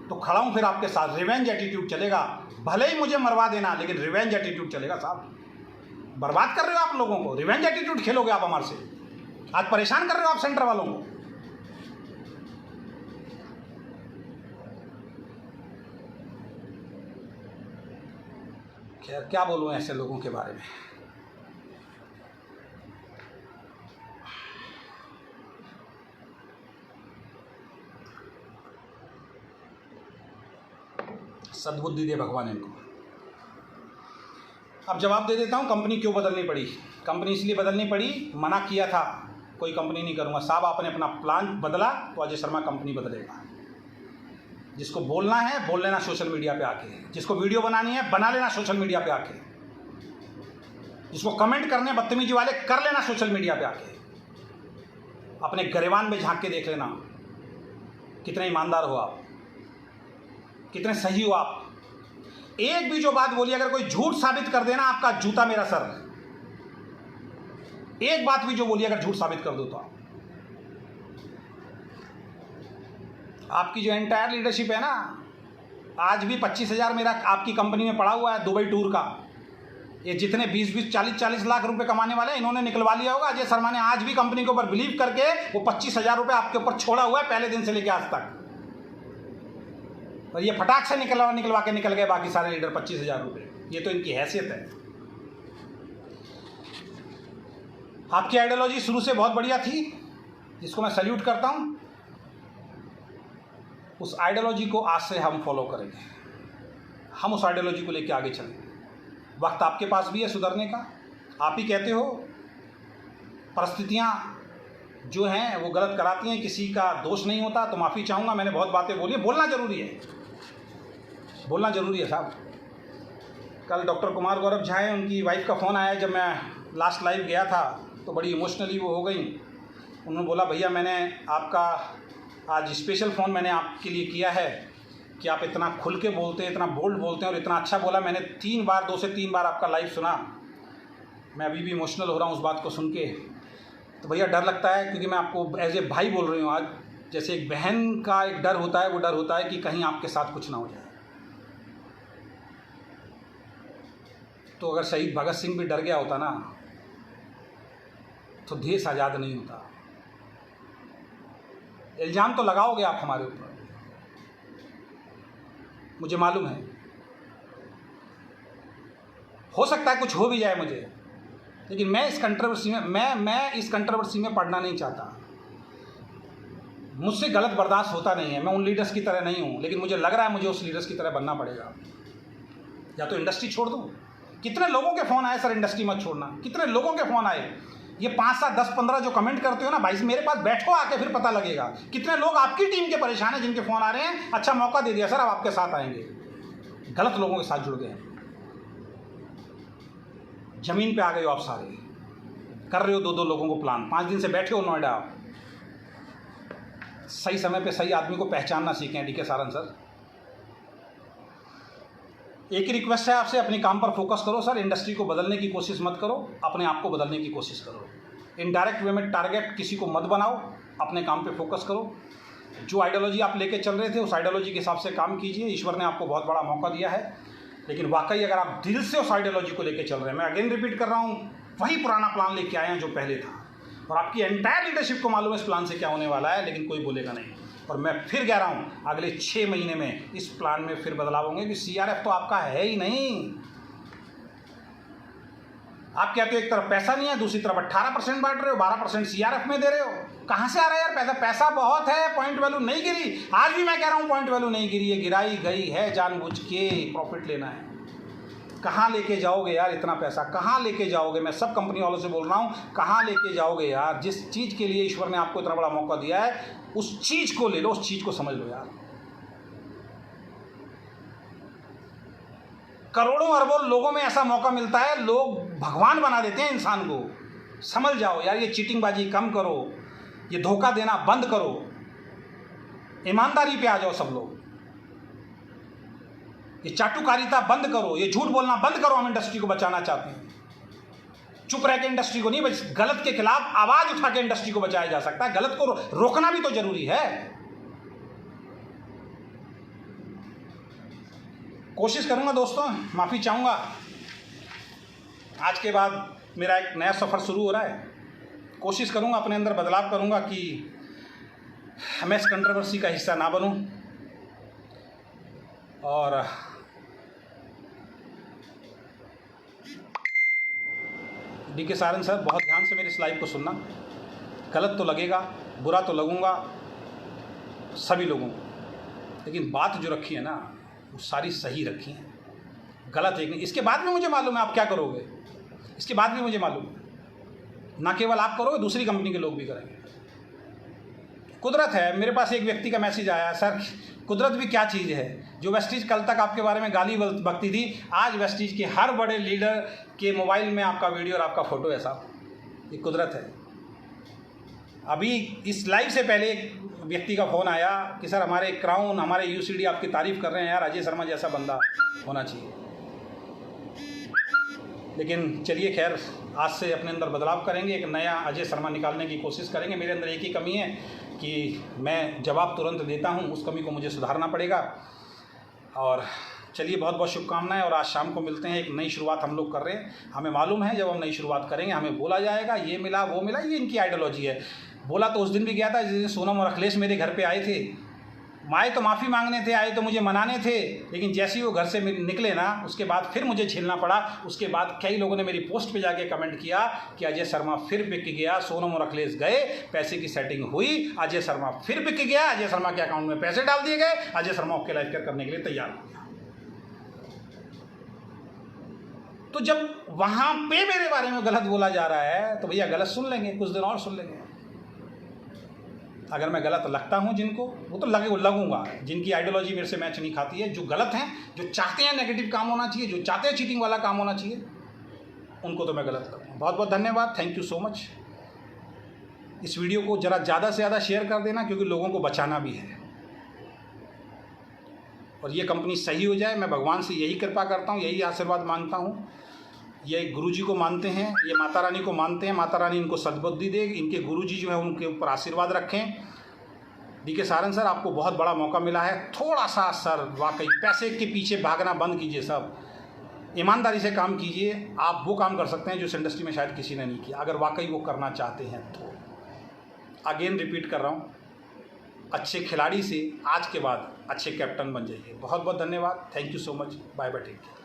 तो खड़ा हूं फिर आपके साथ। रिवेंज एटीट्यूड चलेगा, भले ही मुझे मरवा देना, लेकिन रिवेंज एटीट्यूड चलेगा साहब। बर्बाद कर रहे हो आप लोगों को, रिवेंज एटीट्यूड खेलोगे आप हमारे से। आज परेशान कर रहे हो आप सेंटर वालों को। खैर क्या बोलूं ऐसे लोगों के बारे में। सद्बुद्धि दे भगवान इनको। अब जवाब दे देता हूं कंपनी क्यों बदलनी पड़ी। कंपनी इसलिए बदलनी पड़ी, मना किया था कोई कंपनी नहीं करूंगा साहब। आपने अपना प्लान बदला तो अजय शर्मा कंपनी बदलेगा। जिसको बोलना है बोल लेना सोशल मीडिया पे आके, जिसको वीडियो बनानी है बना लेना सोशल मीडिया पे आके, जिसको कमेंट करने बदतमीजी वाले कर लेना सोशल मीडिया पे आके। अपने गरेबान में झांक के देख लेना कितने ईमानदार हो आप, कितने सही हो आप। एक भी जो बात बोली अगर कोई झूठ साबित कर देना, आपका जूता मेरा सर। एक बात भी जो बोली अगर झूठ साबित कर दो तो आपकी जो एंटायर लीडरशिप है ना, आज भी 25,000 मेरा आपकी कंपनी में पड़ा हुआ है दुबई टूर का। ये जितने 20-20, 40-40 लाख रुपए कमाने वाले हैं, इन्होंने निकलवा लिया होगा। अजय शर्मा ने आज भी कंपनी के ऊपर बिलीव करके वो 25,000 रुपये आपके ऊपर छोड़ा हुआ है पहले दिन से लेकर आज तक, और ये फटाक से निकलवा के निकल गए बाकी सारे लीडर 25,000 रुपये। ये तो इनकी हैसियत है। आपकी आइडियोलॉजी शुरू से बहुत बढ़िया थी, जिसको मैं सैल्यूट करता हूं। उस आइडियोलॉजी को आज से हम फॉलो करेंगे, हम उस आइडियोलॉजी को लेकर आगे चलेंगे। वक्त आपके पास भी है सुधरने का। आप ही कहते हो परिस्थितियां जो हैं वो गलत कराती हैं, किसी का दोष नहीं होता। तो माफ़ी चाहूँगा, मैंने बहुत बातें बोली, बोलना ज़रूरी है, बोलना ज़रूरी है साहब। कल डॉक्टर कुमार गौरव झा हैं, उनकी वाइफ का फ़ोन आया जब मैं लास्ट लाइव गया था, तो बड़ी इमोशनली वो हो गई। उन्होंने बोला भैया मैंने आपका आज स्पेशल फ़ोन मैंने आपके लिए किया है कि आप इतना खुल के बोलते हैं, इतना बोल्ड बोलते हैं और इतना अच्छा बोला। मैंने 2 से 3 बार आपका लाइव सुना, मैं अभी भी इमोशनल हो रहा हूँ उस बात को सुन के। तो भैया डर लगता है, क्योंकि मैं आपको एज ए भाई बोल रही हूँ आज। जैसे एक बहन का एक डर होता है, वो डर होता है कि कहीं आपके साथ कुछ ना हो जाए। तो अगर शहीद भगत सिंह भी डर गया होता ना, तो देश आज़ाद नहीं होता। इल्ज़ाम तो लगाओगे आप हमारे ऊपर, मुझे मालूम है। हो सकता है कुछ हो भी जाए मुझे, लेकिन मैं इस कंट्रोवर्सी में पड़ना नहीं चाहता। मुझसे गलत बर्दाश्त होता नहीं है। मैं उन लीडर्स की तरह नहीं हूँ, लेकिन मुझे लग रहा है मुझे उस लीडर्स की तरह बनना पड़ेगा। या तो इंडस्ट्री छोड़ दूँ। कितने लोगों के फ़ोन आए सर इंडस्ट्री मत छोड़ना, कितने लोगों के फ़ोन आए। ये 5, 7, 10, 15 जो कमेंट करते हो ना भाई, मेरे पास बैठो आके, फिर पता लगेगा कितने लोग आपकी टीम के परेशान हैं, जिनके फ़ोन आ रहे हैं। अच्छा मौका दे दिया सर, अब आपके साथ आएंगे। गलत लोगों के साथ जुड़ गए हैं। जमीन पे आ गए हो आप सारे, कर रहे हो 2-2 लोगों को प्लान। 5 दिन से बैठे हो नोएडा। सही समय पे सही आदमी को पहचानना सीखें डीके सारन सर। एक ही रिक्वेस्ट है आपसे, अपने काम पर फोकस करो सर। इंडस्ट्री को बदलने की कोशिश मत करो, अपने आप को बदलने की कोशिश करो। इनडायरेक्ट वे में टारगेट किसी को मत बनाओ, अपने काम पे फोकस करो। जो आइडियोलॉजी आप लेके चल रहे थे, उस आइडियोलॉजी के हिसाब से काम कीजिए। ईश्वर ने आपको बहुत बड़ा मौका दिया है, लेकिन वाकई अगर आप दिल से उस आइडियोलॉजी को लेके चल रहे हैं, मैं अगेन रिपीट कर रहा हूँ, वही पुराना प्लान लेके आए हैं जो पहले था। और आपकी एंटायर लीडरशिप को मालूम है इस प्लान से क्या होने वाला है, लेकिन कोई बोलेगा नहीं। और मैं फिर कह रहा हूँ, अगले 6 महीने में इस प्लान में फिर बदलाव होंगे, कि सीआरएफ तो आपका है ही नहीं। आप कहते हो एक तरफ पैसा नहीं है, दूसरी तरफ 18% बांट रहे हो, 12% सीआरएफ में दे रहे हो। कहाँ से आ रहा है यार पैसा? पैसा बहुत है, पॉइंट वैल्यू नहीं गिरी। आज भी मैं कह रहा हूँ पॉइंट वैल्यू नहीं गिरी है, गिराई गई है जानबूझ के। प्रॉफिट लेना है। कहाँ लेके जाओगे यार इतना पैसा? कहाँ लेके जाओगे? मैं सब कंपनी वालों से बोल रहा हूँ, कहाँ लेके जाओगे यार? जिस चीज़ के लिए ईश्वर ने आपको इतना बड़ा मौका दिया है, उस चीज़ को ले लो, उस चीज़ को समझ लो यार। करोड़ों अरबों लोगों में ऐसा मौका मिलता है, लोग भगवान बना देते हैं इंसान को। समझ जाओ यार, ये चीटिंगबाजी कम करो, ये धोखा देना बंद करो, ईमानदारी पे आ जाओ सब लोग। ये चाटुकारिता बंद करो, ये झूठ बोलना बंद करो। हम इंडस्ट्री को बचाना चाहते हैं। चुप रह के इंडस्ट्री को नहीं, बस गलत के खिलाफ आवाज उठा के इंडस्ट्री को बचाया जा सकता है। गलत को रोकना भी तो जरूरी है। कोशिश करूंगा दोस्तों, माफी चाहूंगा। आज के बाद मेरा एक नया सफर शुरू हो रहा है। कोशिश करूंगा, अपने अंदर बदलाव करूंगा कि मैं इस कंट्रोवर्सी का हिस्सा ना बनूं। और डीके सारन सर, बहुत ध्यान से मेरे इस लाइव को सुनना। गलत तो लगेगा, बुरा तो लगूंगा सभी लोगों को, लेकिन बात जो रखी है ना, वो सारी सही रखी है, गलत एक नहीं। इसके बाद भी मुझे मालूम है आप क्या करोगे। इसके बाद भी मुझे मालूम है, ना केवल आप करोगे, दूसरी कंपनी के लोग भी करेंगे। कुदरत है। मेरे पास एक व्यक्ति का मैसेज आया, सर कुदरत भी क्या चीज़ है। जो वेस्टीज कल तक आपके बारे में गाली बकती थी, आज वेस्टीज के हर बड़े लीडर के मोबाइल में आपका वीडियो और आपका फ़ोटो है साहब। ये कुदरत है। अभी इस लाइव से पहले एक व्यक्ति का फ़ोन आया कि सर हमारे क्राउन, हमारे यूसीडी आपकी तारीफ़ कर रहे हैं यार, अजय शर्मा जैसा बंदा होना चाहिए। लेकिन चलिए खैर, आज से अपने अंदर बदलाव करेंगे, एक नया अजय शर्मा निकालने की कोशिश करेंगे। मेरे अंदर एक ही कमी है कि मैं जवाब तुरंत देता हूं, उस कमी को मुझे सुधारना पड़ेगा। और चलिए बहुत बहुत शुभकामनाएं, और आज शाम को मिलते हैं। एक नई शुरुआत हम लोग कर रहे हैं। हमें मालूम है जब हम नई शुरुआत करेंगे हमें बोला जाएगा ये मिला वो मिला, ये इनकी आइडियोलॉजी है। बोला तो उस दिन भी गया था जिस दिन सोनम और अखिलेश मेरे घर पे आए थे। माए तो माफ़ी मांगने थे, आए तो मुझे मनाने थे, लेकिन जैसे ही वो घर से निकले ना उसके बाद फिर मुझे झेलना पड़ा। उसके बाद कई लोगों ने मेरी पोस्ट पे जाके कमेंट किया कि अजय शर्मा फिर बिक गया, सोनम और अखिलेश गए, पैसे की सेटिंग हुई, अजय शर्मा फिर बिक गया, अजय शर्मा के अकाउंट में पैसे डाल दिए गए, Ajay Sharma okay life care करने के लिए तैयार हो गया। तो जब वहाँ पे मेरे बारे में गलत बोला जा रहा है तो भैया गलत सुन लेंगे, कुछ दिन और सुन लेंगे। अगर मैं गलत लगता हूं जिनको, वो तो लगूंगा, जिनकी आइडियोलॉजी मेरे से मैच नहीं खाती है, जो गलत हैं, जो चाहते हैं नेगेटिव काम होना चाहिए, जो चाहते हैं चीटिंग वाला काम होना चाहिए, उनको तो मैं गलत करूँगा। बहुत बहुत धन्यवाद, थैंक यू सो मच। इस वीडियो को ज़रा ज़्यादा से ज़्यादा शेयर कर देना, क्योंकि लोगों को बचाना भी है और ये कंपनी सही हो जाए। मैं भगवान से यही कृपा करता हूँ, यही आशीर्वाद मांगता हूँ। ये गुरुजी को मानते हैं, ये माता रानी को मानते हैं, माता रानी इनको सद्बुद्धि दे, इनके गुरुजी जो है उनके ऊपर आशीर्वाद रखें। डीके सारन सर, आपको बहुत बड़ा मौका मिला है। थोड़ा सा सर वाकई पैसे के पीछे भागना बंद कीजिए, सब ईमानदारी से काम कीजिए। आप वो काम कर सकते हैं जो इस इंडस्ट्री में शायद किसी ने नहीं किया, अगर वाकई वो करना चाहते हैं तो। अगेन रिपीट कर रहा हूँ, अच्छे खिलाड़ी से आज के बाद अच्छे कैप्टन बन जाइए। बहुत बहुत धन्यवाद, thank you so much, bye bye, take care.